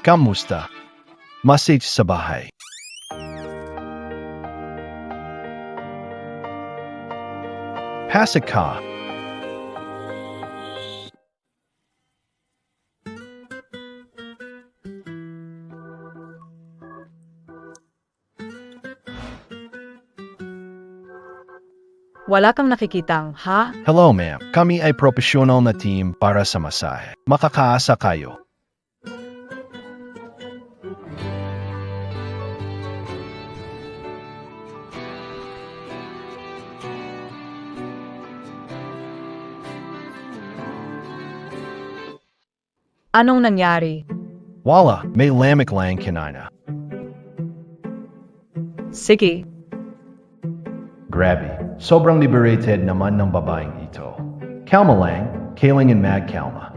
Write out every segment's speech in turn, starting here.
Kamusta? Message sa bahay. Pasok ka. Wala kang nakikitang, ha? Hello ma'am, kami ay professional na team para sa masahe. Makakaasa kayo. Anong nangyari? Wala, may lamig lang kinana. Sige, Grabe, sobrang liberated naman ng babaeng ito. Kalma lang, kailangan magkalma.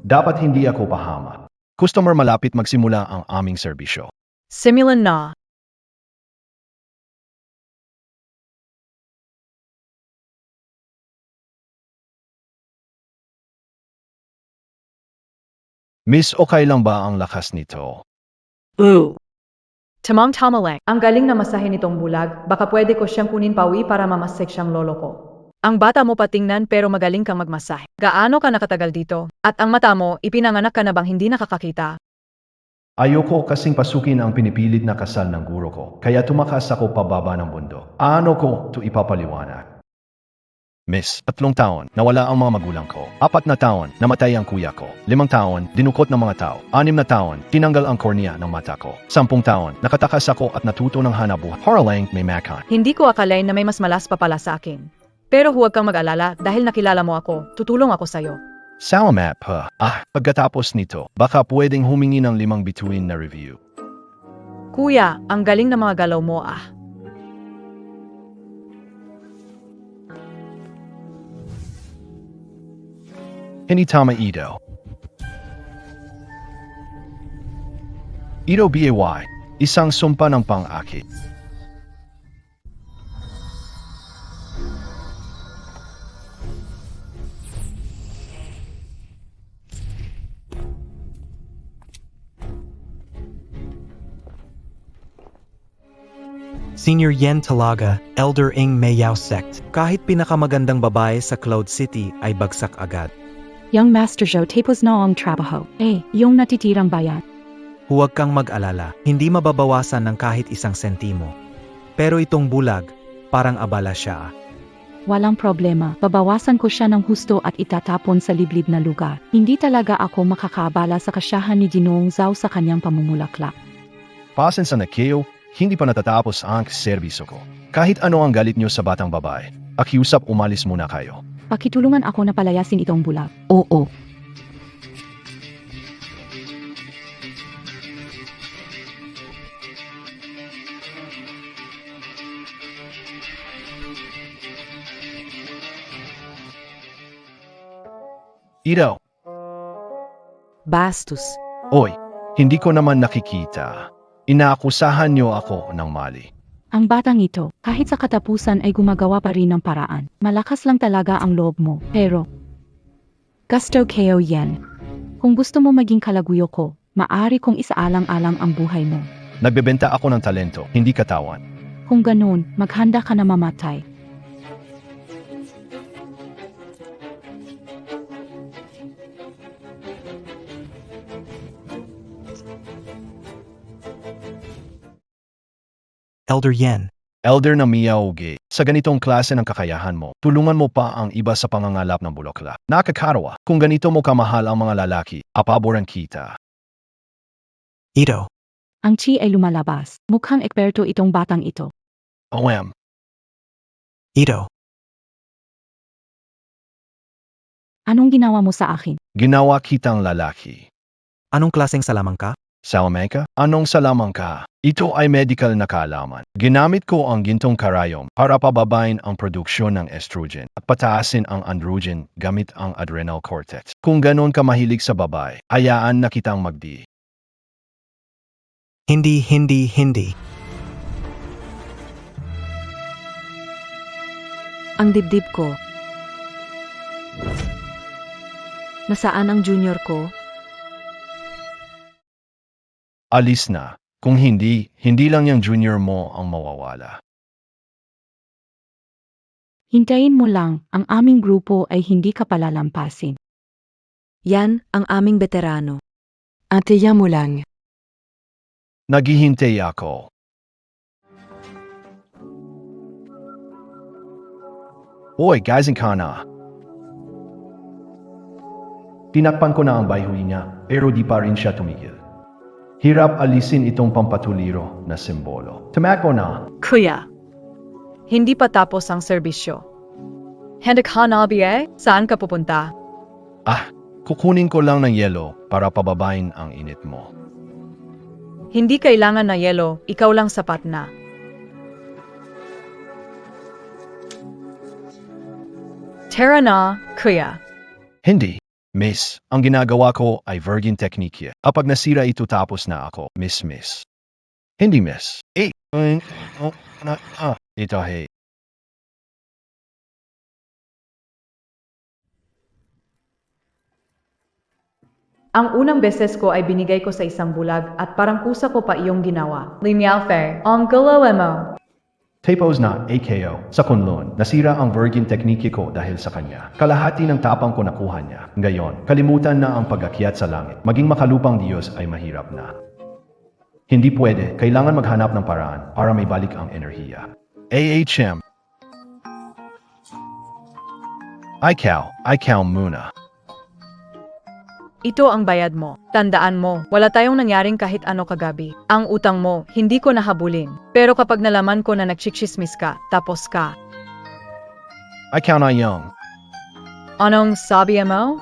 Dapat hindi ako pahama. Customer malapit magsimula ang aming serbisyo. simulan na. Miss, okay lang ba ang lakas nito? Tamang-tama lang. Ang galing na masahe nitong bulag, baka pwede ko siyang kunin pauwi para mamasik siyang lolo ko. Ang bata mo patingnan pero magaling kang magmasahe. Gaano ka nakatagal dito? At ang mata mo, ipinanganak ka na bang hindi nakakakita? Ayoko kasing pasukin ang pinipilit na kasal ng guro ko, kaya tumakas ako pababa ng bundok. Ano ko to ipapaliwanag? Miss, 3 taon, nawala ang mga magulang ko. 4 na taon, namatay ang kuya ko. 5 taon, dinukot ng mga tao. 6 na taon, tinanggal ang kornea ng mata ko. 10 taon, nakatakas ako at natuto ng hanabuhay. Para lang may makan. Hindi ko akalain na may mas malas pa pala sa akin. Pero huwag kang mag-alala dahil nakilala mo ako, tutulong ako sa'yo. Salamat pa. Pagkatapos nito, baka pwedeng humingi ng 5 bituin na review. Kuya, ang galing na mga galaw mo Hindi tama ito. Ito BAY, isang sumpa ng pang-akit. Senior Yen Talaga, Elder Ing Mayao Sect. Kahit pinakamagandang babae sa Cloud City ay bagsak agad. Young Master Zhou tapos na ang trabaho. Yung natitirang bayan. Huwag kang mag-alala, hindi mababawasan ng kahit 1 sentimo. Pero itong bulag, parang abala siya. Walang problema. Babawasan ko siya ng husto at itatapon sa liblib na lugar. Hindi talaga ako makakaabala sa kasyahan ni Ginoong Zhao sa kanyang pamumulaklak. Pasensya na kayo, hindi pa natatapos ang serbisyo ko. Kahit ano ang galit nyo sa batang babae, akiusap umalis muna kayo. Pakitulungan ako na palayasin itong bulag. Oo. Ito, Bastos. oy, hindi ko naman nakikita. Inaakusahan nyo ako ng mali. Ang batang ito, kahit sa katapusan ay gumagawa pa rin ng paraan. Malakas lang talaga ang loob mo. Pero, gusto kayo yan. Kung gusto mo maging kalaguyo ko, maaari kong isaalang-alang ang buhay mo. Nagbebenta ako ng talento, hindi katawan. Kung ganun, maghanda ka na mamatay. Elder Yen, Elder na Miyauge, sa ganitong klase ng kakayahan mo, tulungan mo pa ang iba sa pangangalap ng bulokla. Nakakarawa, kung ganito mo kamahal ang mga lalaki, apaboran kita. Ito, Ang chi ay lumalabas. Mukhang eksperto itong batang ito. OM, Ito, Anong ginawa mo sa akin? ginawa kitang lalaki. anong klaseng salamang ka? Salamanca, anong salamang ka? Ito ay medical na kaalaman. Ginamit ko ang gintong karayom para pababain ang produksyon ng estrogen at pataasin ang androgen gamit ang adrenal cortex. Kung ganon ka mahilig sa babae, hayaan na kitang magdi. Hindi. Ang dibdib ko. Nasaan ang junior ko? Alis na. Kung hindi, hindi lang yung junior mo ang mawawala. Hintayin mo lang, ang aming grupo ay hindi ka palalampasin. Yan ang aming veterano. Antiyan mo lang. Naghihintay ako. Oy, gising ka na. Tinakpan ko na ang bayhoy niya, pero di pa rin siya tumigil. Hirap alisin itong pampatuliro na simbolo. Tumakbo na. Kuya, hindi pa tapos ang serbisyo. Handa ka na, BA? Saan ka pupunta? Kukunin ko lang ng yelo para pababain ang init mo. Hindi kailangan na yelo, ikaw lang sapat na. Tara na, kuya. Hindi, miss. Ang ginagawa ko ay virgin technique. Kapag nasira ito tapos na ako, miss. Hindi, miss. Ito, hey. Ang unang beses ko ay binigay ko sa isang bulag at parang kusa ko pa iyong ginawa. Limiao fair, ang galaw mo. Tapos na AKO sa Kunlun, nasira ang virgin technique ko dahil sa kanya. Kalahati ng tapang ko nakuha niya. Ngayon, kalimutan na ang pag-akyat sa langit. Maging makalupang Diyos ay mahirap na. Hindi pwede, kailangan maghanap ng paraan para may balik ang enerhiya. AHM. Ikaw muna. Ito ang bayad mo. Tandaan mo, wala tayong nangyaring kahit ano kagabi. Ang utang mo, hindi ko nahabulin. Pero kapag nalaman ko na nagchichismis ka, tapos ka. Ikaw na yung. Anong sabi mo?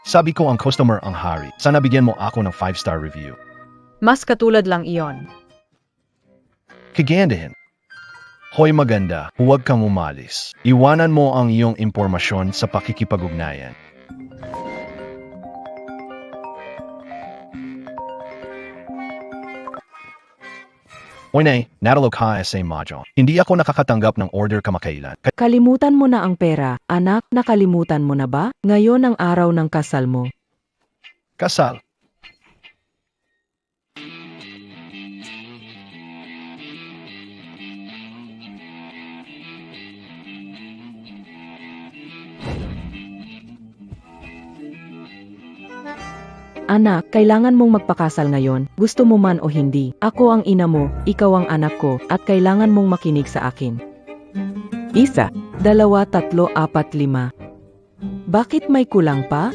Sabi ko ang customer ang hari. Sana bigyan mo ako ng 5-star review. Mas katulad lang iyon. Kagandahin. Hoy maganda, huwag kang umalis. Iwanan mo ang iyong impormasyon sa pakikipag-ugnayan. Hoy nay, natalo ka sa module. Hindi ako nakakatanggap ng order kamakailan. Kalimutan mo na ang pera. Anak, nakalimutan mo na ba? Ngayon ang araw ng kasal mo. Kasal. Anak, kailangan mong magpakasal ngayon, gusto mo man o hindi. Ako ang ina mo, ikaw ang anak ko, at kailangan mong makinig sa akin. 1, 2, 3, 4, 5. Bakit may kulang pa?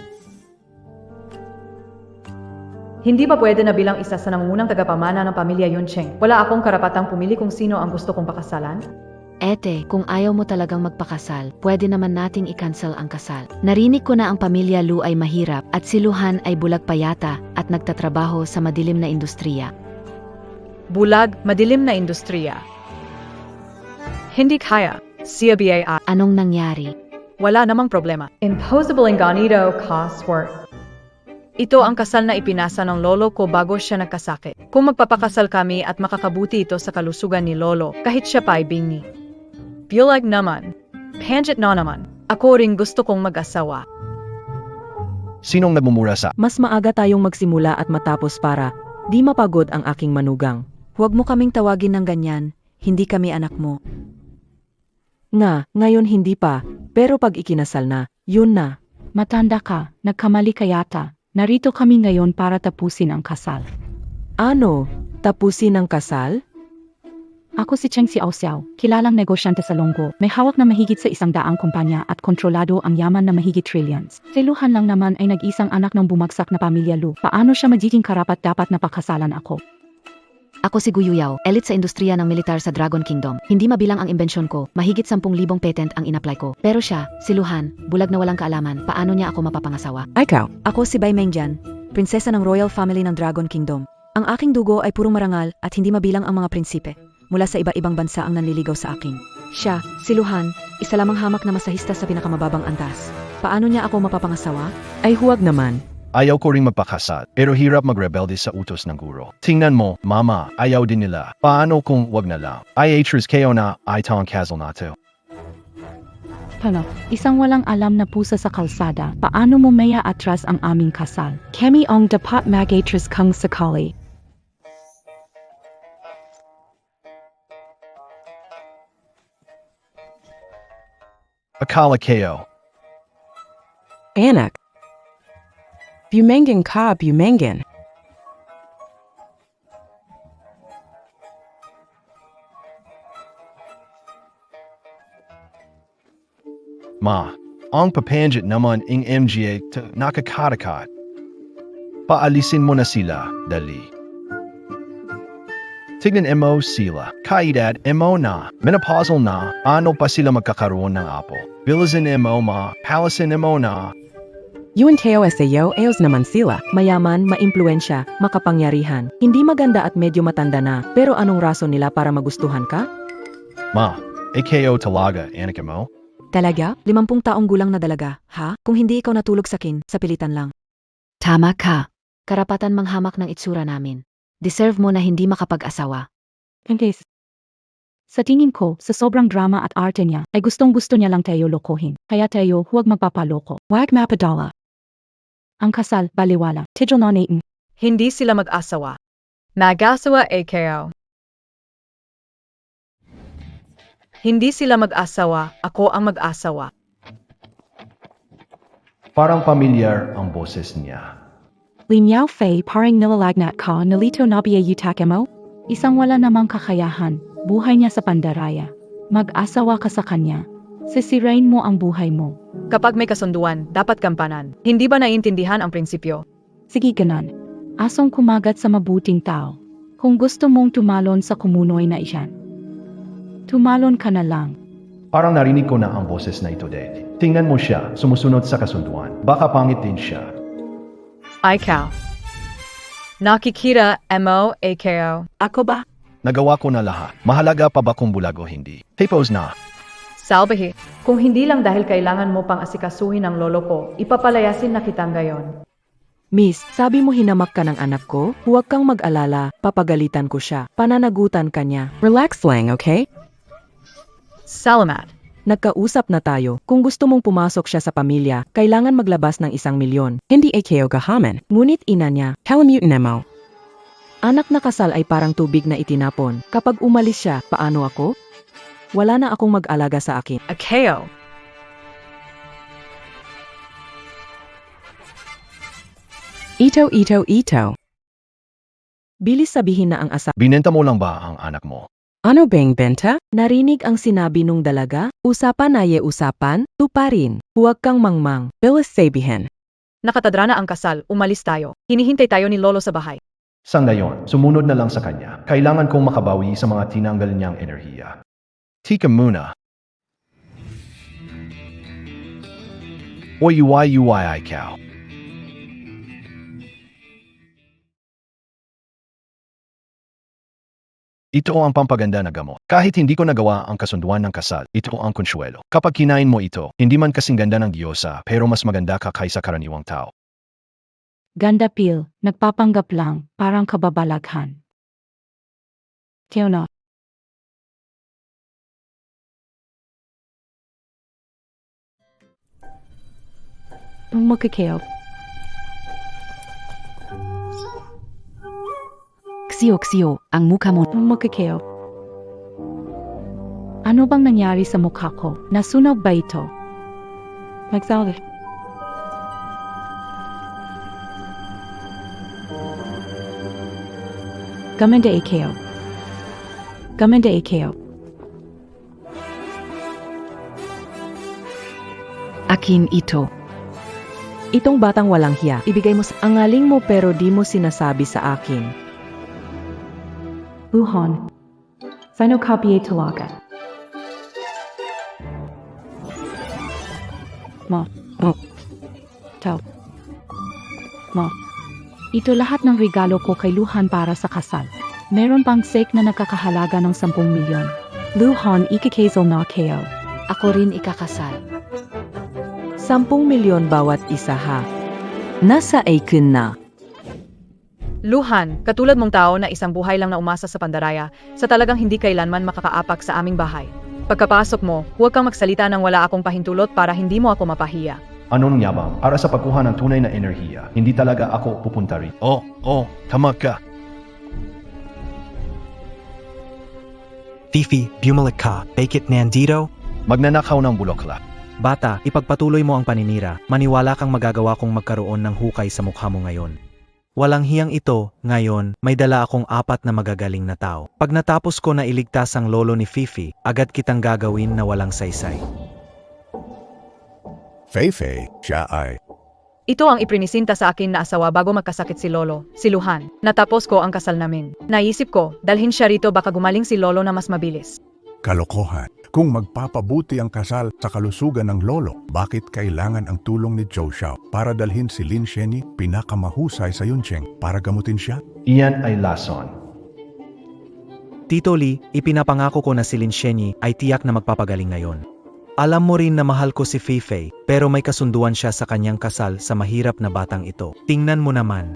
Hindi ba pwede na bilang isa sa nangungunang tagapamana ng pamilya Yuncheng? Wala akong karapatang pumili kung sino ang gusto kong pakasalan? Ete, kung ayaw mo talagang magpakasal, pwede naman nating i-cancel ang kasal. Narinig ko na ang pamilya Lu ay mahirap at si Luhan ay bulag payata at nagtatrabaho sa madilim na industriya. Bulag, madilim na industriya. Hindi kaya. Siya BAI. Anong nangyari? Wala namang problema. Impossible inganito cost work. Ito ang kasal na ipinasa ng lolo ko bago siya nagkasakit. Kung magpapakasal kami at makakabuti ito sa kalusugan ni lolo, kahit siya pa ay bingi. Bulag naman. Panjit na naman. Ako ring gusto kong mag-asawa. Sinong nagmumura sa... Mas maaga tayong magsimula at matapos para di mapagod ang aking manugang. Huwag mo kaming tawagin ng ganyan, hindi kami anak mo. Ngayon hindi pa, pero pag ikinasal na, yun na. Matanda ka, nagkamali ka yata. Narito kami ngayon para tapusin ang kasal. Ano? Tapusin ang kasal? Ako si Cheng Xiao Xiao, kilalang negosyante sa Longgo. May hawak na mahigit sa 100 kumpanya at kontrolado ang yaman na mahigit trillions. Si Luhan lang naman ay nag-isang anak ng bumagsak na pamilya Lu. Paano siya magiging karapat-dapat na pakasalan ako? Ako si Guyu Yao, elite sa industriya ng militar sa Dragon Kingdom. Hindi mabilang ang imbensyon ko, mahigit 10,000 patent ang in-apply ko. Pero siya, si Luhan, bulag na walang kaalaman, paano niya ako mapapangasawa? Ikaw. Ako si Bai Mengjian, prinsesa ng Royal Family ng Dragon Kingdom. Ang aking dugo ay purong marangal at hindi mabilang ang mga prinsipe. Mula sa iba-ibang bansa ang nanliligaw sa akin. Siya, si Luhan, isa lamang hamak na masahista sa pinakamababang antas. Paano niya ako mapapangasawa? Ay huwag naman. Ayaw ko ring magpakasal, pero hirap magrebelde sa utos ng guro. Tingnan mo, mama, ayaw din nila. Paano kung wag na lang? IHers kayo na, itong kasal na to. Pala, isang walang alam na pusa sa kalsada. Paano mo maya atras ang aming kasal? Kami ang dapat mag-atras kung sakali. Akala kayo. Anak. Bumangan ka, bumangan. Ma, ang papanjit naman ing MGA to nakakatakat. Paalisin mo na sila, dali. Tignan mo sila, kaedad mo na, menopausal na, ano pa sila magkakaroon ng apo. Bilisan mo ma, palasin mo na. Yun teo sayo, eos naman sila. Mayaman, maimpluensya, makapangyarihan. Hindi maganda at medyo matanda na, pero anong rason nila para magustuhan ka? Ma, AKO talaga, anak mo? Talaga? 50 taong gulang na dalaga, ha? Kung hindi ikaw natulog sa akin, sa pilitan lang. Tama ka. Karapatan manghamak ng itsura namin. Deserve mo na hindi makapag-asawa. Hindi. Sa tingin ko, sa sobrang drama at arte niya, ay gustong-gusto niya lang tayo lokohin. Kaya tayo huwag magpapaloko. Huwag mapadala. Ang kasal, baliwala. Tijol na natin. Hindi sila mag-asawa. Mag-asawa AKO. Hindi sila mag-asawa, ako ang mag-asawa. Parang pamilyar ang boses niya. Linyao Fei parang nilalagnat ka nalito na biyayutak mo? Isang wala namang kakayahan. Buhay niya sa pandaraya. Mag-asawa ka sa kanya. Sisirain mo ang buhay mo. Kapag may kasunduan, dapat gampanan. Hindi ba naiintindihan ang prinsipyo? Sige ganan. Asong kumagat sa mabuting tao. Kung gusto mong tumalon sa kumunoy na iyan. Tumalon ka na lang. Parang narinig ko na ang boses na ito, Dad. Tingnan mo siya, sumusunod sa kasunduan. Baka pangit din siya. Ikaw. Nakikita mo AKO. Ako ba? Nagawa ko na lahat. Mahalaga pa ba kung bulag o hindi? Tapos na. Salbahe. Kung hindi lang dahil kailangan mo pang asikasuhin ang lolo ko, ipapalayasin na kitang gayon. Miss, sabi mo hinamak ka ng anak ko? Huwag kang mag-alala, papagalitan ko siya. Pananagutan ka niya. Relax lang, okay? Salamat. Nagkausap na tayo. Kung gusto mong pumasok siya sa pamilya, kailangan maglabas ng 1 milyon. Hindi AKO kahaman. Ngunit ina niya, kalamutin mo. Anak na kasal ay parang tubig na itinapon. Kapag umalis siya, paano ako? Wala na akong mag-alaga sa akin. AKO. Ito. Bilis sabihin na ang asa. Binenta mo lang ba ang anak mo? Ano bang benta? Narinig ang sinabi nung dalaga? Usapan ay usapan, tuparin. Huwag kang mangmang. Bilis sabihin. Nakatadra na ang kasal, umalis tayo. Hinihintay tayo ni lolo sa bahay. Sa ngayon, sumunod na lang sa kanya. Kailangan kong makabawi sa mga tinanggal niyang enerhiya. Tika muna. Oy ikaw. Ito ang pampaganda na gamot. Kahit hindi ko nagawa ang kasunduan ng kasal, ito ang konsuelo. Kapag kinain mo ito, hindi man kasing ganda ng diyosa, pero mas maganda ka kaysa karaniwang tao. Ganda pil, nagpapanggap lang, parang kababalaghan. Tiyo na. Magkakayo. Ksiyo, ang mukha mo. Magkakayo. Ano bang nangyari sa mukha ko? Nasunog ba ito? Magsabi. Gamanda AKO. Gamanda AKO. Akin ito. Itong batang walang hiya. Ibigay mo sa... Angaling mo pero di mo sinasabi sa akin. Luhan. Sino copy talaga? Ma. Oh. Tao. Ma. Ito lahat ng regalo ko kay Luhan para sa kasal. Meron pang sake na nagkakahalaga ng 10 milyon. Luhan, ikikazel na kayo. Ako rin ikakasal. 10 milyon bawat isa ha. Nasa akin na. Luhan, katulad mong tao na isang buhay lang na umasa sa pandaraya, sa talagang hindi kailanman makakaapak sa aming bahay. Pagkapasok mo, huwag kang magsalita nang wala akong pahintulot para hindi mo ako mapahiya. Anong yabang? Para sa pagkuha ng tunay na enerhiya, hindi talaga ako pupunta rin. Tama ka. Fifi, bumalik ka. Bakit nandito? Magnanakaw ng bulokla. Bata, ipagpatuloy mo ang paninira. Maniwala kang magagawa kong magkaroon ng hukay sa mukha mo ngayon. Walang hiyang ito, ngayon, may dala akong 4 na magagaling na tao. Pag natapos ko na iligtas ang lolo ni Fifi, agad kitang gagawin na walang saysay. Fei-Fei, siya ay Ito ang iprinisinta sa akin na asawa bago magkasakit si Lolo, si Luhan. Natapos ko ang kasal namin. Naisip ko, dalhin siya rito baka gumaling si Lolo na mas mabilis. kalokohan. Kung magpapabuti ang kasal sa kalusugan ng lolo, bakit kailangan ang tulong ni Zhou Xiao para dalhin si Lin Sheni, pinakamahusay sa Yuncheng, para gamutin siya? Iyan ay lason. Tito Lee, ipinapangako ko na si Lin Sheni ay tiyak na magpapagaling ngayon. Alam mo rin na mahal ko si Fei-Fei, pero may kasunduan siya sa kanyang kasal sa mahirap na batang ito. Tingnan mo naman.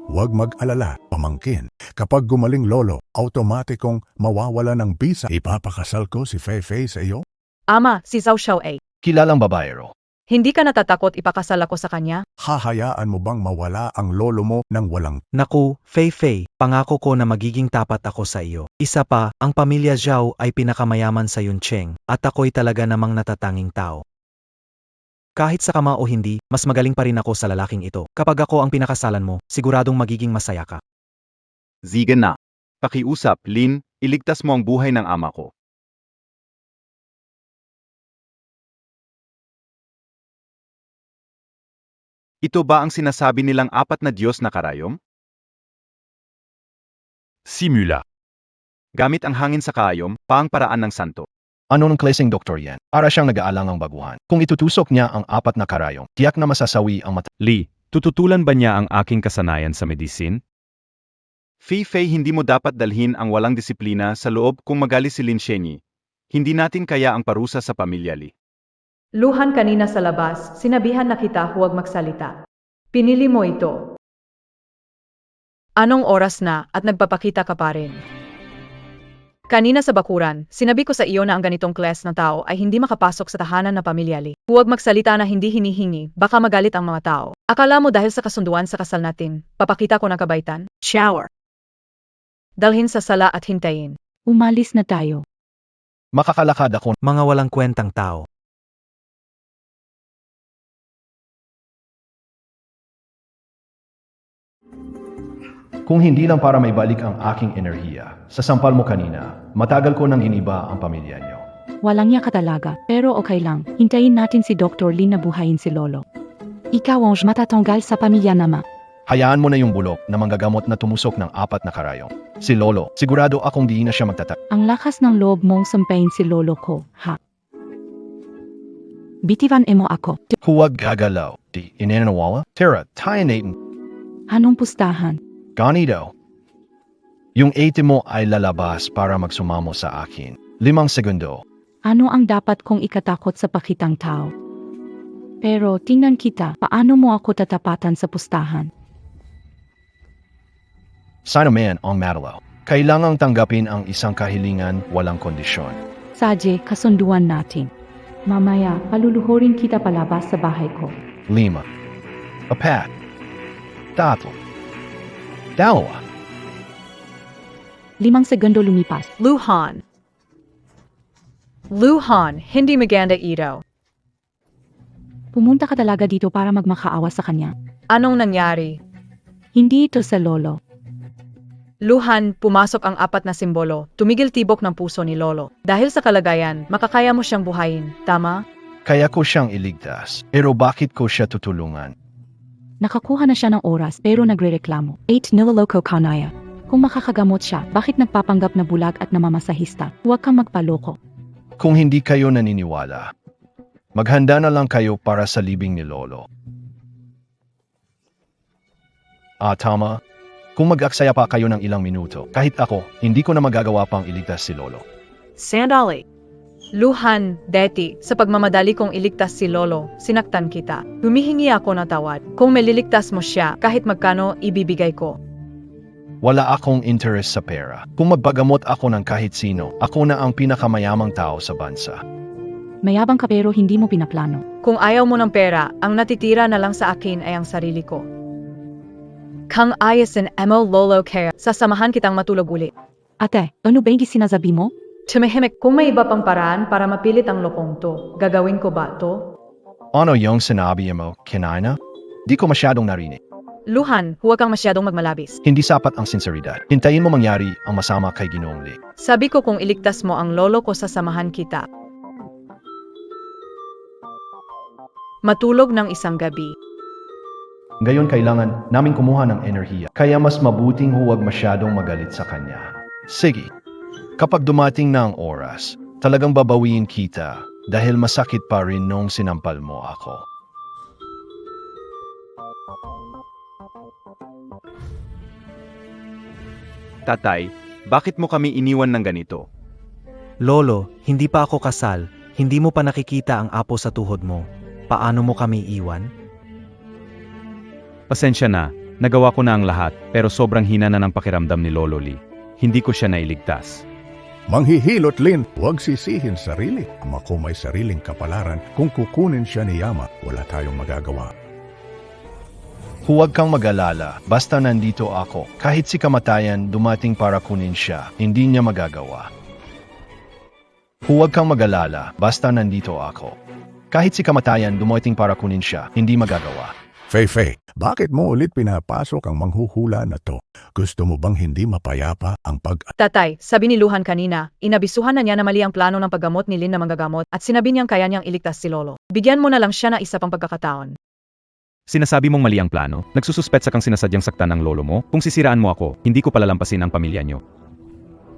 Huwag mag-alala, pamangkin. Kapag gumaling lolo, automatikong mawawala ng bisa. Ipapakasal ko si Fei-Fei sa iyo? Ama, si Zhao Xiao ay. Kilalang babaero. Hindi ka natatakot ipakasal ako sa kanya? Hahayaan mo bang mawala ang lolo mo nang walang Naku, Fei-Fei, pangako ko na magiging tapat ako sa iyo. Isa pa, ang pamilya Zhao ay pinakamayaman sa Yuncheng, at ako'y talaga namang natatanging tao. Kahit sa kama o hindi, mas magaling pa rin ako sa lalaking ito. Kapag ako ang pinakasalan mo, siguradong magiging masaya ka. Ziga na. Pakiusap, Lin, iligtas mo ang buhay ng ama ko. Ito ba ang sinasabi nilang 4 na Diyos na karayom? Simula. Gamit ang hangin sa karayom, paang paraan ng santo. Anong klaseng doktor yan? Para siyang nag-aalangang baguhan. Kung itutusok niya ang 4 na karayom, tiyak na masasawi ang mata. Lee, tututulan ba niya ang aking kasanayan sa medicine? Fei-Fei, hindi mo dapat dalhin ang walang disiplina sa loob kung magalis si Lin Sheni. Hindi natin kaya ang parusa sa pamilya Lee. Luhan kanina sa labas, sinabihan na kita huwag magsalita. Pinili mo ito. Anong oras na at nagpapakita ka pa rin? Kanina sa bakuran, sinabi ko sa iyo na ang ganitong class na tao ay hindi makapasok sa tahanan na pamilya Lee. Huwag magsalita na hindi hinihingi, baka magalit ang mga tao. Akala mo dahil sa kasunduan sa kasal natin, papakita ko ng kabaitan? Shower. Dalhin sa sala at hintayin. Umalis na tayo. Makakalakad ako. Mga walang kwentang tao. Kung hindi lang para maibalik ang aking enerhiya, sa sampal mo kanina, matagal ko nang iniba ang pamilya niyo. Walang niya ka talaga, pero okay lang. Hintayin natin si Dr. Lin na buhayin si Lolo. Ikaw ang matatanggal sa pamilya nama. Hayaan mo na yung bulok na manggagamot na tumusok ng 4 na karayom. Si Lolo, sigurado akong di na siya magtatag. Ang lakas ng loob mong sampayin si Lolo ko, ha? Bitivan mo ako. Huwag gagalaw. Di inenawala? Tara, tayo natin. Anong pustahan? Ganito. Yung ATM mo ay lalabas para magsumamo sa akin. 5 segundo. Ano ang dapat kong ikatakot sa pakitang tao? Pero tingnan kita, paano mo ako tatapatan sa pustahan? Sino man ang matalaw. Kailangang tanggapin ang isang kahilingan walang kondisyon. Sadye, kasunduan natin. Mamaya, paluluhurin kita palabas sa bahay ko. 5. 4. 3. 2. 5 segundo lumipas. Luhan. Luhan, hindi maganda ito. Pumunta ka talaga dito para magmakaawa sa kanya. Anong nangyari? Hindi ito sa Lolo. Luhan, pumasok ang 4 na simbolo, tumigil tibok ng puso ni Lolo. Dahil sa kalagayan, makakaya mo siyang buhayin, tama? Kaya ko siyang iligtas. Pero bakit ko siya tutulungan? Nakakuha na siya ng oras pero nagrereklamo. 8 niloloko kanaya. Kung makakagamot siya, bakit nagpapanggap na bulag at namamasahista? Huwag kang magpaloko. Kung hindi kayo naniniwala, maghanda na lang kayo para sa libing ni Lolo. Tama. Kung mag-aksaya pa kayo ng ilang minuto, kahit ako, hindi ko na magagawa pang iligtas si Lolo. Sandali. Luhan, Deti, sa pagmamadali kong iligtas si Lolo, sinaktan kita. Humihingi ako ng tawad. Kung meliligtas mo siya, kahit magkano, ibibigay ko. Wala akong interest sa pera. Kung magpagamot ako ng kahit sino, ako na ang pinakamayamang tao sa bansa. Mayabang ka pero hindi mo pinaplano. Kung ayaw mo ng pera, ang natitira na lang sa akin ay ang sarili ko. Kang ayasin mo lolo kaya, sasamahan kitang matulog ulit. Ate, ano ba yung sinasabi mo? Tumahimik, kung may iba pang paraan para mapilit ang lokong to, gagawin ko ba to? Ano yung sinabi mo, Kinana? Di ko masyadong narinig. Luhan, huwag kang masyadong magmalabis. Hindi sapat ang sinseridad. Hintayin mo mangyari ang masama kay Ginoong Lee. Sabi ko kung iligtas mo ang lolo ko, sasamahan kita. Matulog ng isang gabi. Ngayon kailangan namin kumuha ng enerhiya. Kaya mas mabuting huwag masyadong magalit sa kanya. Sige, kapag dumating na ang oras, talagang babawiin kita dahil masakit pa rin nung sinampal mo ako. Tatay, bakit mo kami iniwan ng ganito? Lolo, hindi pa ako kasal, hindi mo pa nakikita ang apo sa tuhod mo. Paano mo kami iwan? Pasensya na, nagawa ko na ang lahat, pero sobrang hina na ng pakiramdam ni Lolo Lee. Hindi ko siya nailigtas. Manghihilot, Lin, huwag sisihin sarili. Ama ko may sariling kapalaran. Kung kukunin siya ni Yama, wala tayong magagawa. Huwag kang mag-alala, basta nandito ako. Kahit si kamatayan dumating para kunin siya, hindi niya magagawa. Huwag kang mag-alala, basta nandito ako. Kahit si kamatayan dumating para kunin siya, hindi magagawa. Fei, bakit mo ulit pinapasok ang manghuhula na to? Gusto mo bang hindi mapayapa ang Tatay, sabi ni Luhan kanina, inabisuhan na niya na mali ang plano ng paggamot ni Lin na manggagamot at sinabi niyang kaya niyang iligtas si Lolo. Bigyan mo na lang siya na isa pang pagkakataon. Sinasabi mong mali ang plano? Nagsususpetsa kang sinasadyang saktan ng lolo mo? Kung sisiraan mo ako, hindi ko palalampasin ang pamilya niyo.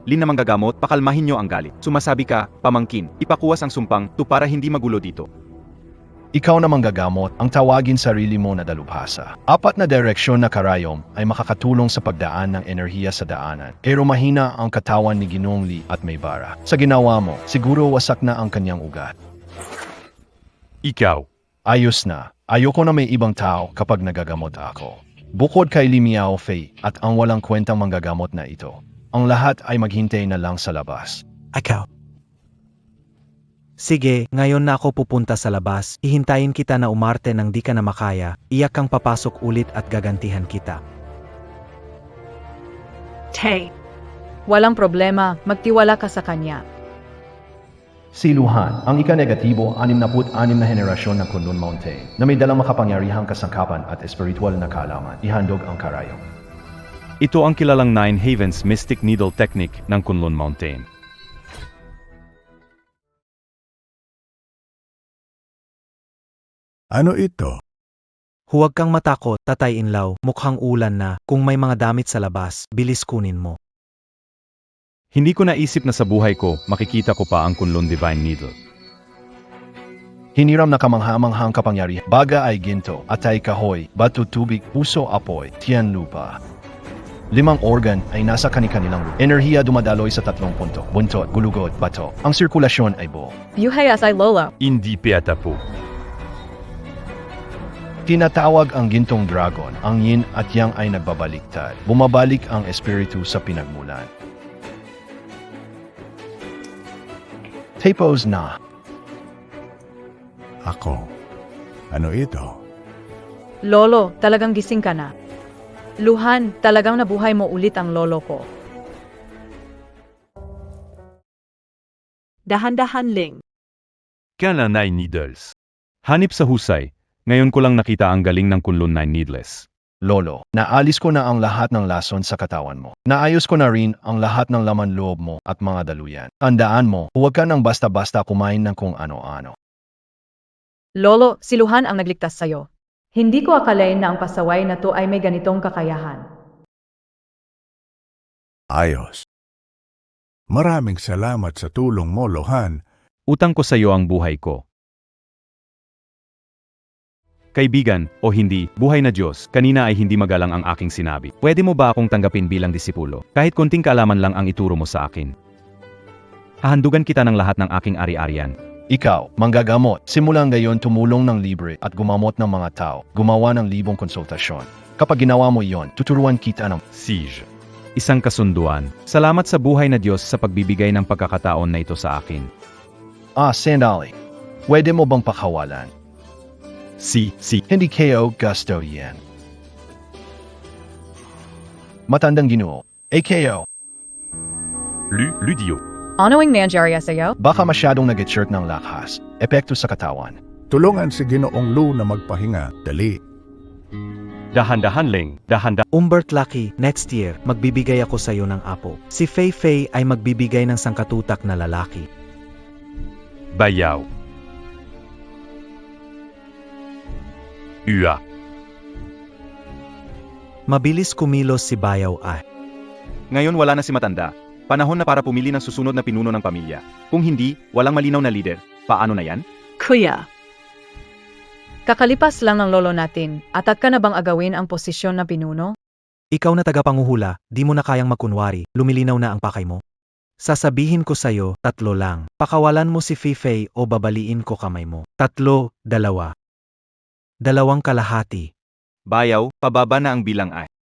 Lin na manggagamot, pakalmahin niyo ang galit. Sumasabi ka, pamangkin, ipakuwas ang sumpang to para hindi magulo dito. Ikaw na manggagamot, ang tawagin sarili mo na dalubhasa. 4 na direksyon na karayom ay makakatulong sa pagdaan ng enerhiya sa daanan. Pero mahina ang katawan ni Ginoong Lee at may bara. Sa ginawa mo, siguro wasak na ang kanyang ugat. Ikaw. Ayos na. Ayoko na may ibang tao kapag nagagamot ako. Bukod kay Li Miao Fei at ang walang kwentang manggagamot na ito, ang lahat ay maghintay na lang sa labas. Ikaw. Sige, ngayon na ako pupunta sa labas. Ihintayin kita na umarte nang di ka na makaya. Iyak kang papasok ulit at gagantihan kita. Tay, walang problema, magtiwala ka sa kanya. Si Luhan, ang ika-negatibo 66 na henerasyon ng Kunlun Mountain na may dalang makapangyarihang kasangkapan at espiritual na kaalaman, ihandog ang karayom. Ito ang kilalang Nine Havens Mystic Needle Technique ng Kunlun Mountain. Ano ito? Huwag kang matakot, Tatay Inlaw. Mukhang ulan na. Kung may mga damit sa labas, bilis kunin mo. Hindi ko naisip na sa buhay ko, makikita ko pa ang Kunlun Divine Needle. Hiniram na kamangha-manghang kapangyarihan. Baga ay ginto, atay kahoy, bato tubig, puso apoy, tiyan lupa. 5 organ ay nasa kani-kanilang lupa. Enerhiya dumadaloy sa 3 punto. Buntot, gulugod, bato. Ang sirkulasyon ay buo. Yuhay asay Lola. Hindi piyata po. Tinatawag ang gintong dragon. Ang yin at yang ay nagbabaliktad. Bumabalik ang espiritu sa pinagmulan. Tapos na. Ako. Ano ito? Lolo, talagang gising ka na. Luhan, talagang nabuhay mo ulit ang lolo ko. Dahan-dahan ling. Kailan Nine Needles? Hanip sa husay, ngayon ko lang nakita ang galing ng Kunlun Nine Needles. Lolo, naalis ko na ang lahat ng lason sa katawan mo. Naayos ko na rin ang lahat ng laman loob mo at mga daluyan. Tandaan mo, huwag ka nang basta-basta kumain ng kung ano-ano. Lolo, si Luhan ang nagligtas sa'yo. Hindi ko akalain na ang pasaway na to ay may ganitong kakayahan. Ayos. Maraming salamat sa tulong mo, Lohan. Utang ko sa iyo ang buhay ko. Kaibigan, o hindi, buhay na Diyos, kanina ay hindi magalang ang aking sinabi. Pwede mo ba akong tanggapin bilang disipulo? Kahit konting kaalaman lang ang ituro mo sa akin. Hahandugan kita ng lahat ng aking ari-arian. Ikaw, manggagamot, simula ngayon tumulong ng libre at gumamot ng mga tao, gumawa ng libong konsultasyon. Kapag ginawa mo iyon, tuturuan kita ng Siege. Isang kasunduan. Salamat sa buhay na Diyos sa pagbibigay ng pagkakataon na ito sa akin. Sandali. Pwede mo bang pakawalan? Si. Hindi kayo gusto yan. Matandang Ginoo. Kayo. Ludio. Ano'ng nangyari sa'yo? Baka masyadong nag-exert ng lakas. Epekto sa katawan. Tulungan si Ginoong Lou na magpahinga. Dali. Dahan-dahan Ling. Umbert Lucky, next year, magbibigay ako sa iyo ng apo. Si Fei Fei ay magbibigay ng sangkatutak na lalaki. Bayaw. Ua. Mabilis kumilos si Bayaw ay. Ngayon wala na si matanda. Panahon na para pumili ng susunod na pinuno ng pamilya. Kung hindi, walang malinaw na leader. Paano na yan? Kuya. Kakalipas lang ng lolo natin, atat ka na bang agawin ang posisyon na pinuno? Ikaw na tagapanguhula, di mo na kayang magkunwari, lumilinaw na ang pakay mo. Sasabihin ko sa'yo, 3 lang. Pakawalan mo si Fei Fei o babaliin ko kamay mo. 3, 2. 2 kalahati. Bayaw, pababa na ang bilang ay.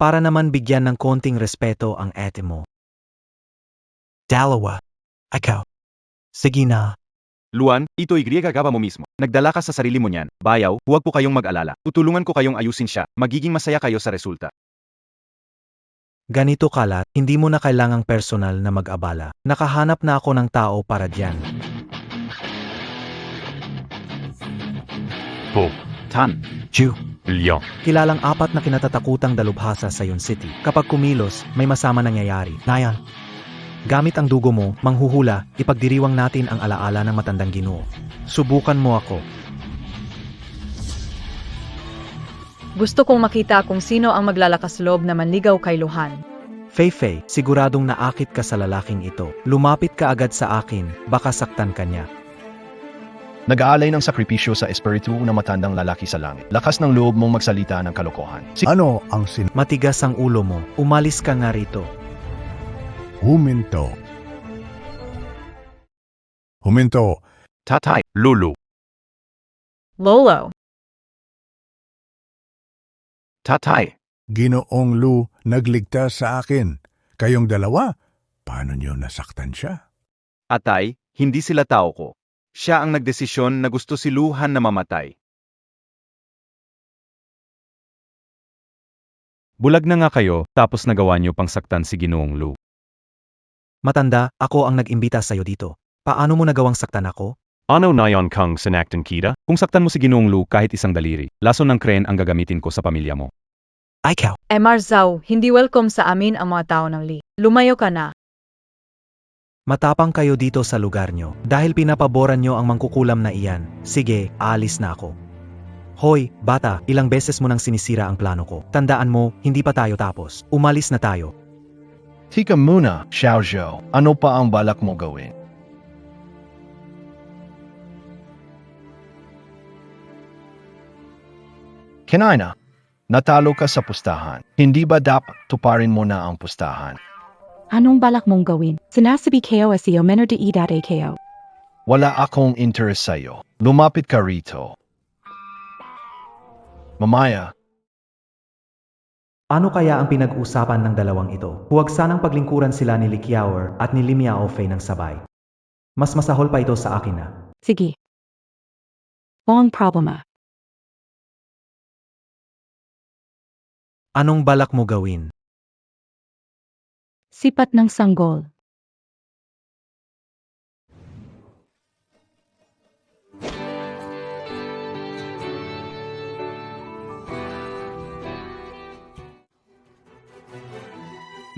Para naman bigyan ng konting respeto ang ete mo. 2. Ikaw. Sige na. Luan, ito igagaba mo mismo. Nagdala ka sa sarili mo niyan. Bayaw, huwag po kayong mag-alala. Tutulungan ko kayong ayusin siya. Magiging masaya kayo sa resulta. Ganito kalat, hindi mo na kailangang personal na mag-abala. Nakahanap na ako ng tao para diyan. Po. Tan. Ju. Lyon. Kilalang 4 na kinatatakutang dalubhasa sa Yon City. Kapag kumilos, may masama nangyayari. Nayan. Gamit ang dugo mo, manghuhula, ipagdiriwang natin ang alaala ng matandang Ginoo. Subukan mo ako. Gusto kong makita kung sino ang maglalakas loob na manligaw kay Luhan. Fei Fei, siguradong naakit ka sa lalaking ito. Lumapit ka agad sa akin, baka saktan ka niya. Nag-aalay ng sakripisyo sa espiritu ng matandang lalaki sa langit. Lakas ng loob mong magsalita ng kalokohan. Ano ang Matigas ang ulo mo, umalis ka nga rito. Huminto. Huminto. Tatay. Lulu. Lolo. Tatay. Ginoong Lou, nagligtas sa akin. Kayong dalawa, paano niyo nasaktan siya? Atay, hindi sila tao ko. Siya ang nagdesisyon na gusto si Luhan na mamatay. Bulag na nga kayo, tapos nagawa niyo pang saktan si Ginoong Lu. Matanda, ako ang nag-imbita sa'yo dito. Paano mo nagawang saktan ako? Ano na yon kang sinaktan kita? Kung saktan mo si Ginoong Lu kahit isang daliri, lason ng kren ang gagamitin ko sa pamilya mo. Ikaw. Marzaw, hindi welcome sa amin ang mga tao ng Li. Lumayo ka na. Matapang kayo dito sa lugar nyo. Dahil pinapaboran nyo ang mangkukulam na iyan. Sige, aalis na ako. Hoy, bata, ilang beses mo nang sinisira ang plano ko. Tandaan mo, hindi pa tayo tapos. Umalis na tayo. Tika muna, Xiao Zhou. Ano pa ang balak mo gawin? Kinaina, natalo ka sa pustahan. Hindi ba dapat tuparin mo na ang pustahan? Anong balak mong gawin? Sinasabi kayo siyo menor de edad kayo. Wala akong interest sa'yo. Lumapit ka rito. Mamaya, Ano kaya ang pinag-usapan ng dalawang ito? Huwag sanang paglingkuran sila ni Li Qiaoer at ni Li Miaofei ng sabay. Mas masahol pa ito sa akin na. Sige. Walang problema. Anong balak mo gawin? Sipat ng sanggol.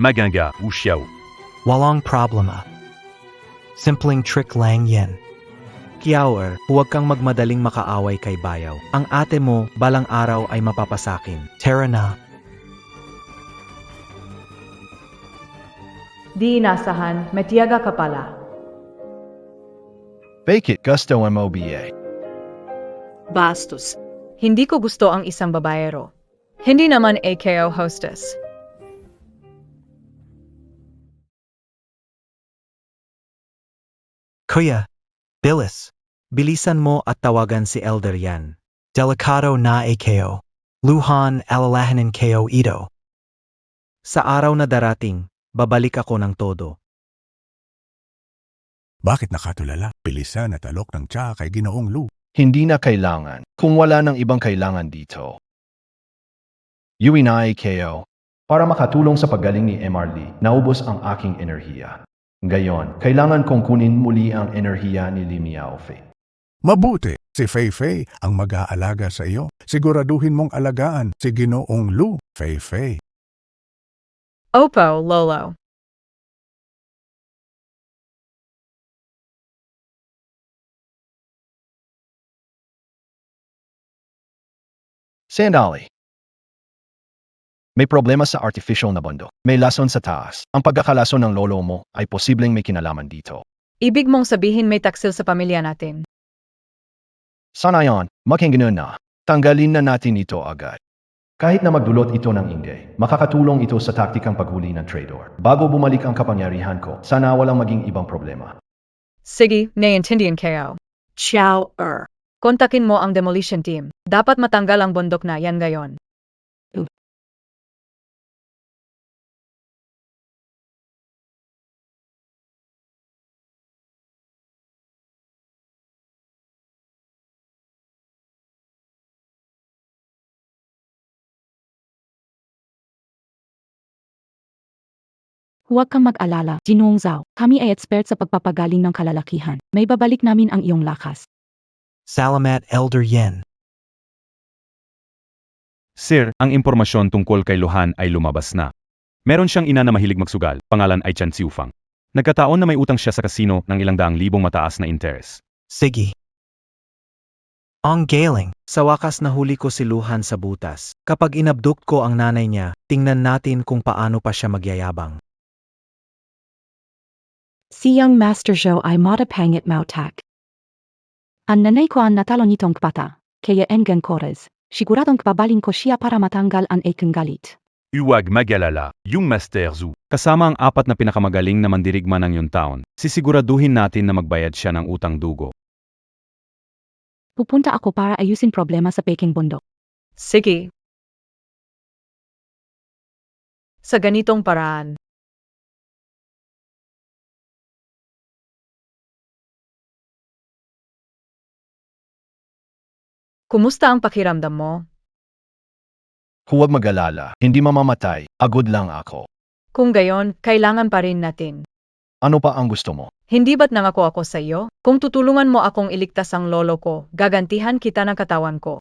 Maganga, Xiao. Walang problema. Simpleng trick lang yan. Qiaoer, huwag kang magmadaling makaaway kay Bayaw. Ang ate mo, balang araw ay mapapasakin. Tara na. Di inasahan, matiyaga ka pala. fake it, gusto MOBA. Bastos. Hindi ko gusto ang isang babaero. Hindi naman AKO hostess. Kuya, bilis. Bilisan mo at tawagan si Elder Yan. Delikado na AKO. Luhan alalahanin KO ito. Sa araw na darating, babalik ako ng todo. Bakit nakatulala? Bilisan at alok ng tsa kay Ginoong Lu. Hindi na kailangan. Kung wala nang ibang kailangan dito. Yui na AKO. Para makatulong sa paggaling ni MR Lee, naubos ang aking enerhiya. Ngayon, kailangan kong kunin muli ang enerhiya ni Li Miaofei. Mabuti, si Fei Fei ang mag-aalaga sa iyo. Siguraduhin mong alagaan si Ginoong Lu, Fei Fei. Opo, Lolo. Sandali. May problema sa artificial na bundok. May lason sa taas. Ang pagkakalason ng lolo mo ay posibleng may kinalaman dito. Ibig mong sabihin may taksil sa pamilya natin. Sana yon, makinggan na. Tanggalin na natin ito agad. Kahit na magdulot ito ng ingay, makakatulong ito sa taktikang paghuli ng traitor. Bago bumalik ang kapangyarihan ko, sana walang maging ibang problema. Sige, naiintindihan kayo. Ciao. Kontakin mo ang demolition team. Dapat matanggal ang bundok na yan ngayon. Huwag kang mag-alala, Ginoong Zhao. Kami ay expert sa pagpapagaling ng kalalakihan. May babalik namin ang iyong lakas. Salamat, Elder Yen. Sir, ang impormasyon tungkol kay Luhan ay lumabas na. Meron siyang ina na mahilig magsugal, pangalan ay Chan Xiufang. Nagkataon na may utang siya sa kasino ng 200,000 mataas na interes. Sige. Ang galing. Sa wakas nahuli ko si Luhan sa butas. Kapag inabduct ko ang nanay niya, tingnan natin kung paano pa siya magyayabang. Si Young Master Zhou ay matapangit mautak. Ang nanay ko ang natalo nitong bata, kaya enggan kores. Siguradong pabaling ko siya para matanggal ang aking galit. Huwag mag-alala, yung Master Zhu. Kasama ang 4 na pinakamagaling na mandirigma ng yung taon, sisiguraduhin natin na magbayad siya ng utang dugo. Pupunta ako para ayusin problema sa Peking bundok. Sige. Sa ganitong paraan. Kumusta ang pakiramdam mo? Huwag mag-alala, hindi mamamatay, agod lang ako. Kung gayon, kailangan pa rin natin. Ano pa ang gusto mo? Hindi ba't nangako ako sa iyo? Kung tutulungan mo akong iligtas ang lolo ko, gagantihan kita ng katawan ko.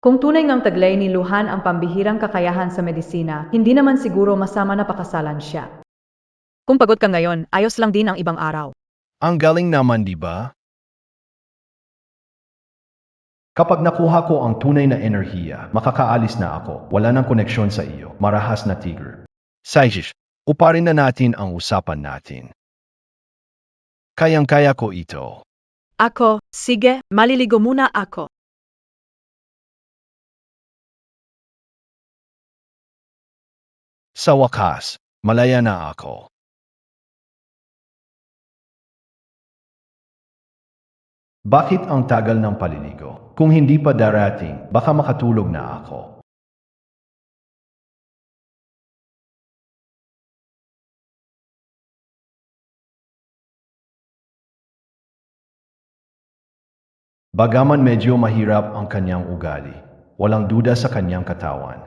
Kung tunay ngang taglay ni Luhan ang pambihirang kakayahan sa medisina, hindi naman siguro masama na pakasalan siya. Kung pagod ka ngayon, ayos lang din ang ibang araw. Ang galing naman, di ba? Kapag nakuha ko ang tunay na enerhiya, makakaalis na ako. Wala nang koneksyon sa iyo. Marahas na tigre. Saijish, uparin na natin ang usapan natin. Kayang-kaya ko ito. Ako, sige, maliligo muna ako. Sa wakas, malaya na ako. Bakit ang tagal ng paliligo? Kung hindi pa darating, baka makatulog na ako. Bagaman medyo mahirap ang kanyang ugali, walang duda sa kanyang katawan.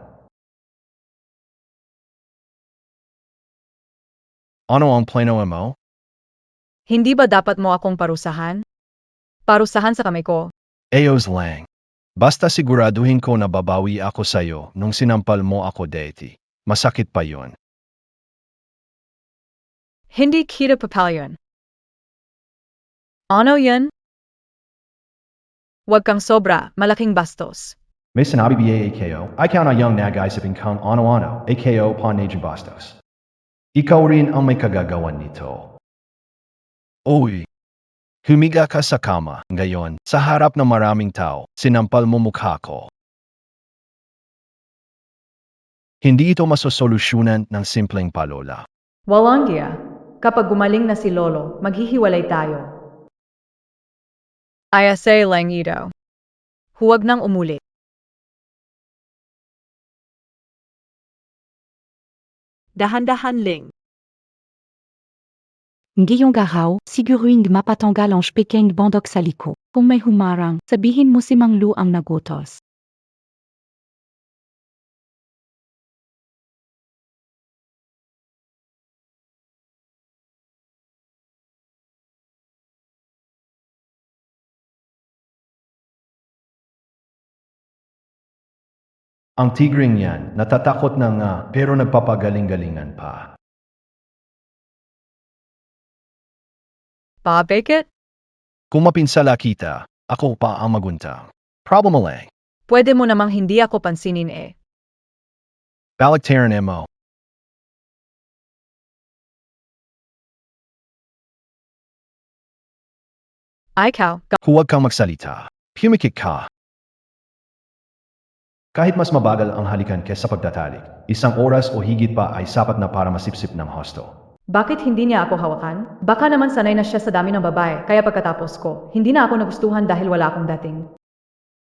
Ano ang plano mo? Hindi ba dapat mo akong parusahan? Parusahan sa kamay ko. Ayos lang. Basta siguraduhin ko na babawi ako sa'yo nung sinampal mo ako dati. Masakit pa yon. Hindi kita papal yun. Ano yan? Huwag kang sobra, malaking bastos. May sinabi ba AKO? Ikaw na yung nag-isipin kang ano-ano, AKO pa Najin Bastos. Ikaw rin ang may kagagawan nito. Uy! Humiga ka sa kama, ngayon, sa harap ng maraming tao, sinampal mo mukha ko. Hindi ito masosolusyonan ng simpleng palola. Walang giya. Kapag gumaling na si Lolo, maghihiwalay tayo. Ayasay lang ito. Huwag nang umulit. Dahan-dahan ling. Ngayong garaw, siguruing mapatanggal ang speaking bondok sa liko. Kung may humarang, sabihin mo si Mang Lu ang nagutos. Ang tigring yan, natatakot na nga pero nagpapagaling-galingan pa. Bakit? Kung mapinsala kita, ako pa ang maguntang. Problem lang. Pwede mo namang hindi ako pansinin eh. Baliktaran mo. Ay ikaw, Huwag kang magsalita. Pumikit ka. Kahit mas mabagal ang halikan kesa pagtatalik, 1 oras o higit pa ay sapat na para masipsip ng husto. bakit hindi niya ako hawakan? Baka naman sanay na siya sa dami ng babae, kaya pagkatapos ko, hindi na ako nagustuhan dahil wala akong dating.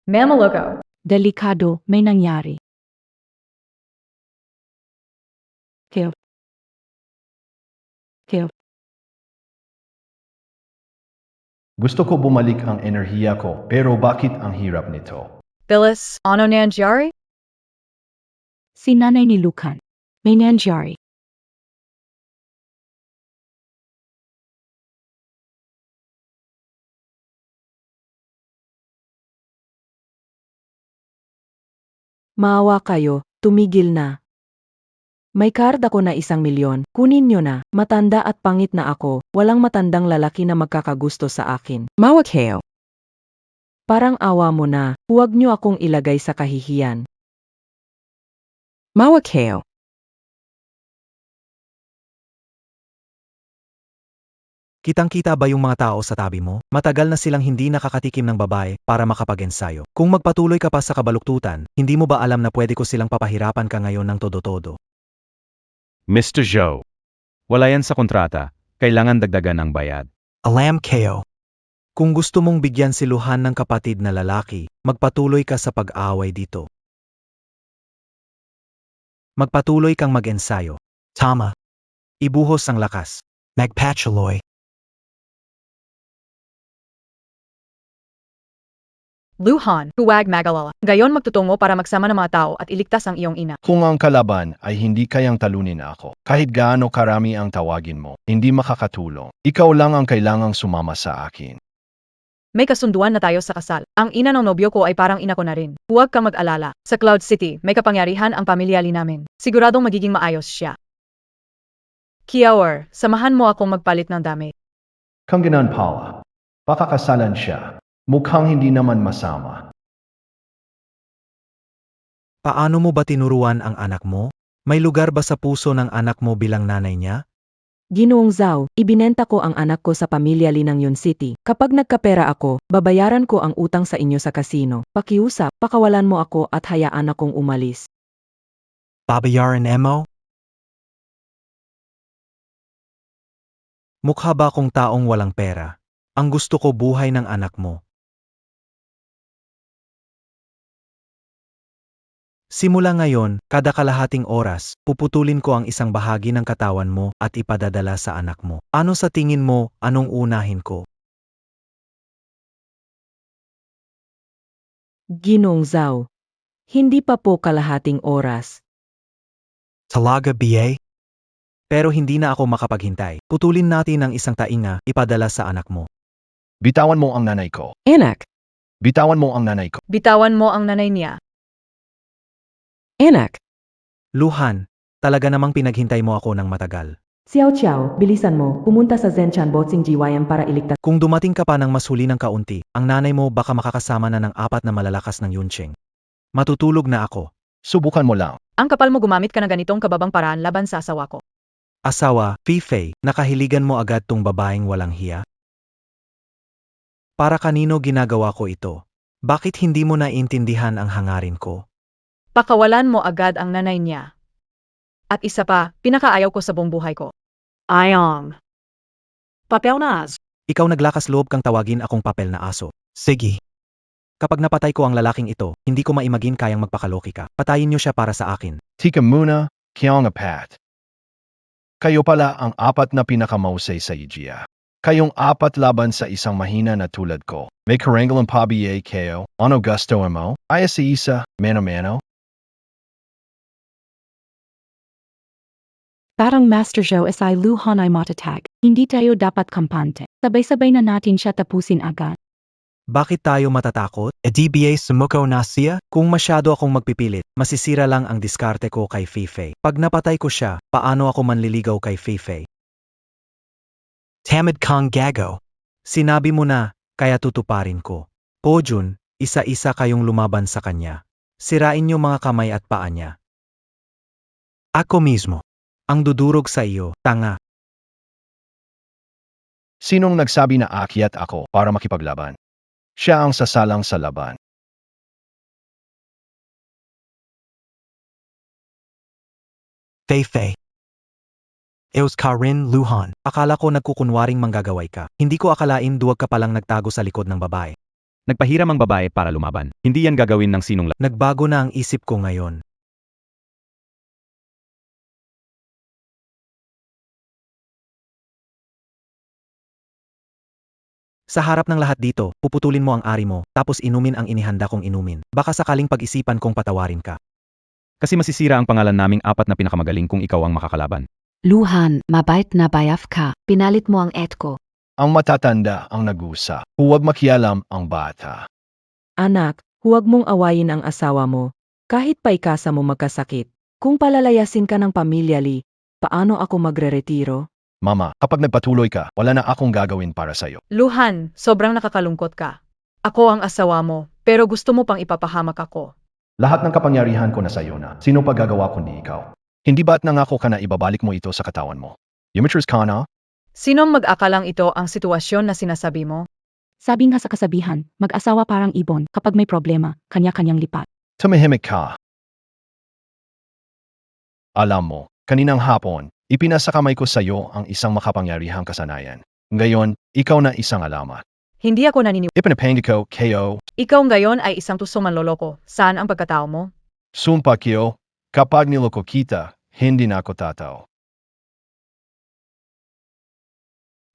Mamaloko. Delikado, may nangyari. Kev. Kev. Gusto ko bumalik ang enerhiya ko pero bakit ang hirap nito? Phyllis, ano nangyari? Si nanay ni Lucan. May nangyari. Maawa kayo, tumigil na. May card ako na 1,000,000, kunin nyo na, matanda at pangit na ako, walang matandang lalaki na magkakagusto sa akin. Mawag kayo. Parang awa mo na, huwag nyo akong ilagay sa kahihiyan. Mawag kayo. Kitang-kita ba yung mga tao sa tabi mo? Matagal na silang hindi nakakatikim ng babae para makapag-ensayo. Kung magpatuloy ka pa sa kabaluktutan, hindi mo ba alam na pwede ko silang papahirapan ka ngayon ng todo-todo? Mr. Zhou, wala yan sa kontrata, kailangan dagdagan ang bayad. Alam kayo. Kung gusto mong bigyan si Luhan ng kapatid na lalaki, magpatuloy ka sa pag-aaway dito. Magpatuloy kang mag-ensayo. Tama. Ibuhos ang lakas. Magpatuloy. Luhan, huwag magalala. Gayon magtutungo para magsama ng mga tao at iligtas ang iyong ina. Kung ang kalaban ay hindi kayang talunin ako, kahit gaano karami ang tawagin mo, hindi makakatulong. Ikaw lang ang kailangang sumama sa akin. May kasunduan na tayo sa kasal. Ang ina ng nobyo ko ay parang ina ko na rin. Huwag kang mag-alala. Sa Cloud City, may kapangyarihan ang pamilya namin. Siguradong magiging maayos siya. Kiaor, samahan mo akong magpalit ng damit. Kung ganon pala, pakakasalan siya. Mukhang hindi naman masama. Paano mo ba tinuruan ang anak mo? May lugar ba sa puso ng anak mo bilang nanay niya? Ginoong Zhao, ibinenta ko ang anak ko sa pamilya ng Yun City. Kapag nagkapera ako, babayaran ko ang utang sa inyo sa kasino. Pakiusap, pakawalan mo ako at hayaan akong umalis. Babayaran mo? Mukha ba akong taong walang pera? Ang gusto ko buhay ng anak mo. Simula ngayon, kada kalahating oras, puputulin ko ang isang bahagi ng katawan mo at ipadadala sa anak mo. Ano sa tingin mo, anong unahin ko? Ginoong Zhao, hindi pa po kalahating oras. Talaga BA? Pero hindi na ako makapaghintay. Putulin natin ang isang tainga, ipadala sa anak mo. Bitawan mo ang nanay ko. Anak, Bitawan mo ang nanay ko. Bitawan mo ang nanay niya. anak. Luhan, talaga namang pinaghintay mo ako ng matagal. Xiao Xiao, bilisan mo, pumunta sa Zenchan Boxing GYM para iligtas. Kung dumating ka pa ng mas huli ng kaunti, ang nanay mo baka makakasama na ng 4 na malalakas ng Yuncheng. Matutulog na ako. Subukan mo lang. Ang kapal mo gumamit ka ng ganitong kababang paraan laban sa asawa ko. Asawa, Fei, nakahiligan mo agad tong babaeng walang hiya? Para kanino ginagawa ko ito? Bakit hindi mo naiintindihan ang hangarin ko? Pakawalan mo agad ang nanay niya. At isa pa, pinakaayaw ko sa buong buhay ko. Ayong. Papel nas. Ikaw naglakas loob kang tawagin akong papel na aso. Sige. Kapag napatay ko ang lalaking ito, hindi ko maimagin kayang magpakaloki ka. Patayin niyo siya para sa akin. Tika muna, Kiong Pat. Kayo pala ang apat na pinakamausay sa Igia. Kayong apat laban sa isang mahina na tulad ko. May karanggalang pabiye kayo. Ano gusto mo? Ay si isa, meno-meno. Parang Master Zhou ay Luhan ay matatag. Hindi tayo dapat kampante. Sabay-sabay na natin siya tapusin agad. Bakit tayo matatakot? DBA sumuko na siya? Kung masyado akong magpipilit, masisira lang ang diskarte ko kay Feifei. Pag napatay ko siya, paano ako manliligaw kay Feifei? Tamid kang gago. Sinabi mo na, kaya tutuparin ko. Pojun, isa-isa kayong lumaban sa kanya. Sirain niyo mga kamay at paa niya. Ako mismo. Ang dudurog sa iyo, tanga. Sinong nagsabi na aakyat ako para makipaglaban? Siya ang sasalang sa laban. Feifei. Eos Karin Luhan. Akala ko nagkukunwaring manggagaway ka. Hindi ko akalain duwag ka palang nagtago sa likod ng babae. Nagpahiram ang babae para lumaban. Hindi yan gagawin ng sinong Nagbago na ang isip ko ngayon. Sa harap ng lahat dito, puputulin mo ang ari mo, tapos inumin ang inihanda kong inumin. Baka sakaling pag-isipan kong patawarin ka. Kasi masisira ang pangalan naming apat na pinakamagaling kung ikaw ang makakalaban. Luhan, mabait na bayaf ka. Pinalit mo ang et ko. Ang matatanda ang nag-usa. Huwag makialam ang bata. Anak, huwag mong awayin ang asawa mo. Kahit pa ikasa mo magkasakit. Kung palalayasin ka ng pamilya Li, paano ako magre-retiro? Mama, kapag nagpatuloy ka, wala na akong gagawin para sa'yo. Luhan, sobrang nakakalungkot ka. Ako ang asawa mo, pero gusto mo pang ipapahamak ako. Lahat ng kapangyarihan ko na sa'yo na. Sino pa gagawa kundi ikaw? Hindi ba't nangako ka na ibabalik mo ito sa katawan mo? Yumatures ka na? Sinong mag-akalang ito ang sitwasyon na sinasabi mo? Sabi nga sa kasabihan, mag-asawa parang ibon, kapag may problema, kanya-kanyang lipat. Tumahimik ka. Alam mo, kaninang hapon, ipinasakamay ko sa'yo ang isang makapangyarihang kasanayan. Ngayon, ikaw na isang alamat. Hindi ako naniniwala. Ipinapahindi ko, KO, Ikaw ngayon ay isang tusong manloloko. Saan ang pagkatao mo? sumpa kiyo, kapag niloko kita, hindi na ako tataw.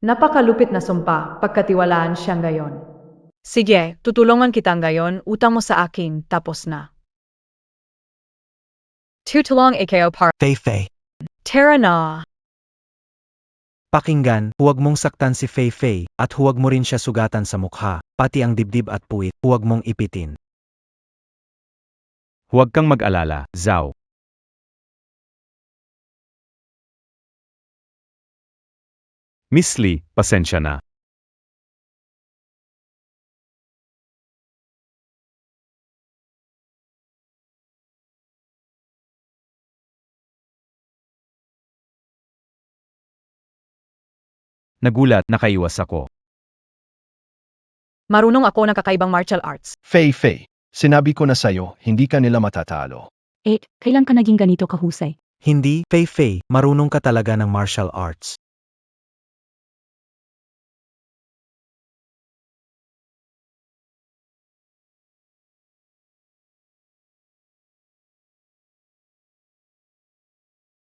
Napakalupit na sumpa, pagkatiwalaan siya ngayon. Sige, tutulungan kita ngayon, utang mo sa akin, tapos na. Tutulong ikaw para Feifei. Tara na. Pakinggan, huwag mong saktan si Feifei, at huwag mo rin siya sugatan sa mukha, pati ang dibdib at puwit, huwag mong ipitin. Huwag kang mag-alala, Zhao. Miss Lee, pasensya na. Nagulat, nakaiwas ako. Marunong ako ng kakaibang martial arts. Fei, sinabi ko na sa'yo, hindi ka nila matatalo. Kailan ka naging ganito kahusay? Hindi, Feifei, marunong ka talaga ng martial arts.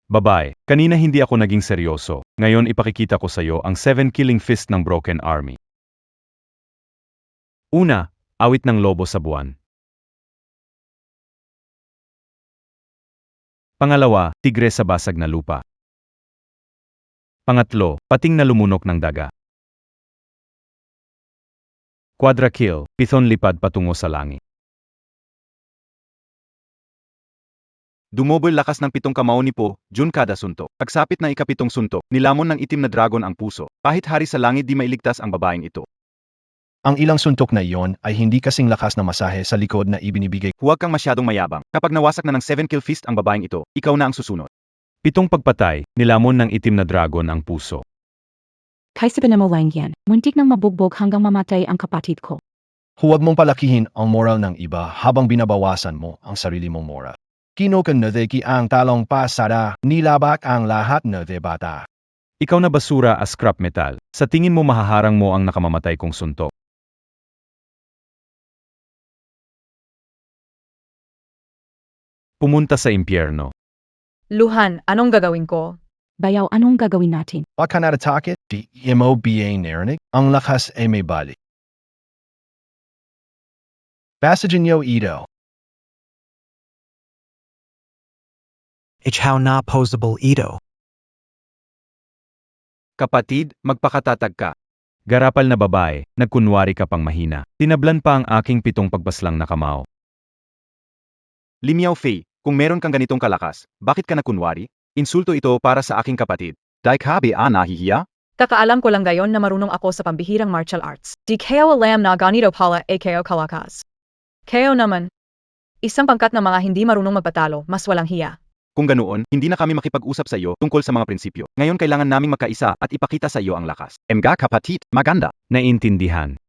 Babae, kanina hindi ako naging seryoso. Ngayon ipakikita ko sa'yo ang 7 killing fist ng Broken Army. Una, awit ng lobo sa buwan. Pangalawa, tigre sa basag na lupa. Pangatlo, pating na lumunok ng daga. Quadra kill, pithon lipad patungo sa langit. Dumobol lakas ng 7 kamao ni Po, Jun kada suntok. Pagsapit ng ikapitong suntok, nilamon ng itim na dragon ang puso. Kahit hari sa langit di mailigtas ang babaeng ito. Ang ilang suntok na iyon ay hindi kasing lakas na masahe sa likod na ibinibigay. Huwag kang masyadong mayabang. Kapag nawasak na ng 7 kill fist ang babaeng ito, ikaw na ang susunod. 7 pagpatay, nilamon ng itim na dragon ang puso. Kaysa mo lang yan, muntik nang mabugbog hanggang mamatay ang kapatid ko. Huwag mong palakihin ang moral ng iba habang binabawasan mo ang sarili mong moral. Kinukunadeki ang talong pasada, nilabak ang lahat na debata. Ikaw na basura as scrap metal. Sa tingin mo mahaharang mo ang nakamamatay kong suntok. Pumunta sa impyerno. Luhan, anong gagawin ko? Bayaw, anong gagawin natin? Baka natatakit? Di mo ba narinig? Ang lakas ay may balik. Basahin niyo ito. How na posable ito. Kapatid, magpakatatag ka. Garapal na babae, nagkunwari ka pang mahina. Tinablan pa ang aking 7 pagbaslang na kamao. Limiao Fei, kung meron kang ganitong kalakas, bakit ka nagkunwari? Insulto ito para sa aking kapatid. Dahil kabi nahihiya? Kakaalam ko lang gayon na marunong ako sa pambihirang martial arts. Di kayo alam na ganito pala kayo kalakas. Kayo naman, isang pangkat na mga hindi marunong magpatalo, mas walang hiya. Kung ganoon, hindi na kami makipag-usap sa iyo tungkol sa mga prinsipyo. Ngayon kailangan naming magkaisa at ipakita sa iyo ang lakas. Mga kapatid, maganda. Naintindihan.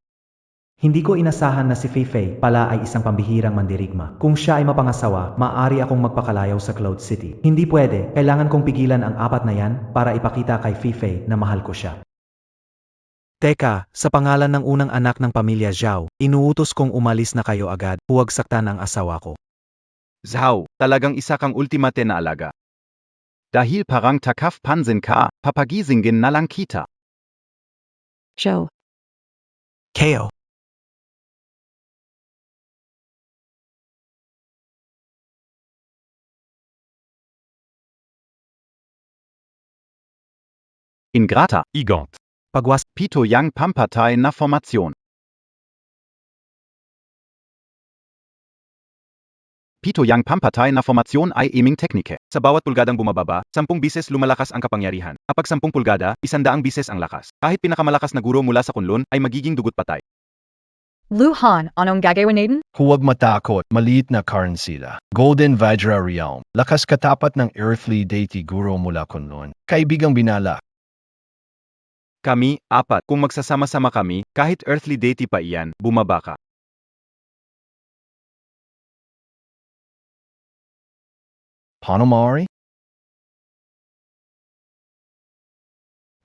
Hindi ko inasahan na si Feifei pala ay isang pambihirang mandirigma. Kung siya ay mapangasawa, maaari akong magpakalayaw sa Cloud City. Hindi pwede, kailangan kong pigilan ang 4 na yan para ipakita kay Feifei na mahal ko siya. Teka, sa pangalan ng unang anak ng pamilya Zhao, inuutos kong umalis na kayo agad, huwag saktan ang asawa ko. Zhao, talagang isa kang ultimate na alaga. Dahil parang takaf pansin ka, papagisingin na lang kita. Joe, Keo. Ingrata, Igot. Pagwas, Pito yang pampatay na formasyon. Pito yang pampatay na formasyon ay iming teknike. Sa bawat pulgadang bumababa, 10 bises lumalakas ang kapangyarihan. Kapag 10 pulgada, 100 bises ang lakas. Kahit pinakamalakas na guro mula sa kunlun ay magiging dugot patay. Luhan, anong gagawin natin? Huwag matakot, maliit na karan sila. Golden Vajra Realm, lakas katapat ng earthly deity guro mula kunlun. Kaibigang binala. Kami, 4, kung magsasama-sama kami, kahit earthly deity pa iyan, bumaba ka. Paano maaari?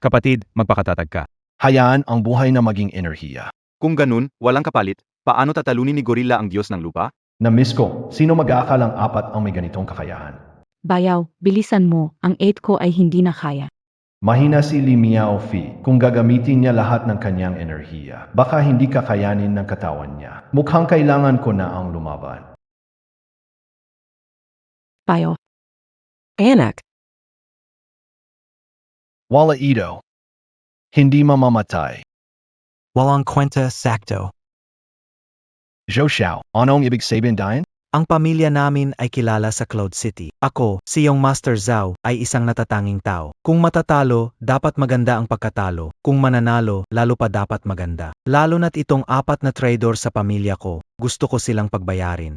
Kapatid, magpakatatag ka. Hayaan ang buhay na maging enerhiya. Kung ganun, walang kapalit, paano tatalunin ni Gorilla ang Diyos ng lupa? Na-miss ko, sino mag-aakalang 4 ang may ganitong kakayahan? bayaw, bilisan mo, ang 8 ko ay hindi na kaya. Mahina si Li Miaofi kung gagamitin niya lahat ng kanyang enerhiya. Baka hindi kakayanin ng katawan niya. Mukhang kailangan ko na ang lumaban. Bayo. Anak, Wala ito. Hindi mamamatay. walang kwenta sakto. Zhou Xiao, anong ibig sabihin dahin? Ang pamilya namin ay kilala sa Cloud City. Ako, si Yung Master Zhao, ay isang natatanging tao. Kung matatalo, dapat maganda ang pagkatalo. Kung mananalo, lalo pa dapat maganda. Lalo na't itong 4 na trader sa pamilya ko, gusto ko silang pagbayarin.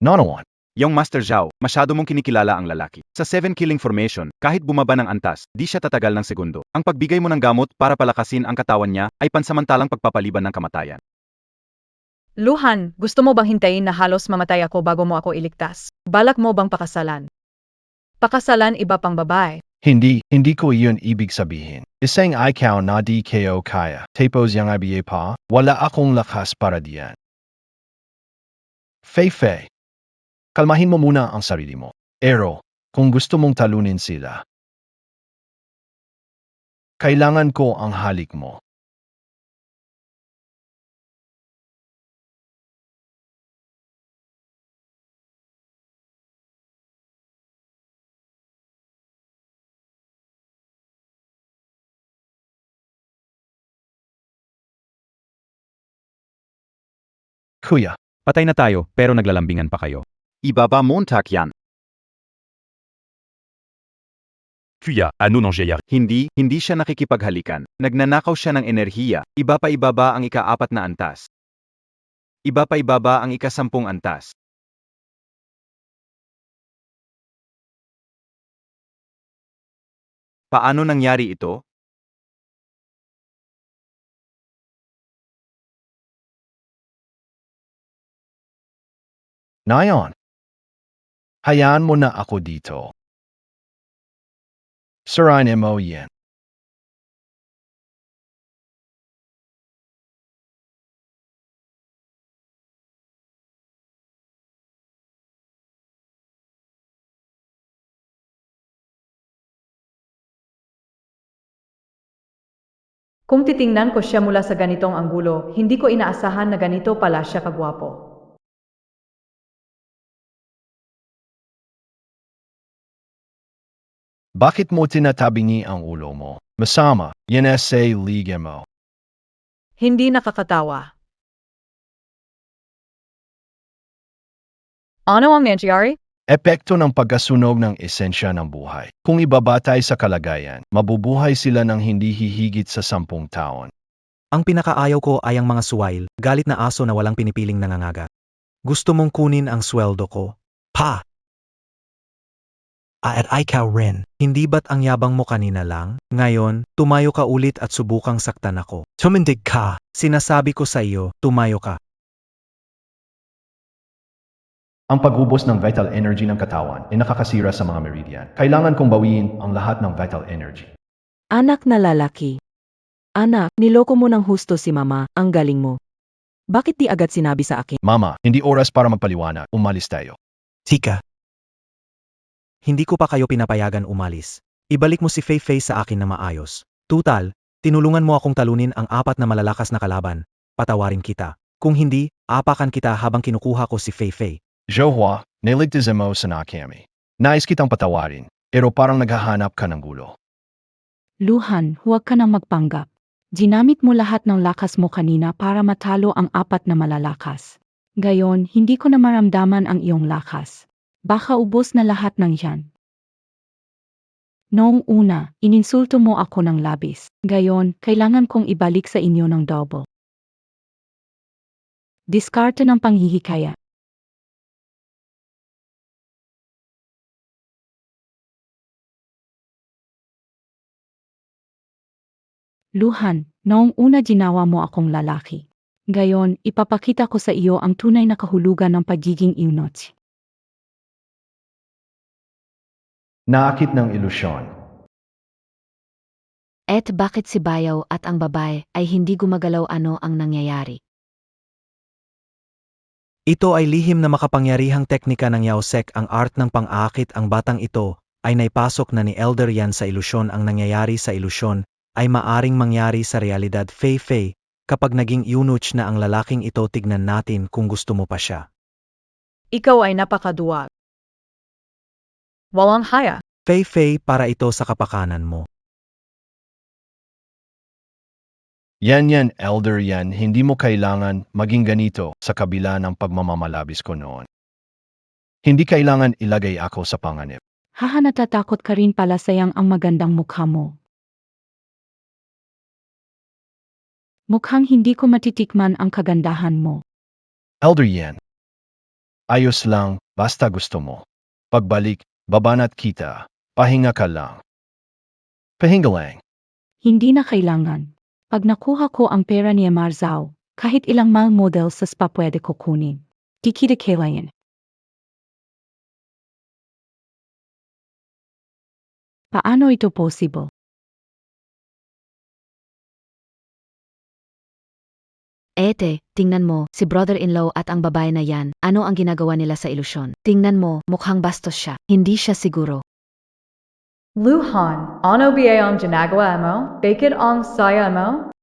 Nonawan. Yung Master Zhao, masyado mong kinikilala ang lalaki. Sa 7 killing formation, kahit bumaba ng antas, di siya tatagal ng segundo. Ang pagbigay mo ng gamot para palakasin ang katawan niya ay pansamantalang pagpapaliban ng kamatayan. Luhan, gusto mo bang hintayin na halos mamatay ako bago mo ako iligtas? Balak mo bang pakasalan? Pakasalan iba pang babae. Hindi ko iyon ibig sabihin. Isang ikaw na di ko kaya. Tapos yung IBA pa, wala akong lakas para diyan. Fei, kalmahin mo muna ang sarili mo. Ero, kung gusto mong talunin sila, kailangan ko ang halik mo. Kuya, Patay na tayo, pero naglalambingan pa kayo. Ibaba montak yan. Kuya, ano nangyayari? Hindi siya nakikipaghalikan. Nagnanakaw siya ng enerhiya. Iba pa ibaba ang ika-4 na antas. Iba pa ibaba ang ika-10 antas. Paano nangyari ito? Nayon. Hayaan mo na ako dito. Sirain mo yan. Kung titingnan ko siya mula sa ganitong anggulo, hindi ko inaasahan na ganito pala siya kagwapo. Bakit mo tinatabingi ang ulo mo? Masama, yan sa liga mo. Hindi nakakatawa. Ano ang nangyari? Epekto ng pagkasunog ng esensya ng buhay. Kung ibabatay sa kalagayan, mabubuhay sila ng hindi hihigit sa 10 taon. Ang pinakaayaw ko ay ang mga suwail, galit na aso na walang pinipiling nangangagat. Gusto mong kunin ang sweldo ko? Pa! At ikaw rin, hindi ba't ang yabang mo kanina lang? Ngayon, tumayo ka ulit at subukang saktan ako. Tumindig ka! Sinasabi ko sa iyo, tumayo ka. Ang pag-ubos ng vital energy ng katawan ay nakakasira sa mga meridian. Kailangan kong bawiin ang lahat ng vital energy. Anak na lalaki. Anak, niloko mo ng husto si mama, ang galing mo. Bakit di agad sinabi sa akin? Mama, hindi oras para magpaliwanag. Umalis tayo. Tika. Hindi ko pa kayo pinapayagan umalis. Ibalik mo si Fei Fei sa akin na maayos. Tutal, tinulungan mo akong talunin ang 4 na malalakas na kalaban. Patawarin kita. Kung hindi, apakan kita habang kinukuha ko si Fei Fei. Johua, niligtas mo sa nakami. Nais kitang patawarin, pero parang naghahanap ka ng gulo. Luhan, huwag ka nang magpanggap. Ginamit mo lahat ng lakas mo kanina para matalo ang 4 na malalakas. Gayon, hindi ko na maramdaman ang iyong lakas. Baka ubos na lahat ng yan. Noong una, ininsulto mo ako ng labis. Gayon, kailangan kong ibalik sa inyo ng double. Diskarte ng panghihikaya. Luhan, noong una ginawa mo akong lalaki. Gayon, ipapakita ko sa iyo ang tunay na kahulugan ng pagiging eunuch. Naakit ng ilusyon. Bakit si Bayaw at ang babae ay hindi gumagalaw, ano ang nangyayari? Ito ay lihim na makapangyarihang teknika ng Yaosek, ang art ng pang-aakit. Ang batang ito ay naipasok na ni Elder Yan sa ilusyon. Ang nangyayari sa ilusyon ay maaring mangyari sa realidad. Fei Fei, kapag naging eunuch na ang lalaking ito, tignan natin kung gusto mo pa siya. Ikaw ay napakaduwag. Walang haya. Fei Fei, para ito sa kapakanan mo. Yan, Elder Yan, hindi mo kailangan maging ganito sa kabila ng pagmamamalabis ko noon. Hindi kailangan ilagay ako sa panganib. Haha, natatakot ka rin pala, sayang ang magandang mukha mo. Mukhang hindi ko matitikman ang kagandahan mo. Elder Yan, ayos lang, basta gusto mo. Pagbalik, babanat kita, pahinga ka lang. Pahinga lang. Hindi na kailangan. Pag nakuha ko ang pera ni Marzao, kahit ilang mall model sa spa pwede ko kunin. Di kita kailangan. Paano ito possible? Tingnan mo, si brother-in-law at ang babae na yan, ano ang ginagawa nila sa ilusyon? Tingnan mo, mukhang bastos siya. Hindi siya siguro. Luhan, ano ba ang ginagawa mo? Bakit ang saya mo?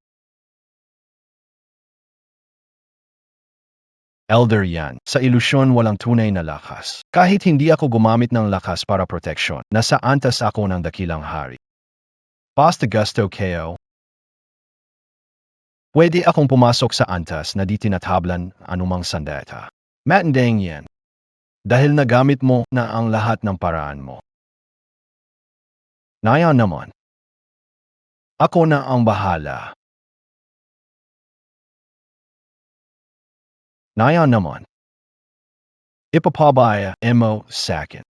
Elder Yan, sa ilusyon walang tunay na lakas. Kahit hindi ako gumamit ng lakas para proteksyon, nasa antas ako ng dakilang hari. Basta gusto kayo. Pwede akong pumasok sa antas na di tinatablan anumang sandata. Matindang yan. Dahil nagamit mo na ang lahat ng paraan mo. Naya naman. Ako na ang bahala. Naya naman. Ipapabaya mo sakin.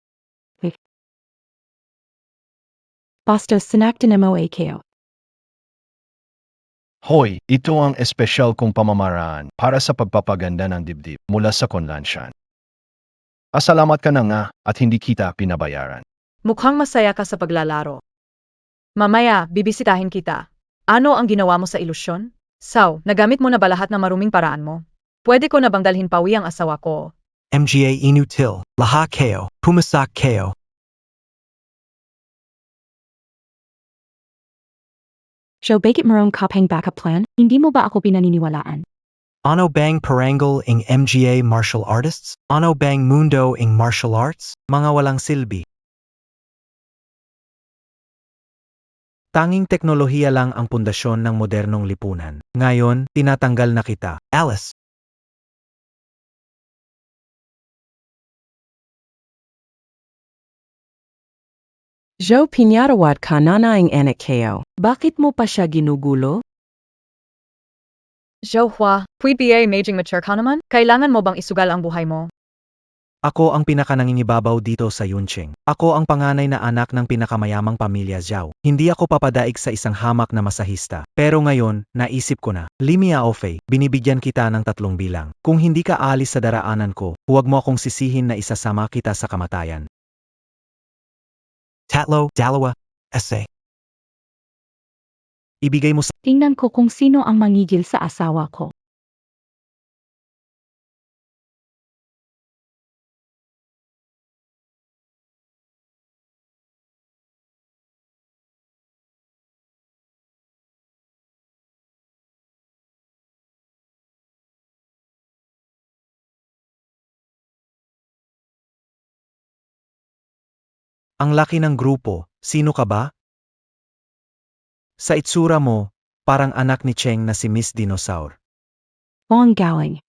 Basta sinaktan mo AKO. Hoy, ito ang espesyal kong pamamaraan para sa pagpapaganda ng dibdib mula sa konlansyan. Asalamat ka na nga at hindi kita pinabayaran. Mukhang masaya ka sa paglalaro. Mamaya, bibisitahin kita. Ano ang ginawa mo sa ilusyon? Sao, nagamit mo na ba lahat ng maruming paraan mo? Pwede ko na bang dalhin pawi ang asawa ko? MGA inutil, laha kayo, pumasak kayo. So bakit mayroong kapeng backup plan? Hindi mo ba ako pinaniniwalaan? Ano bang Parangal ing MGA martial artists? Ano bang mundo ing martial arts? Mga walang silbi. Tanging teknolohiya lang ang pundasyon ng modernong lipunan. Ngayon, tinatanggal na kita. Alice. Joe pinarawat ka nanaing anak kayo. Bakit mo pa siya ginugulo? Zhou Hua, pwede ba maging mature ka naman? Kailangan mo bang isugal ang buhay mo? Ako ang pinakanangingibabaw dito sa Yunqing. Ako ang panganay na anak ng pinakamayamang pamilya Zhao. Hindi ako papadaig sa isang hamak na masahista. Pero ngayon, naisip ko na, Limia Ofei, binibigyan kita ng 3 bilang. Kung hindi ka aalis sa daraanan ko, huwag mo akong sisihin na isasama kita sa kamatayan. Tatlo, dalawa, ese. Ibigay mo sa Tingnan ko kung sino ang mangigil sa asawa ko. ang laki ng grupo, sino ka ba? Sa itsura mo, parang anak ni Cheng na si Miss Dinosaur. Ang galing.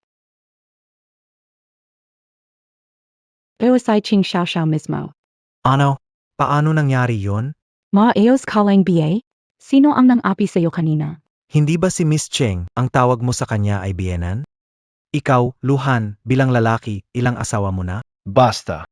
Pero sa Ching Xiao Xiao mismo. Ano? Paano nangyari yon? Maayos ka lang BA? Sino ang nang-api sa'yo kanina? Hindi ba si Miss Cheng ang tawag mo sa kanya ay biyenan? Ikaw, Luhan, bilang lalaki, ilang asawa mo na? Basta.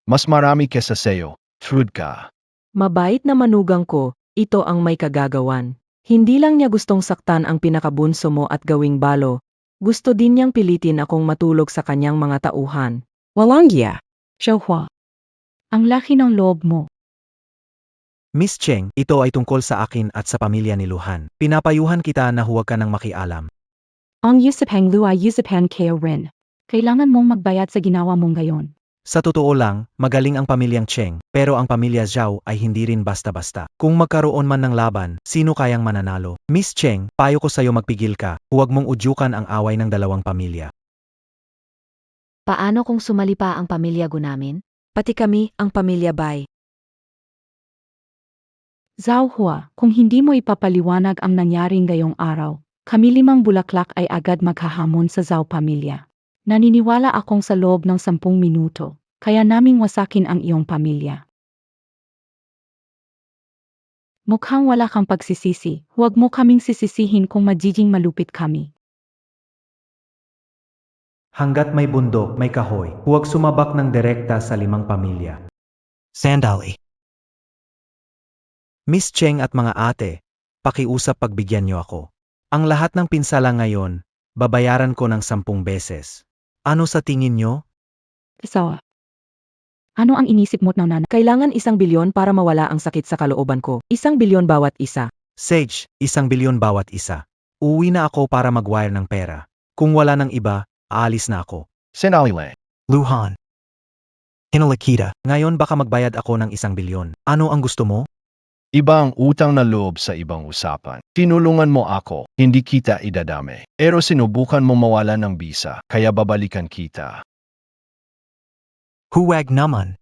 Mas marami kesa sayo. Trude ka. Mabait na manugang ko, ito ang may kagagawan. Hindi lang niya gustong saktan ang pinakabunso mo at gawing balo. Gusto din niyang pilitin akong matulog sa kanyang mga tauhan. Walang giya. Zhou Hua. Ang laki ng loob mo. Miss Cheng, ito ay tungkol sa akin at sa pamilya ni Luhan. Pinapayuhan kita na huwag ka nang makialam. Ang Yusupeng Lu ay Yusupeng kayo rin. Kailangan mong magbayad sa ginawa mong gayon. Sa totoo lang, magaling ang pamilyang Cheng, pero ang pamilya Zhao ay hindi rin basta-basta. Kung magkaroon man ng laban, sino kayang mananalo? Miss Cheng, payo ko sa'yo magpigil ka, huwag mong udyukan ang away ng dalawang pamilya. Paano kung sumali pa ang pamilya Gunamin? Pati kami, ang pamilya Bai. Zhao Hua, kung hindi mo ipapaliwanag ang nangyaring ngayong araw, kami 5 bulaklak ay agad maghahamon sa Zhao pamilya. Naniniwala akong sa loob ng 10 minuto, kaya naming wasakin ang iyong pamilya. Mukhang wala kang pagsisisi, huwag mo kaming sisisihin kung magiging malupit kami. Hanggat may bundok, may kahoy, huwag sumabak ng direkta sa 5 pamilya. Sandali. Miss Cheng at mga ate, pakiusap pagbigyan niyo ako. Ang lahat ng pinsala ngayon, babayaran ko ng 10 beses. Ano sa tingin niyo? Kasawa. Ano ang inisip mo ng nanay? Kailangan 1 bilyon para mawala ang sakit sa kalooban ko. 1 bilyon bawat isa. Sage, 1 bilyon bawat isa. Uwi na ako para mag-wire ng pera. Kung wala ng iba, aalis na ako. Sinalile. Luhan. Hinalakita. Ngayon baka magbayad ako ng 1 bilyon. Ano ang gusto mo? Iba ang utang na loob sa ibang usapan. Tinulungan mo ako, hindi kita idadami. Pero sinubukan mo mawala ng bisa, kaya babalikan kita. Huwag naman.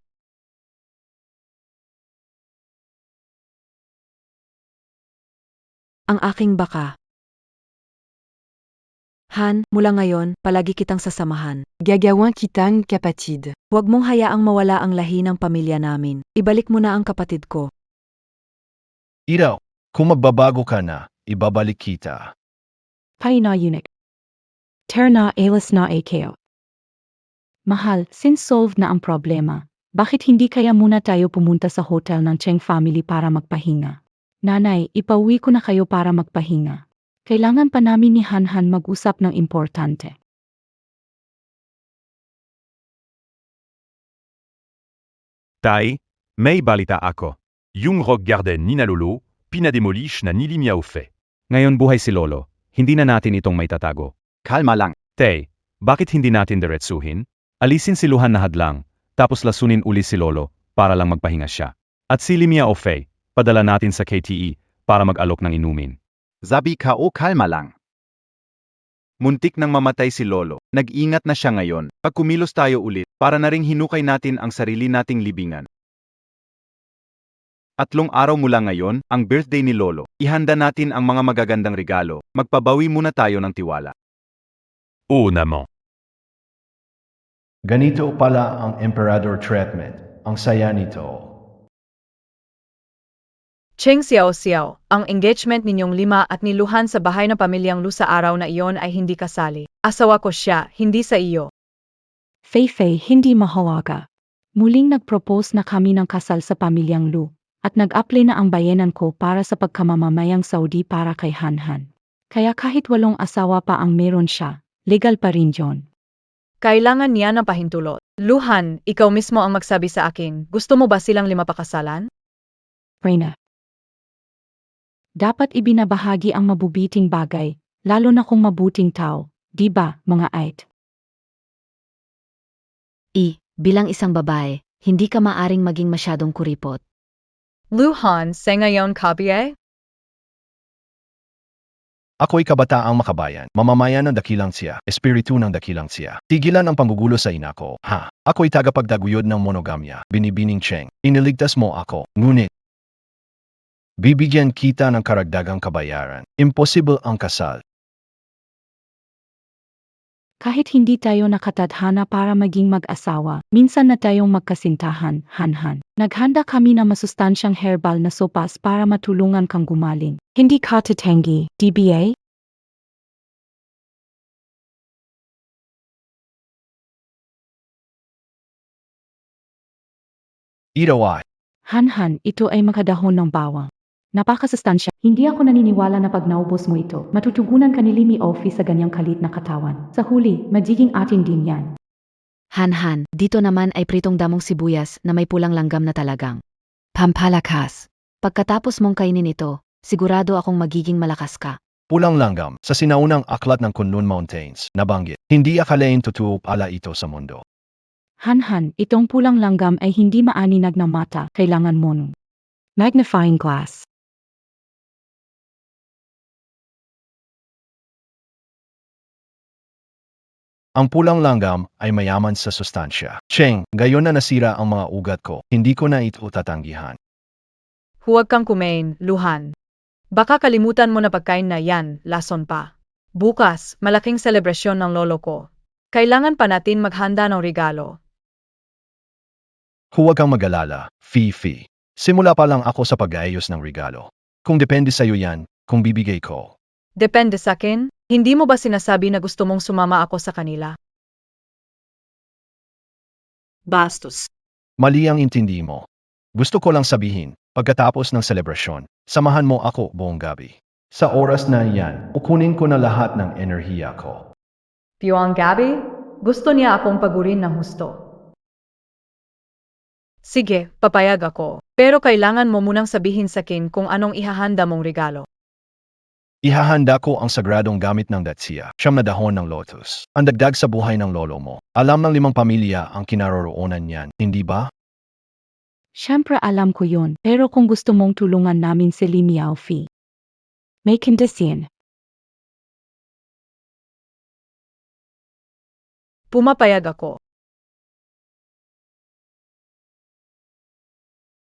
Ang aking baka. Han, mula ngayon, palagi kitang sasamahan. Gagawan kitang kapatid. Huwag mong hayaang mawala ang lahi ng pamilya namin. Ibalik mo na ang kapatid ko. Iraw, kung magbabago ka na, ibabalik kita. Pay na unique. Ter na alis na AKO. Mahal, since solved na ang problema, bakit hindi kaya muna tayo pumunta sa hotel ng Cheng family para magpahinga? Nanay, ipauwi ko na kayo para magpahinga. Kailangan pa namin ni Han mag-usap ng importante. Tai, may balita ako. Yung rock garden ni na Lolo, pinademolish na ni Limia Ofei. Ngayon buhay si Lolo, hindi na natin itong may tatago. Kalma lang. Tay, bakit hindi natin diretsuhin? Alisin si Luhan na hadlang, tapos lasunin uli si Lolo, para lang magpahinga siya. At si Limia Ofei, padala natin sa KTE, para mag-alok ng inumin. Sabi ka o kalma lang. Muntik nang mamatay si Lolo. Nag-ingat na siya ngayon. Pag kumilos tayo ulit, para na ring hinukay natin ang sarili nating libingan. 3 araw mula ngayon, ang birthday ni Lolo. Ihanda natin ang mga magagandang regalo. Magpabawi muna tayo ng tiwala. Una mo. Ganito pala ang emperador treatment. Ang saya nito. Cheng Xiao, ang engagement ninyong 5 at ni Luhan sa bahay ng pamilyang Lu sa araw na iyon ay hindi kasali. Asawa ko siya, hindi sa iyo. Fei, hindi mahalaga. Muling nag-propose na kami ng kasal sa pamilyang Lu, at nag-apply na ang bayanan ko para sa pagkamamamayang Saudi para kay Han. Kaya kahit 8 asawa pa ang meron siya, legal pa rin yon. Kailangan niya ng pahintulot. Luhan, ikaw mismo ang magsabi sa akin, gusto mo ba silang 5 pakasalan? Reyna. Dapat ibinabahagi ang mabubiting bagay, lalo na kung mabuting tao, di ba, mga ait? Bilang isang babae, hindi ka maaring maging masyadong kuripot. Luhan, sa ngayon kabiye? Ako'y kabataang makabayan, mamamayan ng dakilang siya, espiritu ng dakilang siya. Tigilan ang panggugulo sa ina ko, ha? Ako'y tagapagdaguyod ng monogamya, binibining Cheng. Iniligtas mo ako, ngunit bibigyan kita ng karagdagang kabayaran. Imposible ang kasal. Kahit hindi tayo nakatadhana para maging mag-asawa, minsan na tayong magkasintahan, Han. Naghanda kami ng masustansyang herbal na sopas para matulungan kang gumaling. Hindi ka tatanggi, DBA? Ito ay, Han, ito ay makadahon ng bawang. Napakasustansya. Hindi ako naniniwala na pag naubos mo ito, matutugunan ka ni Limi Office sa ganyang kalit na katawan. Sa huli, magiging atin din yan. Han, dito naman ay pritong damong sibuyas na may pulang langgam na talagang pampalakas. Pagkatapos mong kainin ito, sigurado akong magiging malakas ka. pulang langgam sa sinaunang aklat ng Kunlun Mountains, nabanggit. Hindi akalain totoo pala ito sa mundo. Han, itong pulang langgam ay hindi maaninag na mata, kailangan mo ng magnifying glass. Ang pulang langgam ay mayaman sa sustansya. Cheng, gayon na nasira ang mga ugat ko, hindi ko na ito tatanggihan. Huwag kang kumain, Luhan. Baka kalimutan mo na pagkain na yan, lason pa. Bukas, malaking selebrasyon ng lolo ko. Kailangan pa natin maghanda ng regalo. Huwag kang mag-alala, Fifi. Simula pa lang ako sa pag-aayos ng regalo. Kung depende sa'yo yan, kung bibigay ko. Depende sa akin, hindi mo ba sinasabi na gusto mong sumama ako sa kanila? Bastos. Mali ang intindi mo. Gusto ko lang sabihin, pagkatapos ng selebrasyon, samahan mo ako buong gabi. Sa oras na iyan, kukunin ko na lahat ng enerhiya ko. Piwang Gabi, gusto niya akong pagurin ng husto. Sige, papayag ako. Pero kailangan mo munang sabihin sa akin kung anong ihahanda mong regalo. Ihahanda ko ang sagradong gamit ng Datsia, 9 na dahon ng lotus. Ang dagdag sa buhay ng lolo mo. Alam ng 5 pamilya ang kinaroroonan niyan, hindi ba? Siyempre alam ko yon, pero kung gusto mong tulungan namin si Li Miaofi, may kondisyon. Pumapayag ako.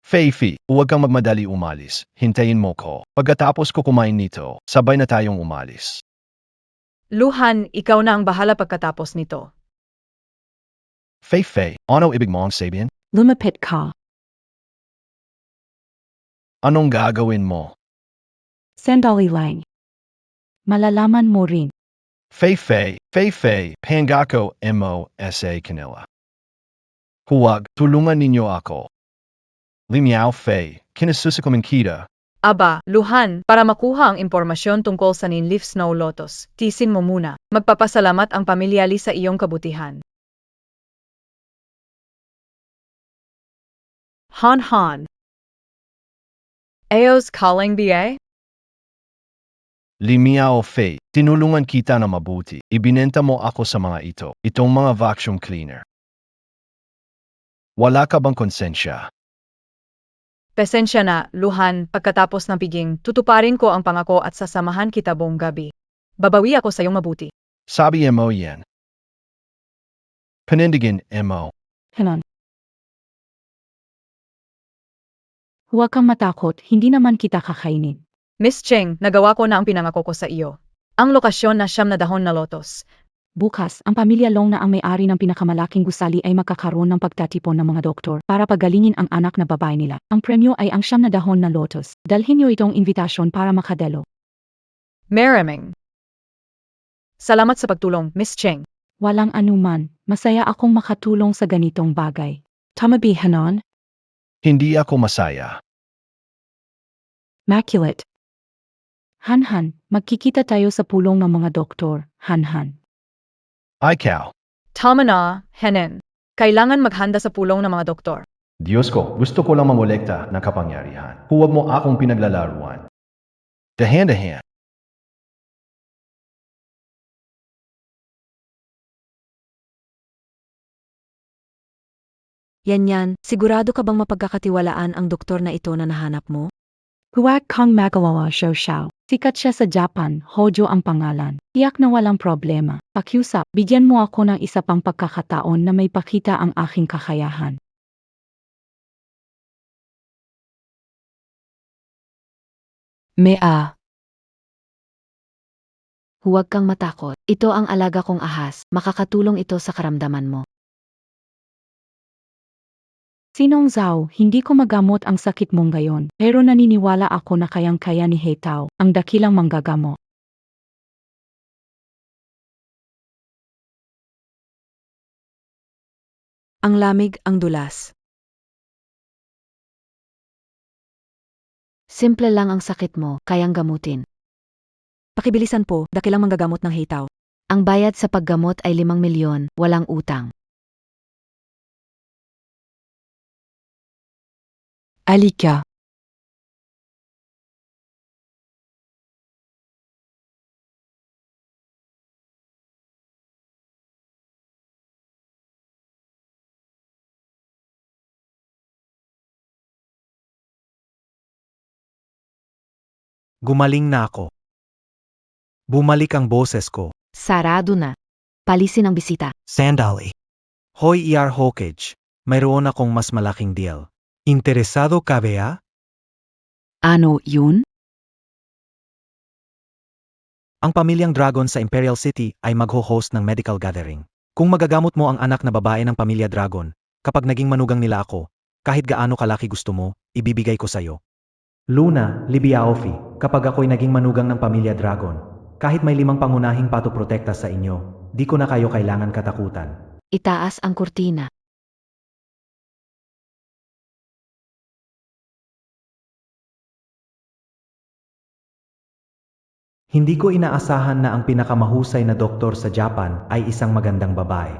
Fifi, huwag kang magmadali umalis. Hintayin mo ko. Pagkatapos ko kumain nito, sabay na tayong umalis. Luhan, ikaw na ang bahala pagkatapos nito. Fifi, ano ibig mong sabihin? Lumapit ka. Anong gagawin mo? Sandali lang. Malalaman mo rin. Fifi, pangako mo sa kanila. Huwag, tulungan ninyo ako. Limiao Fei, kinasusukumin kita. Aba, Luhan, para makuha ang impormasyon tungkol sa Ninleaf Snow Lotus, tisin mo muna. Magpapasalamat ang pamilya Li sa iyong kabutihan. Han. Ayo's calling BA? Limiao Fei, tinulungan kita na mabuti. Ibinenta mo ako sa mga ito, itong mga vacuum cleaner. Wala ka bang konsensya? Pasensya na, Luhan, pagkatapos ng piging, tutuparin ko ang pangako at sasamahan kita buong gabi. Babawi ako sa iyong mabuti. Sabi mo yan. Panindigin mo. Hanon. Huwag kang matakot, hindi naman kita kakainin. Miss Cheng, nagawa ko na ang pinangako ko sa iyo. Ang lokasyon na siyam na dahon na lotos. Bukas, ang pamilya Long na ang may-ari ng pinakamalaking gusali ay magkakaroon ng pagtatipon ng mga doktor para pagalingin ang anak na babae nila. Ang premyo ay ang 9 na dahon na lotus. Dalhin niyo itong invitasyon para makadelo. Maraming. Salamat sa pagtulong, Miss Cheng. Walang anuman, masaya akong makatulong sa ganitong bagay. Tama ba, Hanon? Hindi ako masaya. Maculate. Hanhan, magkikita tayo sa pulong ng mga doktor, Hanhan. Ikaw. Tama na, Henen. Kailangan maghanda sa pulong ng mga doktor. Diyos ko, gusto ko lang mamolekta ng kapangyarihan. Huwag mo akong pinaglalaruan. Dahan-dahan. Yan, sigurado ka bang mapagkakatiwalaan ang doktor na ito na nahanap mo? Huwag kang magawa, Xiao. Sikat siya sa Japan, Hojo ang pangalan. Tiyak na walang problema. Pakiusap, bigyan mo ako ng isa pang pagkakataon na may pakita ang aking kakayahan. Mea. Huwag kang matakot. Ito ang alaga kong ahas. Makakatulong ito sa karamdaman mo. Sinong Zhao, hindi ko magamot ang sakit mong gayon, pero naniniwala ako na kayang-kaya ni He Tao, ang dakilang manggagamot. Ang lamig, ang dulas. Simple lang ang sakit mo, kayang gamutin. Pakibilisan po, dakilang manggagamot ng He Tao. Ang bayad sa paggamot ay 5 milyon, walang utang. Alika. Gumaling na ako. Bumalik ang boses ko. Sarado na. Palisin ang bisita. Sandali. Hoy ER Hawkage, mayroon akong mas malaking deal. Interesado ka ba? Ano yun? Ang pamilyang Dragon sa Imperial City ay magho-host ng medical gathering. Kung magagamot mo ang anak na babae ng pamilya Dragon, kapag naging manugang nila ako, kahit gaano kalaki gusto mo, ibibigay ko sa'yo. Luna, Libiaofi, kapag ako'y naging manugang ng pamilya Dragon, kahit may 5 pangunahing patoprotekta sa inyo, di ko na kayo kailangan katakutan. Itaas ang kurtina. Hindi ko inaasahan na ang pinakamahusay na doktor sa Japan ay isang magandang babae.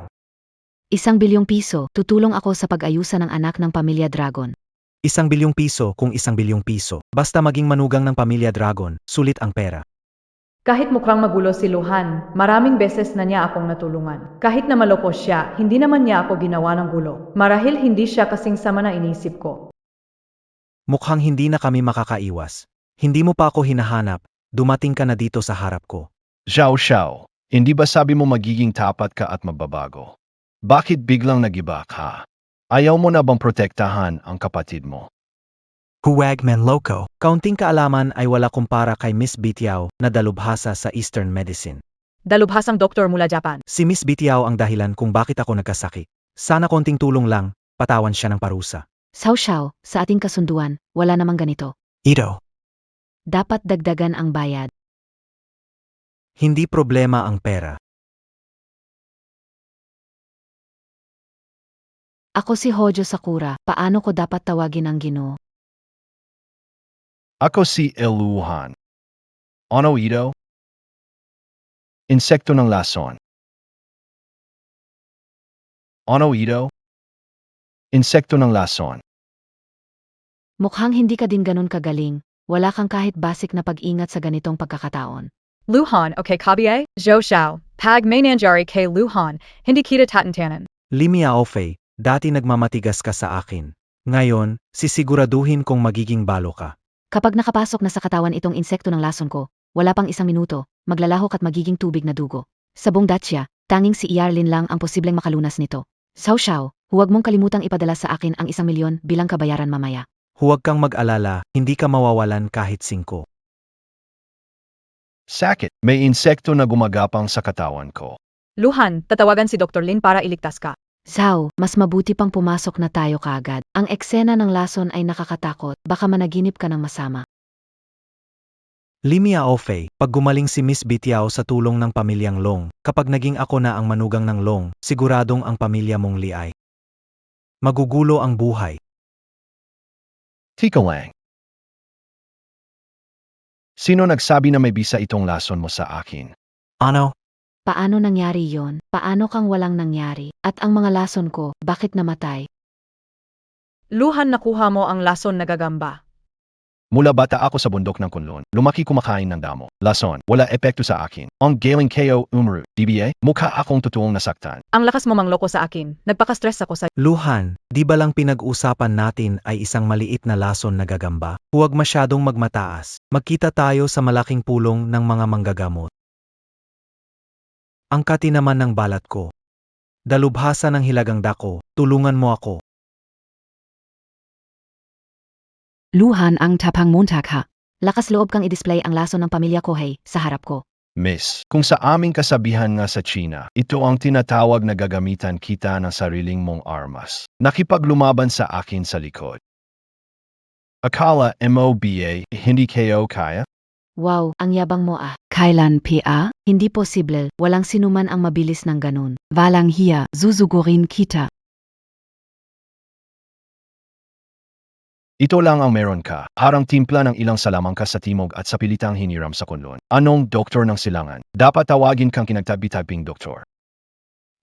1 bilyong piso, tutulong ako sa pag-ayusan ng anak ng pamilya Dragon. 1 bilyong piso kung 1 bilyong piso. Basta maging manugang ng pamilya Dragon, sulit ang pera. Kahit mukhang magulo si Luhan, maraming beses na niya akong natulungan. Kahit na maloko siya, hindi naman niya ako ginawa ng gulo. Marahil hindi siya kasing sama na inisip ko. Mukhang hindi na kami makakaiwas. Hindi mo pa ako hinahanap, dumating ka na dito sa harap ko. Xiao, hindi ba sabi mo magiging tapat ka at magbabago? Bakit biglang nagiba ka? Ayaw mo na bang protektahan ang kapatid mo? Huwag men loko. Kaunting kaalaman ay wala kumpara kay Miss Bitiao na dalubhasa sa Eastern Medicine. Dalubhasang doktor mula Japan. Si Miss Bitiao ang dahilan kung bakit ako nagkasakit. Sana konting tulong lang, patawan siya ng parusa. Xiao, sa ating kasunduan, wala namang ganito. Ito, Dapat dagdagan ang bayad. hindi problema ang pera. Ako si Hojo Sakura, paano ko dapat tawagin ang Ginoo? Ako si Eluhan. Ano ito? Insekto ng lason. Ano ito? Insekto ng lason. Mukhang hindi ka din ganun kagaling. Wala kang kahit basic na pag-ingat sa ganitong pagkakataon. Luhan, okay kabiye? Zhou Xiao, pag may nangyari kay Luhan, hindi kita tatantanan. Limiaofe, dati nagmamatigas ka sa akin. Ngayon, sisiguraduhin kong magiging balo ka. Kapag nakapasok na sa katawan itong insekto ng lason ko, wala pang 1 minuto, maglalahok at magiging tubig na dugo. Sa buong Dacia, tanging si Yarlin lang ang posibleng makalunas nito. Xiao Xiao, huwag mong kalimutang ipadala sa akin ang 1 milyon bilang kabayaran mamaya. Huwag kang mag-alala, hindi ka mawawalan kahit 5. Sakit, may insekto na gumagapang sa katawan ko. Luhan, tatawagan si Dr. Lin para iligtas ka. Zhao, mas mabuti pang pumasok na tayo kaagad. Ang eksena ng lason ay nakakatakot, baka managinip ka ng masama. Limia Ofei, pag gumaling si Miss Bitiao sa tulong ng pamilyang Long, kapag naging ako na ang manugang ng Long, siguradong ang pamilya mong liay. Magugulo ang buhay. Tika lang. Sino nagsabi na may bisa itong lason mo sa akin? Ano? Paano nangyari yon? Paano kang walang nangyari? At ang mga lason ko, bakit namatay? Luhan, nakuha mo ang lason na gagamba. Mula bata ako sa bundok ng Kunlun, lumaki kumakain ng damo. Lason, wala epekto sa akin. Ang galing KO umru, DBA, mukha akong totoong nasaktan. Ang lakas mo mangloko sa akin. Nagpaka-stress ako sa... Luhan, di ba lang pinag-usapan natin ay isang maliit na lason na gagamba? Huwag masyadong magmataas. Magkita tayo sa malaking pulong ng mga manggagamot. Ang kati naman ng balat ko. Dalubhasa ng hilagang dako, tulungan mo ako. Luhan, ang tapang montag ha. Lakas loob kang i-display ang lason ng pamilya Kohei sa harap ko. Miss, kung sa aming kasabihan nga sa China, ito ang tinatawag na gagamitan kita ng sariling mong armas. Nakipaglumaban sa akin sa likod. Akala MOBA, hindi kayo kaya? Wow, ang yabang mo ah. Kailan PA? Hindi posible, walang sinuman ang mabilis ng ganun. Walang hiya, zuzugurin kita. Ito lang ang meron ka, harang timpla ng ilang salamangka sa timog at sa pilitang hiniram sa Kunlun. Anong doktor ng silangan? Dapat tawagin kang kinagtabi-tabing doktor.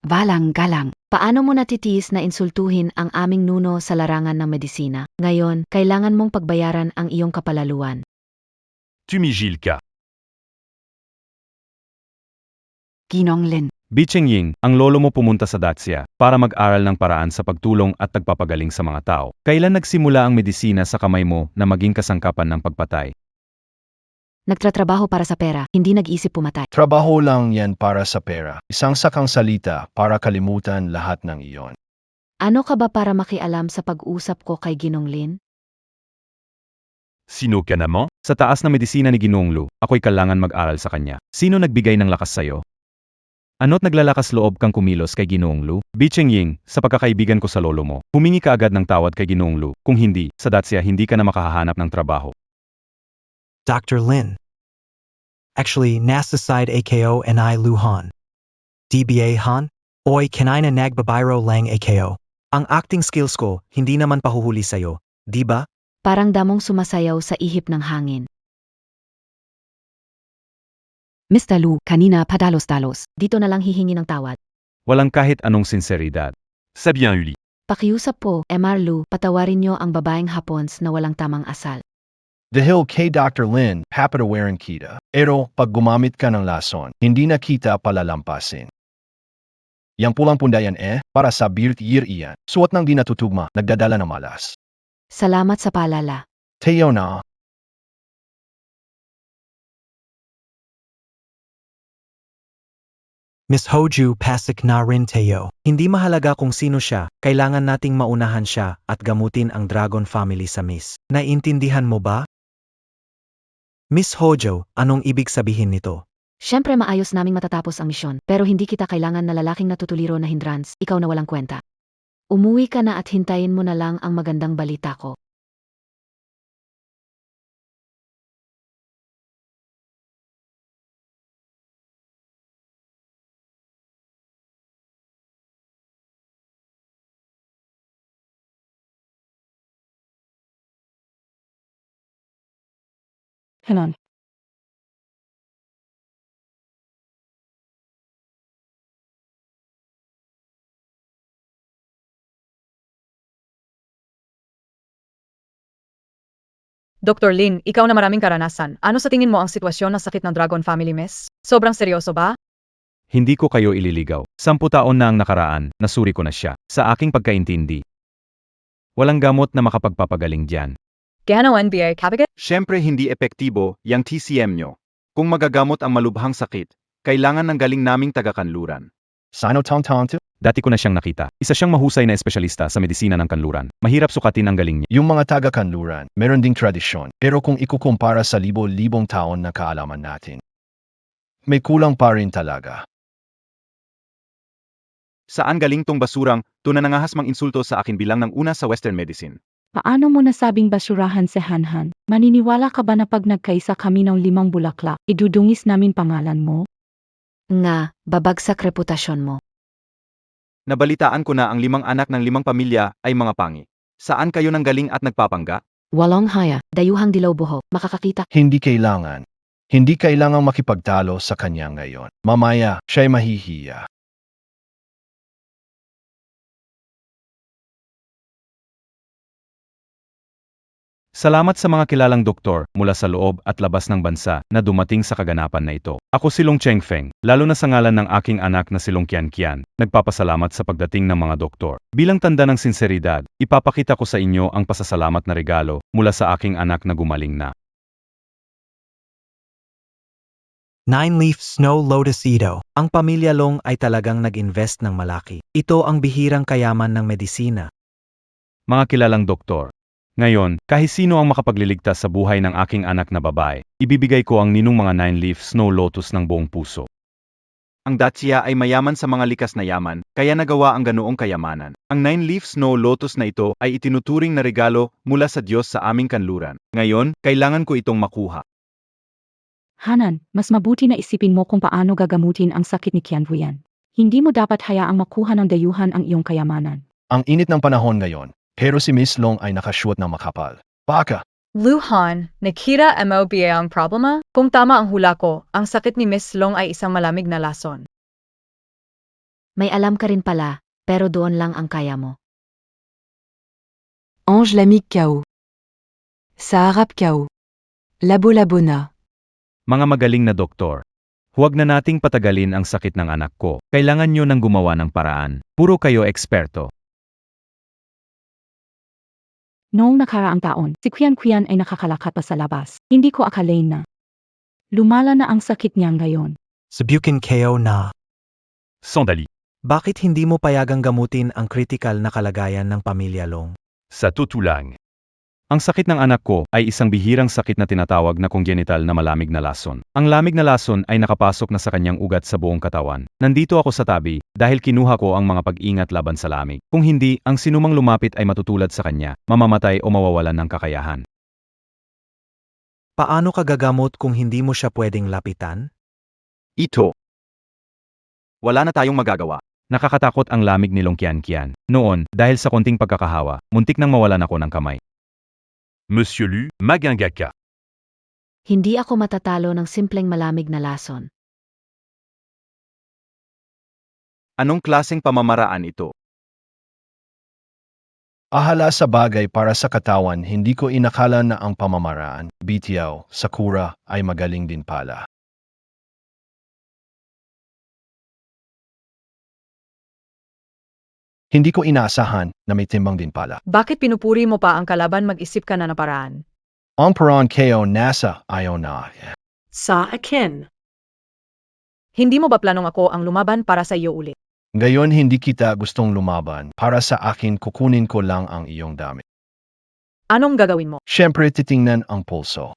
Walang galang. Paano mo natitiis na insultuhin ang aming nuno sa larangan ng medisina? Ngayon, kailangan mong pagbayaran ang iyong kapalaluan. Tumigil ka. Ginong Lin. Bicheng Ying, ang lolo mo pumunta sa Dacia para mag-aral ng paraan sa pagtulong at nagpapagaling sa mga tao. Kailan nagsimula ang medisina sa kamay mo na maging kasangkapan ng pagpatay? Nagtratrabaho para sa pera, hindi nag-isip pumatay. Trabaho lang yan para sa pera. Isang sakang salita para kalimutan lahat ng iyon. Ano ka ba para makialam sa pag-usap ko kay Ginong Lin? Sino ka na mo? Sa taas na medisina ni Ginoong Lu, ako'y kailangan mag-aral sa kanya. Sino nagbigay ng lakas sa'yo? Ano't naglalakas loob kang kumilos kay Ginoong Lu? Bicheng Ying, sa pagkakaibigan ko sa lolo mo, humingi ka agad ng tawad kay Ginoong Lu. Kung hindi, sa Dacia hindi ka na makahahanap ng trabaho. Dr. Lin. Actually, nasa side AKO and I Luhan. DBA Han? Oy, kanay na nagbabayro lang AKO. Ang acting skills ko, hindi naman pahuhuli sa'yo, di ba? Parang damong sumasayaw sa ihip ng hangin. Mr. Lu, kanina padalos-dalos. Dito na lang hihingi ng tawad. Walang kahit anong sinseridad. C'est bien Uli. Pakiusap po, Mr. Lu, patawarin niyo ang babaeng Hapons na walang tamang asal. Dahil kay Dr. Lin, papatawarin kita. Pero pag gumamit ka ng lason, hindi na kita palalampasin. Yang pulang pundayan para sa birtir iyan. Suot ng di natutugma, nagdadala ng malas. Salamat sa paalala. Teo na. Miss Hoju pasik na rin tayo. Hindi mahalaga kung sino siya, kailangan nating maunahan siya at gamutin ang Dragon family sa Miss. Naiintindihan mo ba? Miss Hojo, anong ibig sabihin nito? Siyempre maayos naming matatapos ang misyon, pero hindi kita kailangan na lalaking natutuliro na hindrance, ikaw na walang kwenta. Umuwi ka na at hintayin mo na lang ang magandang balita ko. Ganon. Dr. Lin, ikaw na maraming karanasan. Ano sa tingin mo ang sitwasyon ng sakit ng Dragon Family, Miss? Sobrang seryoso ba? Hindi ko kayo ililigaw. 10 taon na ang nakaraan, nasuri ko na siya. Sa aking pagkaintindi. Walang gamot na makapagpapagaling diyan. Ganawan BA Kabagat? Siyempre hindi epektibo yang TCM nyo. Kung magagamot ang malubhang sakit, kailangan ng galing naming taga-kanluran. Sino tong to? Dati ko na siyang nakita. Isa siyang mahusay na espesyalista sa medisina ng kanluran. Mahirap sukatin ang galing niya. Yung mga taga-kanluran, meron ding tradisyon. Pero kung ikukumpara sa libo-libong taon na kaalaman natin, may kulang pa rin talaga. Saan galing tong basurang tunanangahas mang insulto sa akin bilang ng una sa Western medicine? Paano mo nasabing basurahan si Hanhan? Maniniwala ka ba na pag nagkaisa kami ng 5 bulaklak, idudungis namin pangalan mo? Nga, babagsak reputasyon mo. Nabalitaan ko na ang 5 anak ng 5 pamilya ay mga pangi. Saan kayo nang galing at nagpapangga? Walong haya, dayuhang dilaw buhok, makakakita. Hindi kailangan. Hindi kailangang makipagtalo sa kanya ngayon. Mamaya, siya'y mahihiya. Salamat sa mga kilalang doktor mula sa loob at labas ng bansa na dumating sa kaganapan na ito. Ako si Long Chengfeng, lalo na sa ngalan ng aking anak na si Long Qianqian, nagpapasalamat sa pagdating ng mga doktor. Bilang tanda ng sinseridad, ipapakita ko sa inyo ang pasasalamat na regalo mula sa aking anak na gumaling na. 9-leaf snow lotus ito. Ang pamilya Long ay talagang nag-invest ng malaki. Ito ang bihirang kayaman ng medisina. Mga kilalang doktor, ngayon, kahit sino ang makapagliligtas sa buhay ng aking anak na babae, ibibigay ko ang ninong mga 9-leaf snow lotus ng buong puso. Ang Dacia ay mayaman sa mga likas na yaman, kaya nagawa ang ganoong kayamanan. Ang 9-leaf snow lotus na ito ay itinuturing na regalo mula sa Diyos sa aming kanluran. Ngayon, kailangan ko itong makuha. Hanan, mas mabuti na isipin mo kung paano gagamutin ang sakit ni Qianvuyan. Hindi mo dapat hayaang makuha ng dayuhan ang iyong kayamanan. Ang init ng panahon ngayon, pero si Miss Long ay nakashoot ng makapal. Baka, Luhan, nakita mo BA ang problema? Kung tama ang hula ko, ang sakit ni Miss Long ay isang malamig na lason. May alam ka rin pala, pero doon lang ang kaya mo. Ange Lamig Kao. Saharap Kao. Labo na. Mga magaling na doktor, huwag na nating patagalin ang sakit ng anak ko. Kailangan nyo nang gumawa ng paraan. Puro kayo eksperto. Noong nakaraang taon, si Qian ay nakakalakat pa sa labas. Hindi ko akalain na lumala na ang sakit niya ngayon. Sabukin KO na. Sandali. Bakit hindi mo payagang gamutin ang critical na kalagayan ng pamilya Long? Sa tutulang. Ang sakit ng anak ko ay isang bihirang sakit na tinatawag na congenital na malamig na lason. Ang lamig na lason ay nakapasok na sa kanyang ugat sa buong katawan. Nandito ako sa tabi dahil kinuha ko ang mga pag-ingat laban sa lamig. Kung hindi, ang sinumang lumapit ay matutulad sa kanya, mamamatay o mawawalan ng kakayahan. Paano ka gagamot kung hindi mo siya pwedeng lapitan? Ito. Wala na tayong magagawa. Nakakatakot ang lamig ni Long Qianqian. Noon, dahil sa konting pagkakahawa, muntik nang mawalan ako ng kamay. Monsieur Lu, Magangaka. Hindi ako matatalo ng simpleng malamig na lason. Anong klaseng pamamaraan ito? ahala sa bagay para sa katawan, hindi ko inakala na ang pamamaraan, BTO, Sakura, ay magaling din pala. Hindi ko inaasahan na may timbang din pala. Bakit pinupuri mo pa ang kalaban mag-isip ka na paraan? Ang paraan kayo nasa ayaw na. Sa akin. Hindi mo ba planong ako ang lumaban para sa iyo ulit? Ngayon hindi kita gustong lumaban. Para sa akin kukunin ko lang ang iyong dami. Anong gagawin mo? Siyempre titingnan ang pulso.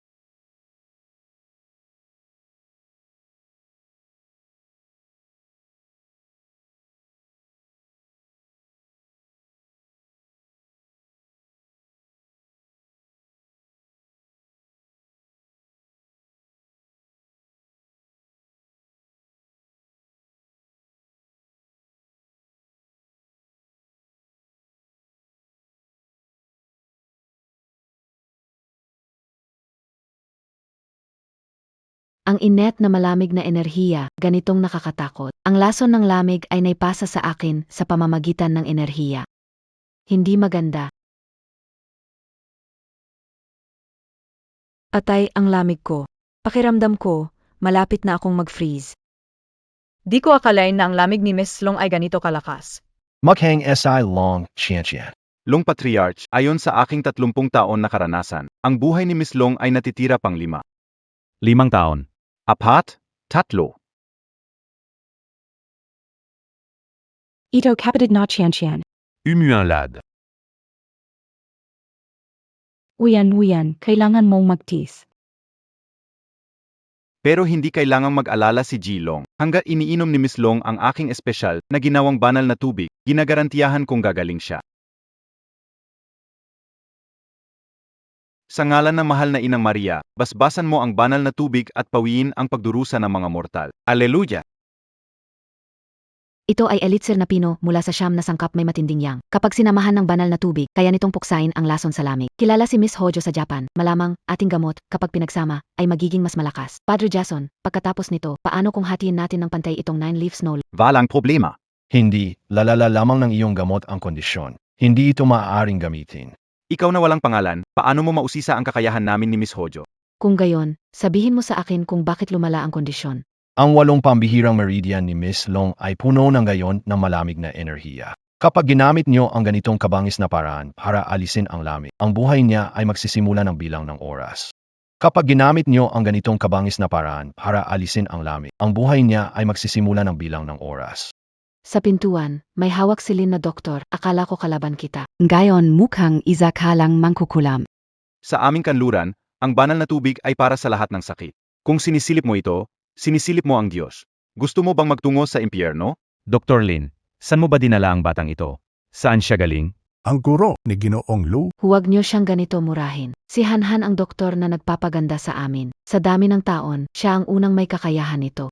Ang inet na malamig na enerhiya, ganitong nakakatakot. Ang lason ng lamig ay naipasa sa akin sa pamamagitan ng enerhiya. Hindi maganda. Atay ang lamig ko. Pakiramdam ko, malapit na akong mag-freeze. Di ko akalain na ang lamig ni Miss Long ay ganito kalakas. Mukhang SI long, Chianchian. Long Patriarch, ayon sa aking 30 taon na karanasan, ang buhay ni Miss Long ay natitira pang 5. 5 taon. 4, 3. Ito kapatid na Tian. Umuanlad. Uyan, kailangan mong magtis. Pero hindi kailangang mag-alala si Jilong. Hanggat iniinom ni Miss Long ang aking espesyal na ginawang banal na tubig, ginagarantiyahan kong gagaling siya. Sa ngalan ng mahal na Inang Maria, basbasan mo ang banal na tubig at pawiin ang pagdurusa ng mga mortal. Aleluya! Ito ay elixir na pino mula sa siyam na sangkap may matinding yang. Kapag sinamahan ng banal na tubig, kaya nitong puksain ang lason sa lamig. Kilala si Miss Hojo sa Japan. Malamang, ating gamot, kapag pinagsama, ay magiging mas malakas. Padre Jason, pagkatapos nito, paano kung hatiin natin ng pantay itong 9 leaf snow? Walang problema. Hindi, lalala lamang ng iyong gamot ang kondisyon. Hindi ito maaaring gamitin. Ikaw na walang pangalan, paano mo mausisa ang kakayahan namin ni Miss Hojo? Kung gayon, sabihin mo sa akin kung bakit lumala ang kondisyon. Ang 8 pambihirang meridian ni Miss Long ay puno ng gayon ng malamig na enerhiya. Kapag ginamit niyo ang ganitong kabangis na paraan para alisin ang lamig, ang buhay niya ay magsisimula ng bilang ng oras. Kapag ginamit niyo ang ganitong kabangis na paraan para alisin ang lamig, ang buhay niya ay magsisimula ng bilang ng oras. Sa pintuan, may hawak si Lin na doktor. Akala ko kalaban kita. Ngayon mukhang isa ka lang mangkukulam. Sa aming kanluran, ang banal na tubig ay para sa lahat ng sakit. Kung sinisilip mo ito, sinisilip mo ang Diyos. Gusto mo bang magtungo sa impyerno? Dr. Lin, saan mo ba dinala ang batang ito? Saan siya galing? Ang guro ni Ginoong Lu, Huwag niyo siyang ganito murahin. Si Hanhan ang doktor na nagpapaganda sa amin. Sa dami ng taon, siya ang unang may kakayahan nito.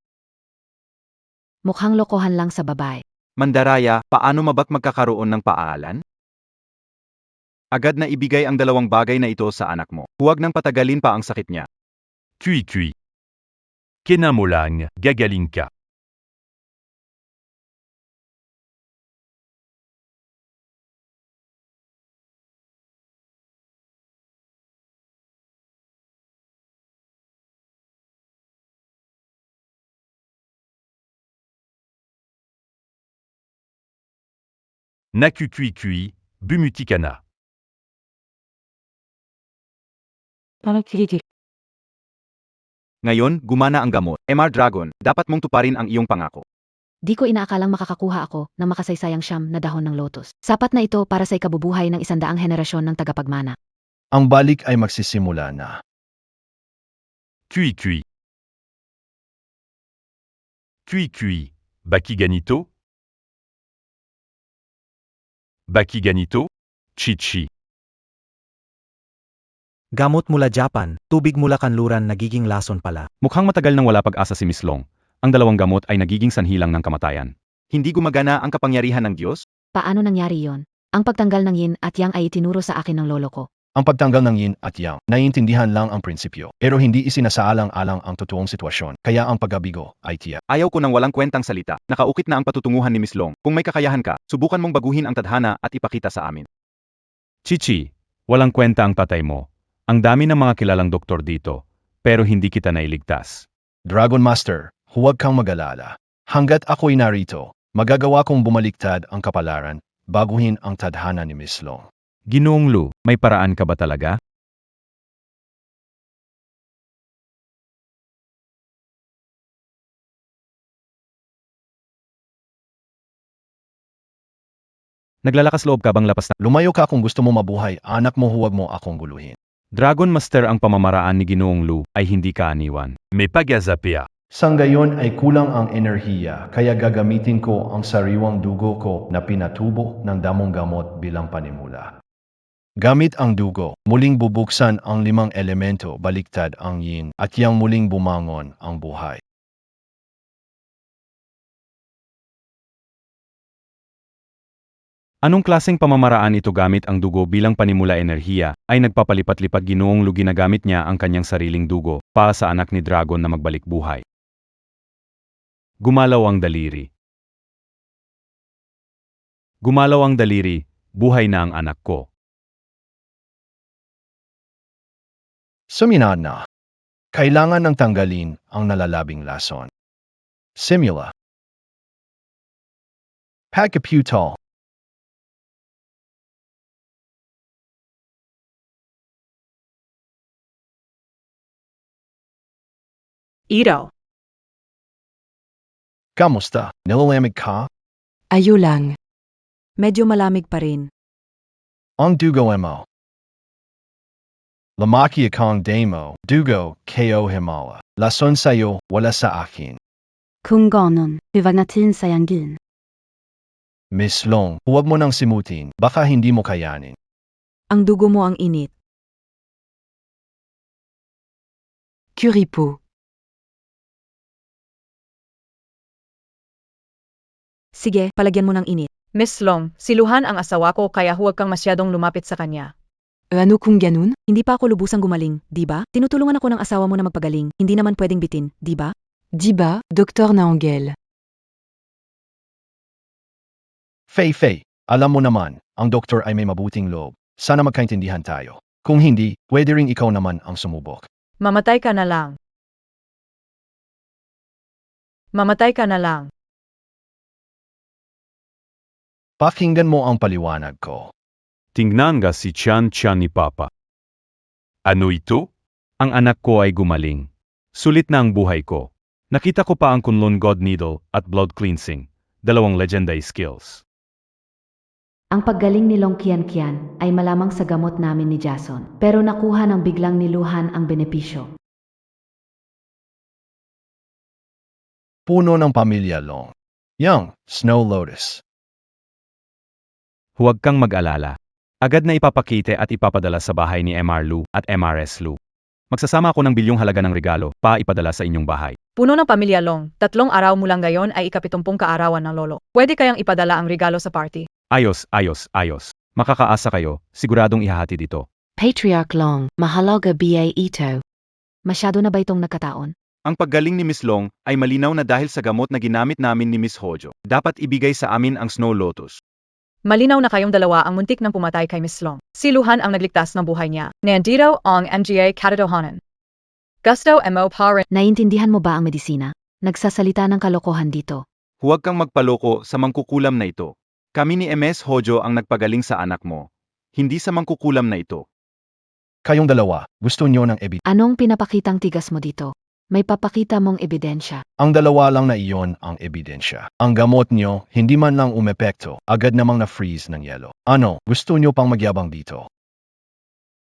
Mukhang lokohan lang sa babae. Mandaraya, paano mabat magkakaroon ng paaralan? Agad na ibigay ang 2 bagay na ito sa anak mo. Huwag nang patagalin pa ang sakit niya. Kui. Kainan mo lang, gagaling ka. Naku kui, bumutikana. Ngayon, gumana ang gamot. MR Dragon, dapat mong tuparin ang iyong pangako. Di ko inaakalang makakakuha ako ng makasaysayang siyam na dahon ng lotus. Sapat na ito para sa ikabubuhay ng 100 henerasyon ng tagapagmana. Ang balik ay magsisimula na. Kui. Bakiganito. Chichi. Gamot mula Japan, tubig mula kanluran nagiging lason pala. Mukhang matagal nang wala pag-asa si Miss Long. Ang 2 gamot ay nagiging sanhilang ng kamatayan. Hindi gumagana ang kapangyarihan ng Diyos? Paano nangyari yon? Ang pagtanggal ng yin at yang ay itinuro sa akin ng lolo ko. Ang pagtanggal ng yin at yang, naiintindihan lang ang prinsipyo, pero hindi isinasaalang-alang ang totoong sitwasyon, kaya ang paggabigo ay tiyak. Ayaw ko ng walang kwentang salita. Nakaukit na ang patutunguhan ni Miss Long. Kung may kakayahan ka, subukan mong baguhin ang tadhana at ipakita sa amin. Chichi, walang kwenta ang tatay mo. Ang dami ng mga kilalang doktor dito, pero hindi kita nailigtas. Dragon Master, huwag kang mag-alala. Hanggat ako'y narito, magagawa kong bumaliktad ang kapalaran, baguhin ang tadhana ni Miss Long. Ginoong Lu, may paraan ka ba talaga? Naglalakas loob ka bang lapas na? Lumayo ka kung gusto mo mabuhay, anak mo, huwag mo akong guluhin. Dragon Master, ang pamamaraan ni Ginoong Lu ay hindi kaaniwan. May pag-azapia. Sa ngayon ay kulang ang enerhiya, kaya gagamitin ko ang sariwang dugo ko na pinatubo ng damong gamot bilang panimula. Gamit ang dugo, muling bubuksan ang 5 elemento, baliktad ang yin, at yang muling bumangon ang buhay. Anong klaseng pamamaraan ito gamit ang dugo bilang panimula enerhiya ay nagpapalipat-lipat? Ginoong Lu, ginagamit niya ang kanyang sariling dugo para sa anak ni Dragon na magbalik buhay. Gumalaw ang daliri. Gumalaw ang daliri, buhay na ang anak ko. Suminad na. Kailangan ng tanggalin ang nalalabing lason. Simula. Pagkaputal. Ito. Kamusta? Nilalamig ka? Ayo lang. Medyo malamig pa rin. Ang dugo mo. Lamaki akong demo, dugo, ko himala. Lason sa'yo, wala sa akin. Kung ganon, huwag natin sayangin. Miss Long, huwag mo nang simutin, baka hindi mo kayanin. Ang dugo mo ang init. Kuripo. Sige, palagyan mo ng init. Miss Long, siluhan ang asawa ko kaya huwag kang masyadong lumapit sa kanya. Ano kung ganun? Hindi pa ako lubusang gumaling, di ba? Tinutulungan ako ng asawa mo na magpagaling, hindi naman pwedeng bitin, di ba? Di ba, Dr. Naongel? Fei, alam mo naman, ang doktor ay may mabuting loob. Sana magkaintindihan tayo. Kung hindi, pwede ring ikaw naman ang sumubok. Mamatay ka na lang. Mamatay ka na lang. Pakinggan mo ang paliwanag ko. Tingnan nga si Chan ni Papa. Ano ito? Ang anak ko ay gumaling. Sulit na ang buhay ko. Nakita ko pa ang Kunlun God Needle at Blood Cleansing, dalawang legendary skills. Ang paggaling ni Long Kian ay malamang sa gamot namin ni Jason, pero nakuha ng biglang niluhan ang benepisyo. Puno ng pamilya Long. Yang, Snow Lotus. Huwag kang mag-alala. Agad na ipapakite at ipapadala sa bahay ni MR Lu at MRS Lu. Magsasama ako ng bilyong halaga ng regalo pa ipadala sa inyong bahay. Puno ng pamilya Long, 3 araw mula ngayon ay ika-70 kaarawan ng lolo. Pwede kayang ipadala ang regalo sa party. Ayos. Makakaasa kayo, siguradong ihahati dito. Patriarch Long, mahalaga ba ito? Masyado na ba itong nagkataon? Ang paggaling ni Miss Long ay malinaw na dahil sa gamot na ginamit namin ni Miss Hojo. Dapat ibigay sa amin ang Snow Lotus. Malinaw na kayong dalawa ang muntik ng pumatay kay Miss Long. Si Luhan ang nagligtas ng buhay niya. Nandito ang MGA katotohanan. Gusto mo pa rin. Naiintindihan mo ba ang medisina? Nagsasalita ng kalokohan dito. Huwag kang magpaloko sa mangkukulam na ito. Kami ni MS Hojo ang nagpagaling sa anak mo. Hindi sa mangkukulam na ito. Kayong dalawa, gusto nyo ng ebidensya. Anong pinapakitang tigas mo dito? May papakita mong ebidensya. Ang dalawa lang na iyon ang ebidensya. Ang gamot nyo, hindi man lang umepekto, agad namang na-freeze ng yelo. Ano, gusto nyo pang magyabang dito?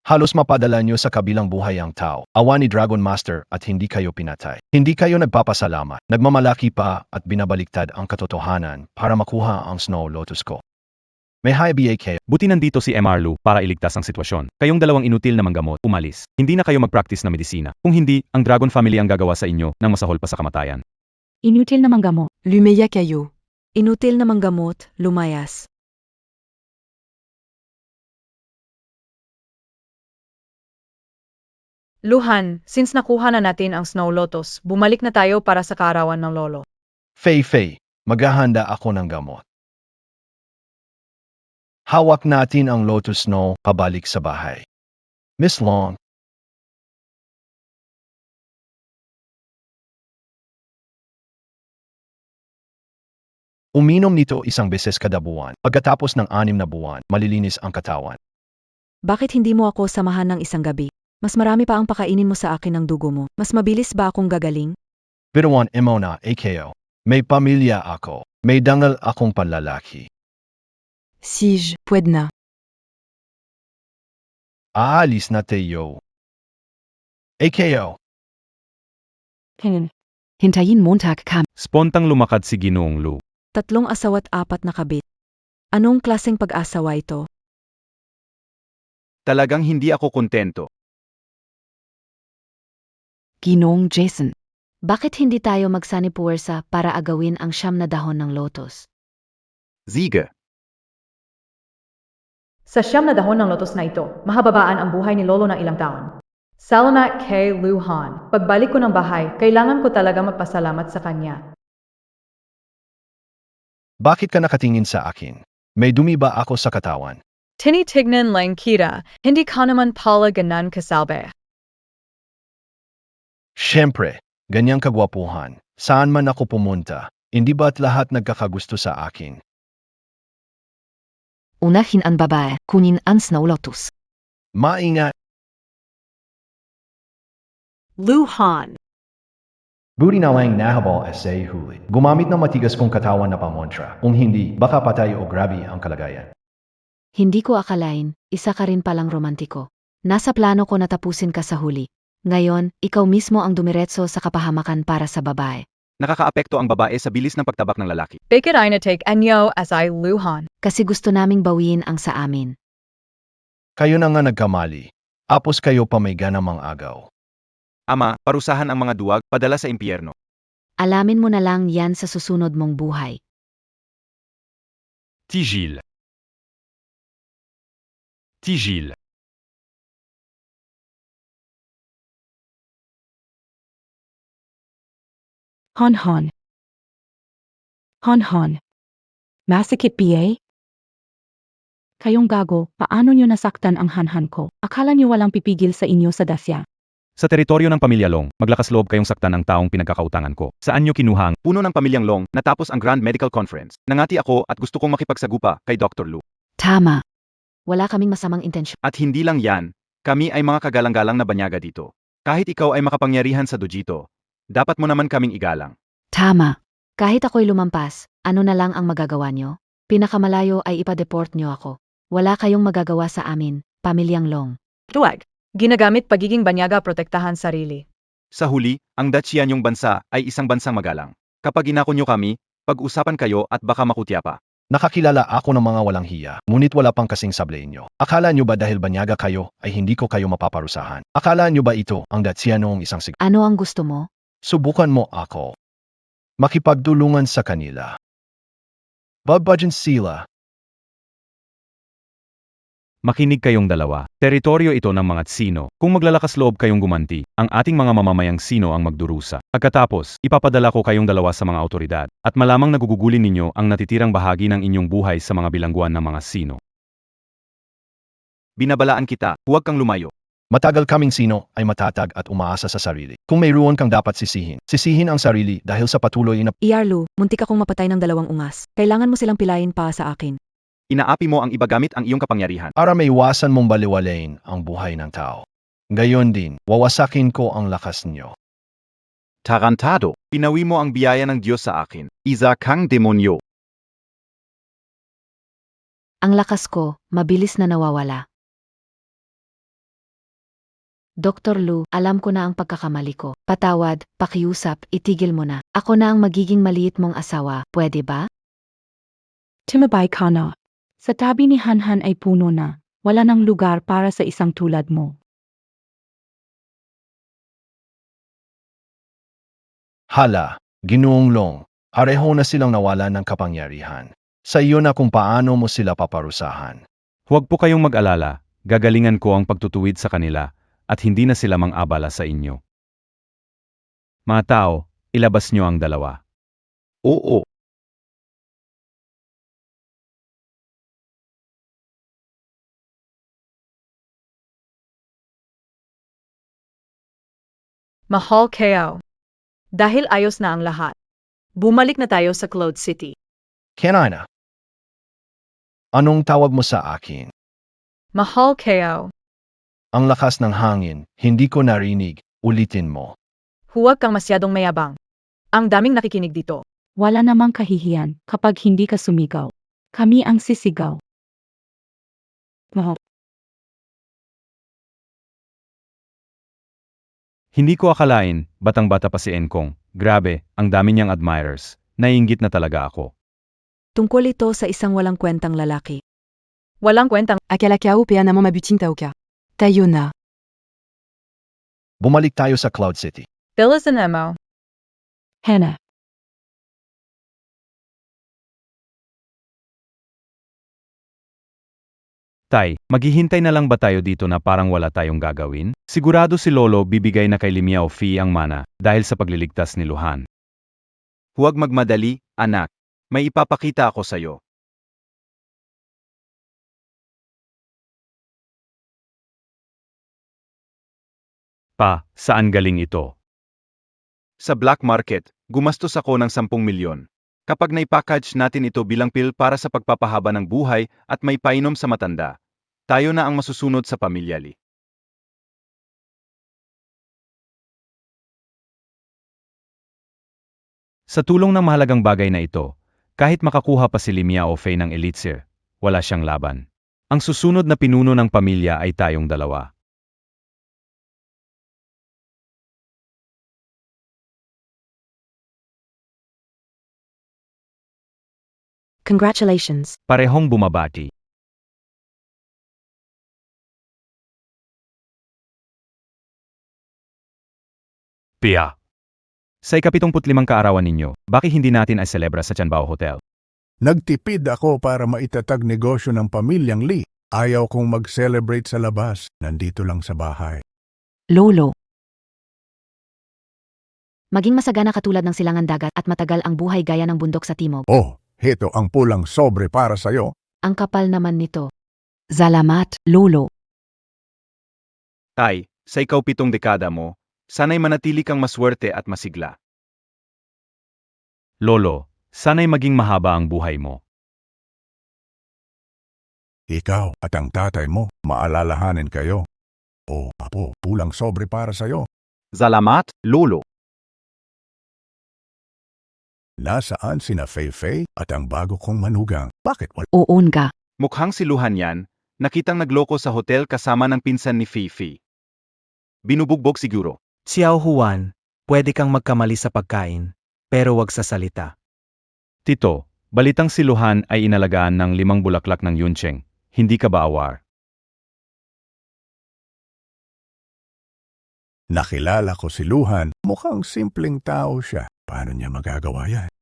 Halos mapadala nyo sa kabilang buhay ang tao. Awa ni Dragon Master at hindi kayo pinatay. Hindi kayo nagpapasalamat. Nagmamalaki pa at binabaliktad ang katotohanan para makuha ang Snow Lotus ko. May high BAK. Buti nandito si MR Lu para iligtas ang sitwasyon. Kayong dalawang inutil na manggamot, umalis. Hindi na kayo mag-practice ng medisina. Kung hindi, ang Dragon Family ang gagawa sa inyo ng masahol pa sa kamatayan. Inutil na manggamo. Lumeya kayo. Inutil na manggamot, lumayas. Luhan, since nakuha na natin ang Snow Lotus, bumalik na tayo para sa kaarawan ng lolo. Fei, maghahanda ako ng gamot. Hawak natin ang Lotus Snow pabalik sa bahay. Miss Long. Uminom nito isang beses kada buwan. Pagkatapos ng 6 na buwan, malilinis ang katawan. Bakit hindi mo ako samahan ng isang gabi? Mas marami pa ang pakainin mo sa akin ng dugo mo. Mas mabilis ba akong gagaling? Bitawan mo na, AKO. May pamilya ako. May dangal akong panlalaki. Sige, pwede na. Aalis na tayo. AKO. Hintayin Montag kam. Spontang lumakad si Ginoong Lu. 3 asawa't 4 na kabit. Anong klaseng pag-asawa ito? Talagang hindi ako kontento. Ginong Jason. Bakit hindi tayo magsanipuwersa para agawin ang 9 na dahon ng lotus? Ziga. Sa 9 na dahon ng lotus na ito, mahababaan ang buhay ni lolo ng ilang taon. Salamat kay Luhan. Pagbalik ko ng bahay, kailangan ko talaga magpasalamat sa kanya. Bakit ka nakatingin sa akin? May dumi ba ako sa katawan? Tinitignan lang kita, hindi ka naman pala ganan kasalbe. Siyempre, ganyang kagwapuhan. Saan man ako pumunta, hindi ba't lahat nagkakagusto sa akin? Unahin ang babae, kunin ang Snow Lotus. Maingat. Luhan. Buti na lang nahabol sa huli. Gumamit ng matigas kong katawan na pamontra. Kung hindi, baka patay o grabe ang kalagayan. Hindi ko akalain, isa ka rin palang romantiko. Nasa plano ko na tapusin ka sa huli. Ngayon, ikaw mismo ang dumiretso sa kapahamakan para sa babae. Nakakaapekto ang babae sa bilis ng pagtabak ng lalaki. Bakit ay na-take anyo as I luhan? Kasi gusto naming bawiin ang sa amin. Kayo na nga nagkamali. Apos kayo pa may ganamang agaw. Ama, parusahan ang mga duwag, padala sa impyerno. Alamin mo na lang yan sa susunod mong buhay. Tigil. Tigil. Hon. Hon. Masikip PA? Kayong gago, paano nyo nasaktan ang hanhan ko? Akala nyo walang pipigil sa inyo sa dasya? Sa teritoryo ng Pamilya Long, maglakas loob kayong saktan ang taong pinagkakautangan ko. Saan nyo kinuhang puno ng Pamilyang Long natapos ang Grand Medical Conference? Nangati ako at gusto kong makipagsagupa kay Dr. Lu. Tama. Wala kaming masamang intensyon. At hindi lang yan, kami ay mga kagalang-galang na banyaga dito. Kahit ikaw ay makapangyarihan sa dojito, dapat mo naman kaming igalang. Tama. Kahit ako'y lumampas, ano na lang ang magagawa nyo? Pinakamalayo ay ipa-deport nyo ako. Wala kayong magagawa sa amin, Pamilyang Long. Tuwag. Ginagamit pagiging banyaga protektahan sarili. Sa huli, ang Dacianyong bansa ay isang bansang magalang. Kapag inako nyo kami, pag-usapan kayo at baka makutya pa. Nakakilala ako ng mga walang hiya, ngunit wala pang kasing sablay nyo. Akala nyo ba dahil banyaga kayo, ay hindi ko kayo mapaparusahan? Akala nyo ba ito ang Dacianong isang Ano ang gusto mo? Subukan mo ako. Makipagtulungan sa kanila. Babadyan sila. Makinig kayong dalawa. Teritoryo ito ng mga Tsino. Kung maglalakas loob kayong gumanti, ang ating mga mamamayang Sino ang magdurusa. Pagkatapos, ipapadala ko kayong dalawa sa mga autoridad, at malamang nagugugulin ninyo ang natitirang bahagi ng inyong buhay sa mga bilangguan ng mga Sino. Binabalaan kita, huwag kang lumayo. Matagal kaming Sino ay matatag at umaasa sa sarili. Kung mayroon kang dapat sisihin, sisihin ang sarili dahil sa patuloy na Iyarlu, muntik akong mapatay ng 2 ungas. Kailangan mo silang pilayin pa sa akin. Inaapi mo ang iba gamit ang iyong kapangyarihan. para maiwasan mong baliwalain ang buhay ng tao. Gayon din, wawasakin ko ang lakas nyo. Tarantado, pinawi mo ang biyaya ng Diyos sa akin. Isa kang demonyo. Ang lakas ko, mabilis na nawawala. Dr. Lu, alam ko na ang pagkakamali ko. Patawad, pakiusap, itigil mo na. Ako na ang magiging maliit mong asawa, pwede ba? Tumabay ka na. Sa tabi ni Hanhan ay puno na. Wala nang lugar para sa isang tulad mo. Hala, Ginoong Long, pareho na silang nawalan ng kapangyarihan. Sa iyo na kung paano mo sila paparusahan. Huwag po kayong mag-alala, gagalingan ko ang pagtutuwid sa kanila, at hindi na sila mang-abala sa inyo. Mga tao, ilabas nyo ang dalawa. Oo. Mahal kayo. Dahil ayos na ang lahat. Bumalik na tayo sa Cloud City. Kanina. Anong tawag mo sa akin? Mahal kayo. Ang lakas ng hangin, hindi ko narinig, ulitin mo. Huwag kang masyadong mayabang. Ang daming nakikinig dito. Wala namang kahihiyan kapag hindi ka sumigaw. Kami ang sisigaw. Mahal. Hindi ko akalain, batang-bata pa si Enkong. Grabe, ang dami niyang admirers. Naiinggit na talaga ako. Tungkol ito sa isang walang kwentang lalaki. Walang kwentang Akala kya upea na mo mabuting tao ka. Tayo na. Bumalik tayo sa Cloud City. bilisan mo. Hannah. Tay, maghihintay na lang ba tayo dito na parang wala tayong gagawin? Sigurado si Lolo bibigay na kay Limiao Fee ang mana dahil sa pagliligtas ni Luhan. Huwag magmadali, anak. May ipapakita ako sa'yo. Pa, saan galing ito? Sa black market, gumastos ako ng 10 milyon. Kapag naipackage natin ito bilang pil para sa pagpapahaba ng buhay at may painom sa matanda, tayo na ang masusunod sa pamilyali. Sa tulong ng mahalagang bagay na ito, kahit makakuha pa si Limia o Fei ng Elixir, wala siyang laban. Ang susunod na pinuno ng pamilya ay tayong dalawa. Congratulations. Parehong bumabati. Pia. Sa ika-75 kaarawan ninyo, bakit hindi natin ay selebra sa Chanbao Hotel? Nagtipid ako para maitatag negosyo ng pamilyang Lee. Ayaw kong mag-celebrate sa labas. Nandito lang sa bahay. Lolo. Maging masagana katulad ng silangan dagat at matagal ang buhay gaya ng bundok sa timog. Oh, heto ang pulang sobre para sa'yo. Ang kapal naman nito. Salamat, Lolo. Tay, sa ika-7 dekada mo, sana'y manatili kang maswerte at masigla. Lolo, sana'y maging mahaba ang buhay mo. Ikaw at ang tatay mo, maalalahanin kayo. Oh, apo, pulang sobre para sa'yo. Salamat, Lolo. Nasaan sina Fei at ang bago kong manugang? Bakit wala? Oon ka. Mukhang si Luhan yan, nakitang nagloko sa hotel kasama ng pinsan ni Fifi. Binubugbog siguro. Xiao Juan, pwede kang magkamali sa pagkain, pero wag sa salita. Tito, balitang si Luhan ay inalagaan ng 5 bulaklak ng Yuncheng. Hindi ka ba awar? Nakilala ko si Luhan, mukhang simpleng tao siya. Paano niya magagawa yan?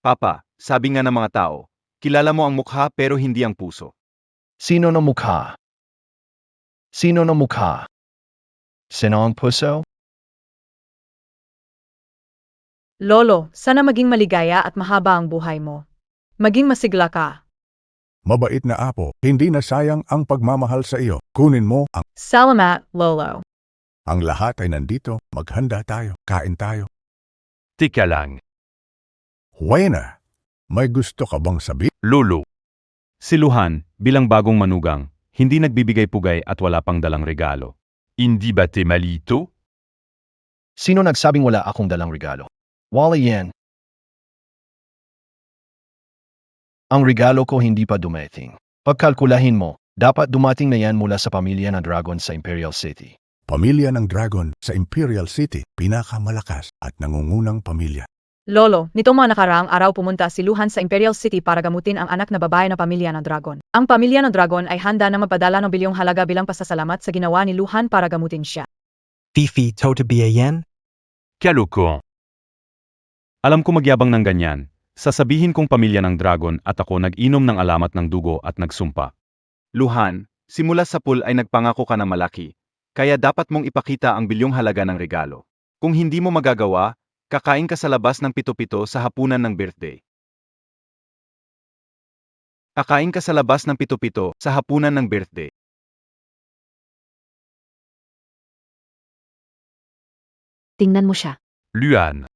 Papa, sabi nga ng mga tao, kilala mo ang mukha pero hindi ang puso. Sino na mukha? Sino na mukha? Sino ang puso? Lolo, sana maging maligaya at mahaba ang buhay mo. Maging masigla ka. Mabait na apo, hindi na sayang ang pagmamahal sa iyo. Kunin mo Salamat, Lolo. ang lahat ay nandito. Maghanda tayo, kain tayo. Tika lang. Huwena, may gusto ka bang sabihin? Lolo. Si Luhan, bilang bagong manugang, hindi nagbibigay pugay at wala pang dalang regalo. Hindi ba te malito? Sino nagsabing wala akong dalang regalo? Wala yan. Ang regalo ko hindi pa dumating. Pagkalkulahin mo, dapat dumating na yan mula sa pamilya ng Dragon sa Imperial City. Pamilya ng Dragon sa Imperial City, pinakamalakas at nangungunang pamilya. Lolo, nitong mga nakaraang araw pumunta si Luhan sa Imperial City para gamutin ang anak na babae ng pamilya ng Dragon. Ang pamilya ng Dragon ay handa na magpadala ng bilyong halaga bilang pasasalamat sa ginawa ni Luhan para gamutin siya. Fifi, Totabiayan? Kaloko. Alam ko magyabang ng ganyan. Sasabihin kong pamilya ng Dragon at ako nag-inom ng alamat ng dugo at nagsumpa. Luhan, simula sa pool ay nagpangako ka ng malaki, kaya dapat mong ipakita ang bilyong halaga ng regalo. Kung hindi mo magagawa, kakain ka sa labas ng 7-7 sa hapunan ng birthday. Kakain ka sa labas ng 7-7 sa hapunan ng birthday. Tingnan mo siya. Luan.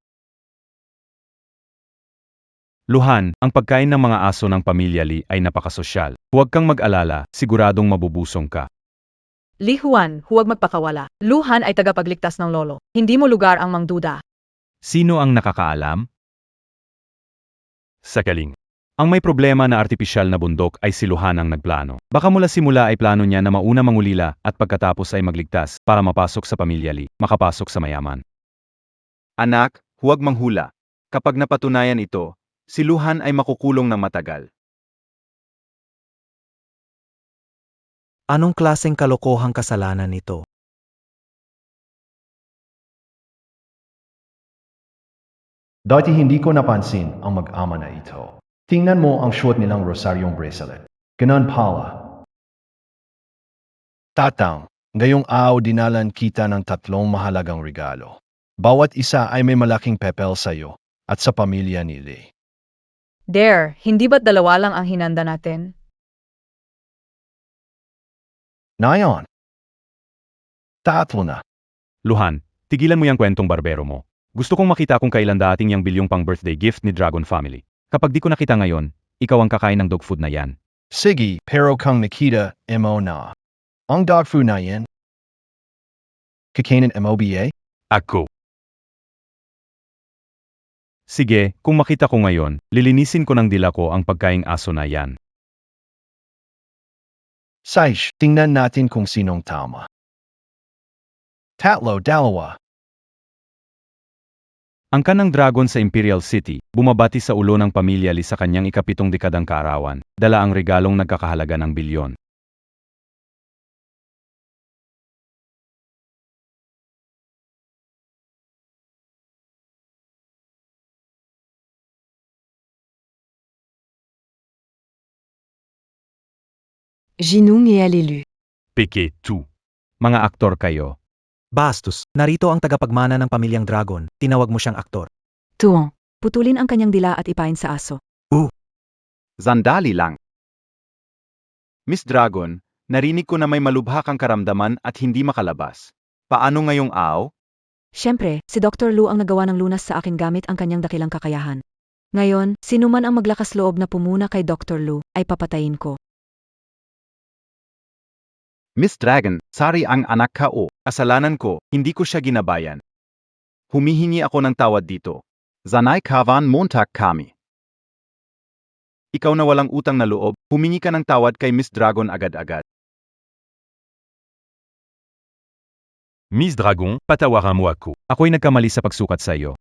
Luhan, ang pagkain ng mga aso ng pamilya Lee ay napakasosyal. Huwag kang mag-alala, siguradong mabubusong ka. Li Juan, huwag magpakawala. Luhan ay tagapagligtas ng lolo. Hindi mo lugar ang mangduda. Sino ang nakakaalam? Sakaling. Ang may problema na artipisyal na bundok ay si Luhan ang nagplano. Baka mula simula ay plano niya na mauna mangulila at pagkatapos ay magligtas para mapasok sa pamilya Lee, makapasok sa mayaman. Anak, huwag manghula. Kapag napatunayan ito, si Luhan ay makukulong ng matagal. Anong klaseng kalokohang kasalanan ito? Dati hindi ko napansin ang mag-ama na ito. Tingnan mo ang suot nilang rosaryong bracelet. Ganon pala. Tatang, ngayong araw dinalan kita ng 3 mahalagang regalo. Bawat isa ay may malaking pepel sa iyo at sa pamilya ni Lee. There, hindi ba't 2 lang ang hinanda natin? Nayon. 3 na. Luhan, tigilan mo yung kwentong barbero mo. Gusto kong makita kung kailan dating yung bilyong pang birthday gift ni Dragon Family. Kapag di ko nakita ngayon, ikaw ang kakain ng dog food na yan. Sige, pero kung nakita mo na. Ang dog food na yan. Kakainin MOBA? Ako. Sige, kung makita ko ngayon, lilinisin ko ng dila ko ang pagkaing aso na yan. Saish, tingnan natin kung sinong tama. Tatlo, dalawa. Ang kanang dragon sa Imperial City, bumabati sa ulo ng pamilya Lee sa kanyang ikapitong dekadang kaarawan, dala ang regalong nagkakahalaga ng bilyon. Jinung et Alelu. Peke 2. Mga aktor kayo. Bastos, narito ang tagapagmana ng pamilyang Dragon, tinawag mo siyang aktor. Tuon. Putulin ang kanyang dila at ipain sa aso. Sandali lang. Miss Dragon, narinig ko na may malubha kang karamdaman at hindi makalabas. Paano ngayong aw? Siyempre, si Dr. Lu ang nagawa ng lunas sa akin gamit ang kanyang dakilang kakayahan. Ngayon, sino man ang maglakas loob na pumuna kay Dr. Lu, ay papatayin ko. Miss Dragon, sorry ang anak ka o. Kasalanan ko, hindi ko siya ginabayan. Humihingi ako ng tawad dito. Zanay kavan montak kami. Ikaw na walang utang na loob, humingi ka ng tawad kay Miss Dragon agad-agad. Miss Dragon, patawaran mo ako. Ako'y nagkamali sa pagsukat sa iyo.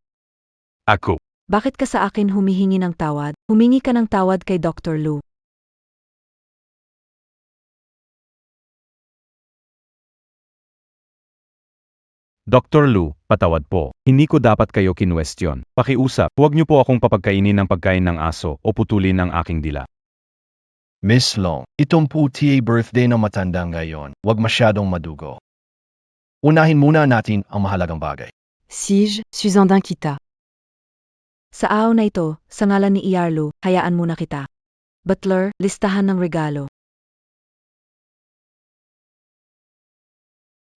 Ako. Bakit ka sa akin humihingi ng tawad? Humingi ka ng tawad kay Dr. Lu. Dr. Lu, patawad po. Hindi ko dapat kayo kinwestiyon. Pakiusap, huwag niyo po akong papagkainin ng pagkain ng aso o putulin ang aking dila. Miss Long, itong puti birthday ng matanda ngayon. Huwag masyadong madugo. Unahin muna natin ang mahalagang bagay. Sige, Suzandin kita. Sa araw na ito, sa ngalan ni Iyarlu, hayaan muna kita. Butler, listahan ng regalo.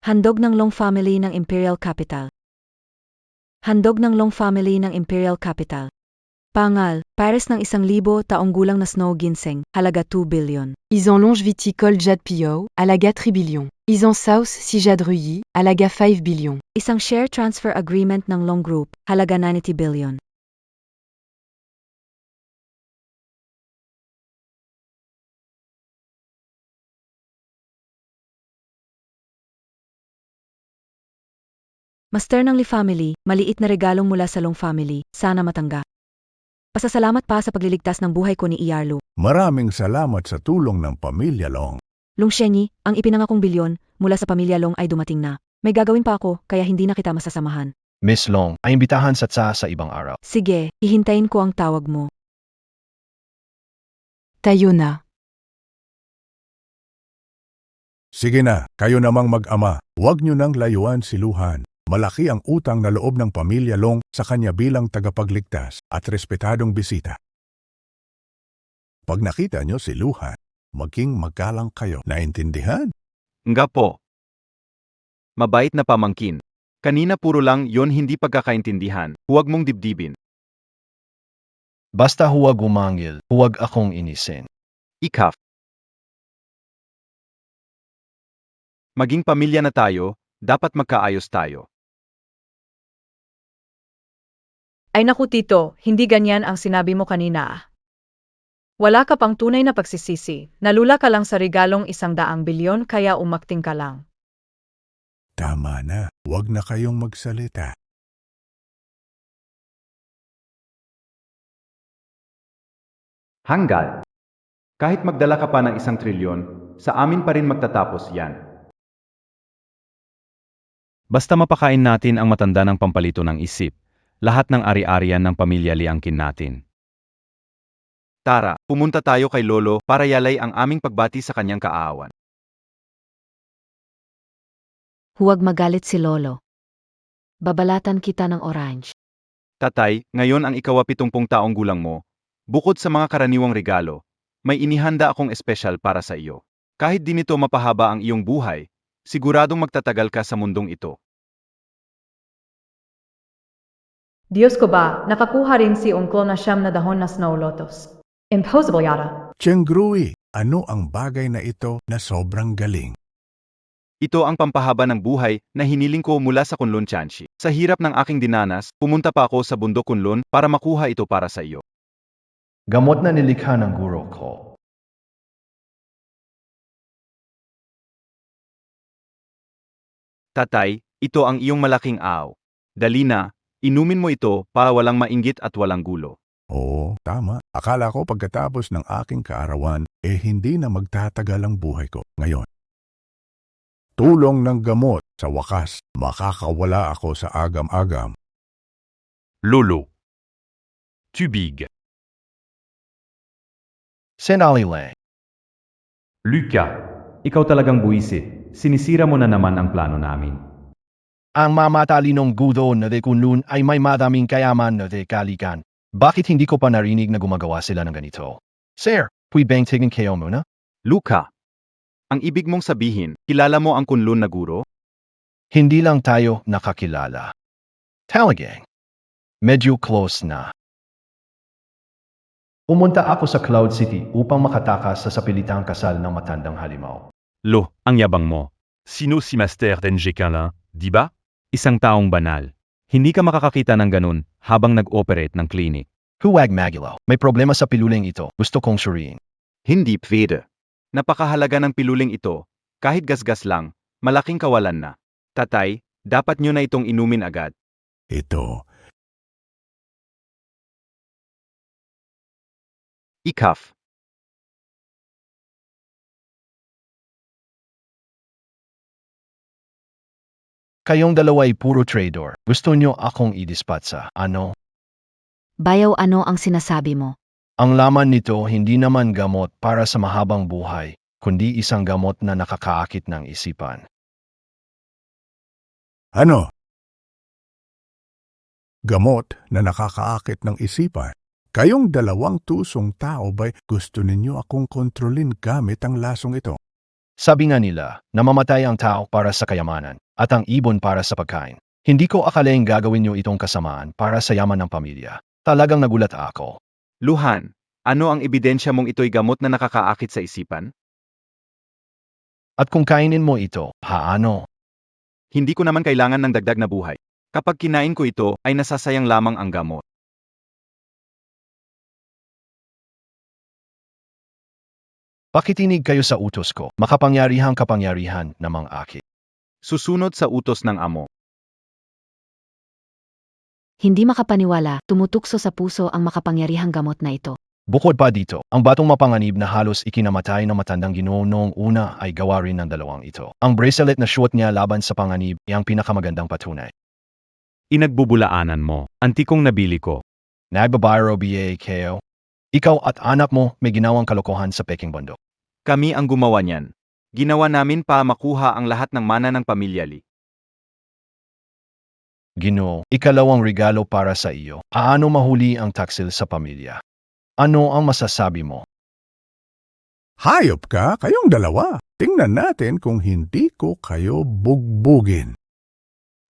Handog ng Long Family ng Imperial Capital. Handog ng Long Family ng Imperial Capital. Pangal, Paris ng 1,000 taong gulang na snow ginseng, halaga 2 billion. Ils en longe viticole Jade Pio, halaga 3 billion. Ils en sauce si Jade Ruyi, halaga 5 billion. Isang share transfer agreement ng Long Group, halaga 90 billion. Master ng Lee Family, maliit na regalong mula sa Long Family, sana matanggap. Pasasalamat pa sa pagliligtas ng buhay ko ni Iyarlu. Maraming salamat sa tulong ng pamilya Long. Long Shenyi, ang ipinangakong bilyon mula sa pamilya Long ay dumating na. May gagawin pa ako, kaya hindi na kita masasamahan. Miss Long, ay imbitahan sa ibang araw. Sige, hihintayin ko ang tawag mo. Tayo na. Sige na, kayo namang mag-ama. Huwag nyo nang layuan si Luhan. Malaki ang utang na loob ng pamilya Long sa kanya bilang tagapagligtas at respetadong bisita. Pag nakita nyo si Luhan, maging magalang kayo. Naintindihan? Nga po. Mabait na pamangkin. Kanina puro lang yon hindi pagkakaintindihan. Huwag mong dibdibin. Basta huwag umangil, huwag akong inisin. Ikaf. Maging pamilya na tayo, dapat magkaayos tayo. Ay naku tito, hindi ganyan ang sinabi mo kanina. Wala ka pang tunay na pagsisisi, nalula ka lang sa regalong 100 bilyon kaya umakting ka lang. Tama na, huwag na kayong magsalita. Hangad. Kahit magdala ka pa ng 1 trilyon, sa amin pa rin magtatapos yan. Basta mapakain natin ang matanda ng pampalito ng isip, lahat ng ari-arian ng pamilya liangkin natin. Tara, pumunta tayo kay Lolo para yalay ang aming pagbati sa kanyang kaaawan. Huwag magalit si Lolo. Babalatan kita ng orange. Tatay, ngayon ang ika-70 taong gulang mo. Bukod sa mga karaniwang regalo, may inihanda akong espesyal para sa iyo. Kahit di nito mapahaba ang iyong buhay, siguradong magtatagal ka sa mundong ito. Diyos ko ba, nakakuha rin si Ungkol na siyam na dahon na snow lotus. Impossible yata. Cheng Grui, ano ang bagay na ito na sobrang galing? Ito ang pampahaba ng buhay na hiniling ko mula sa Kunlun Chanshi. Sa hirap ng aking dinanas, pumunta pa ako sa bundok Kunlun para makuha ito para sa iyo. Gamot na nilikha ng guro ko. Tatay, ito ang iyong malaking aw. Dali na, inumin mo ito para walang mainggit at walang gulo. Oo, tama. Akala ko pagkatapos ng aking kaarawan, hindi na magtatagal ang buhay ko. Ngayon, tulong ng gamot, sa wakas, makakawala ako sa agam-agam. Lolo. Tubig. Sandali lang. Luca, ikaw talagang buwisit. Sinisira mo na naman ang plano namin. Ang mamatalinong gudo na de Kunlun ay may madaming kayaman na de Kalikan. Bakit hindi ko pa narinig na gumagawa sila ng ganito? Sir, pwedeng tignan kayo muna? Luka, ang ibig mong sabihin, kilala mo ang Kunlun na guro? Hindi lang tayo nakakilala. Talagang. Medyo close na. Pumunta ako sa Cloud City upang makatakas sa sapilitang kasal ng matandang halimaw. Lo, ang yabang mo. Sino si Master Denjekalin, di ba? Isang taong banal. Hindi ka makakakita ng ganun habang nag-operate ng clinic. Huwag magilaw. May problema sa piluling ito. Gusto kong suriin. Hindi pwede. Napakahalaga ng piluling ito. Kahit gasgas lang, malaking kawalan na. Tatay, dapat nyo na itong inumin agad. Ito, Ikaf. Kayong dalawa ay puro trader. Gusto nyo akong idispatsa. Ano? Bayaw, ano ang sinasabi mo? Ang laman nito hindi naman gamot para sa mahabang buhay, kundi isang gamot na nakakaakit ng isipan. ano? Gamot na nakakaakit ng isipan. Kayong dalawang tusong tao ba'y gusto ninyo akong kontrolin gamit ang lasong ito? Sabi nga nila, namamatay ang tao para sa kayamanan at ang ibon para sa pagkain. Hindi ko akalaing gagawin nyo itong kasamaan para sa yaman ng pamilya. Talagang nagulat ako. Luhan, ano ang ebidensya mong ito'y gamot na nakakaakit sa isipan? At kung kainin mo ito, paano? Hindi ko naman kailangan ng dagdag na buhay. Kapag kinain ko ito, ay nasasayang lamang ang gamot. Pakikinig kayo sa utos ko, makapangyarihang kapangyarihan namang aki. Susunod sa utos ng amo. Hindi makapaniwala, tumutukso sa puso ang makapangyarihang gamot na ito. Bukod pa dito, ang batong mapanganib na halos ikinamatay ng matandang Ginoo noong una ay gawa rin ng dalawang ito. Ang bracelet na suot niya laban sa panganib ay ang pinakamagandang patunay. Inagbubulaanan mo. Antikong nabili ko. Nagbabayro BA kayo. Ikaw at anak mo may ginawang kalokohan sa Peking bundok. Kami ang gumawa niyan. Ginawa namin para makuha ang lahat ng mana ng pamilya Li. Ginoo, ikalawang regalo para sa iyo. Paano mahuli ang taksil sa pamilya? Ano ang masasabi mo? Hayop ka, kayong dalawa. Tingnan natin kung hindi ko kayo bugbugin.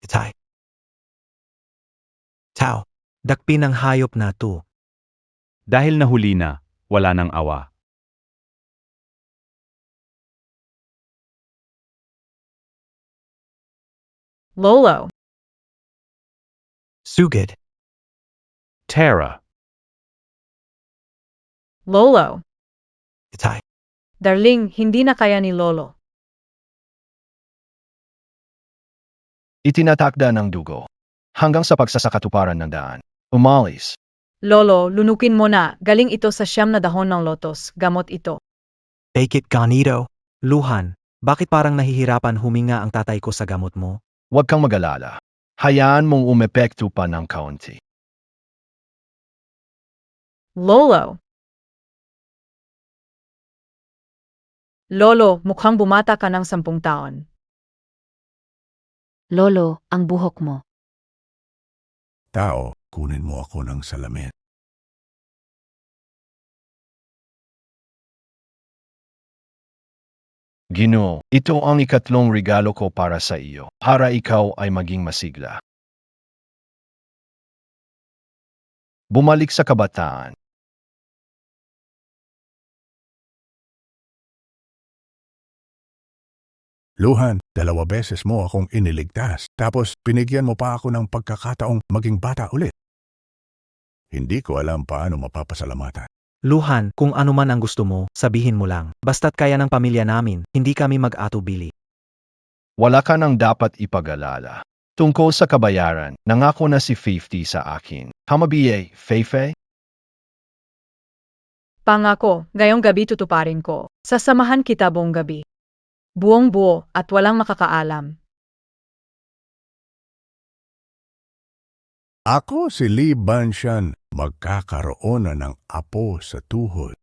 Itay. Tao, dakpin ang hayop na to. Dahil nahuli na, wala nang awa. Lolo. Sugid. Tara. Lolo. Itay. Darling, hindi na kaya ni Lolo. Itinatakda ng dugo. Hanggang sa pagsasakatuparan ng daan. Umalis. Lolo, lunukin mo na. Galing ito sa siyam na dahon ng lotos. Gamot ito. Take it ganito. Luhan, bakit parang nahihirapan huminga ang tatay ko sa gamot mo? Huwag kang mag-alala. Hayaan mong umepekto pa ng kaunti. Lolo. Lolo, mukhang bumata ka ng 10 taon. Lolo, ang buhok mo. Tao, kunin mo ako ng salamin. Ginoo, ito ang ikatlong regalo ko para sa iyo, para ikaw ay maging masigla. Bumalik sa kabataan. Luhan, 2 beses mo akong iniligtas, tapos pinigyan mo pa ako ng pagkakataong maging bata ulit. Hindi ko alam paano mapapasalamatan. Luhan, kung ano man ang gusto mo, sabihin mo lang. Basta't kaya ng pamilya namin, hindi kami mag-atubili. Wala ka nang dapat ipag-alala. Tungkol sa kabayaran, nangako na si 50 sa akin. Tama ba, Feifei? Pangako, ngayong gabi tutuparin ko. Sasamahan kita buong gabi. Buong buo at walang makakaalam. Ako si Li Banshan, magkakaroon na ng apo sa tuhod.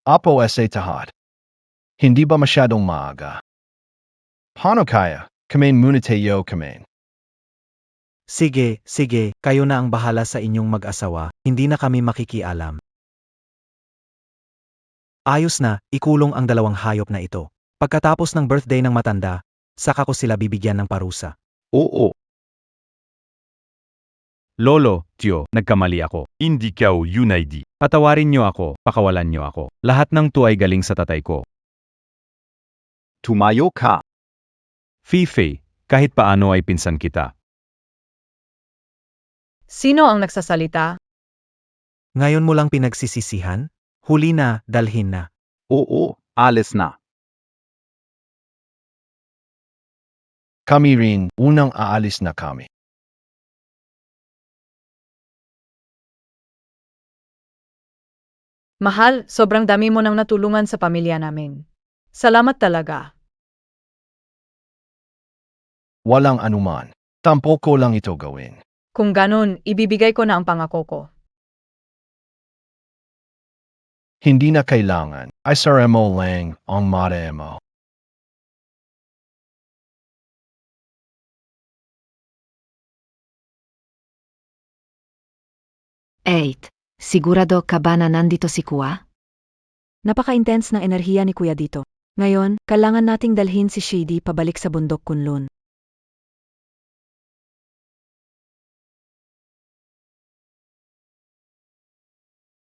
Apo sa tahat. Hindi ba masyadong maaga? Paano kaya? Kamain muna tayo kamain. Sige, kayo na ang bahala sa inyong mag-asawa, hindi na kami makikialam. Ayos na, ikulong ang 2 hayop na ito. Pagkatapos ng birthday ng matanda, saka ko sila bibigyan ng parusa. Oo. Lolo, tiyo, nagkamali ako. Hindi kayo yun ay di. Patawarin niyo ako, pakawalan niyo ako. Lahat ng to ay galing sa tatay ko. Tumayo ka. Feifei, kahit paano ay pinsan kita. Sino ang nagsasalita? Ngayon mo lang pinagsisisihan? Huli na, dalhin na. Oo, alis na. Kami rin, unang aalis na kami. Mahal, sobrang dami mo nang natulungan sa pamilya namin. Salamat talaga. Walang anuman. Tampo ko lang ito gawin. Kung ganun, ibibigay ko na ang pangako ko. Hindi na kailangan. Isara mo lang ang mare mo. Sigurado ka ba na nandito si Kuya? Napaka-intense ng enerhiya ni Kuya dito. Ngayon, kailangan nating dalhin si Shady pabalik sa bundok Kunlun.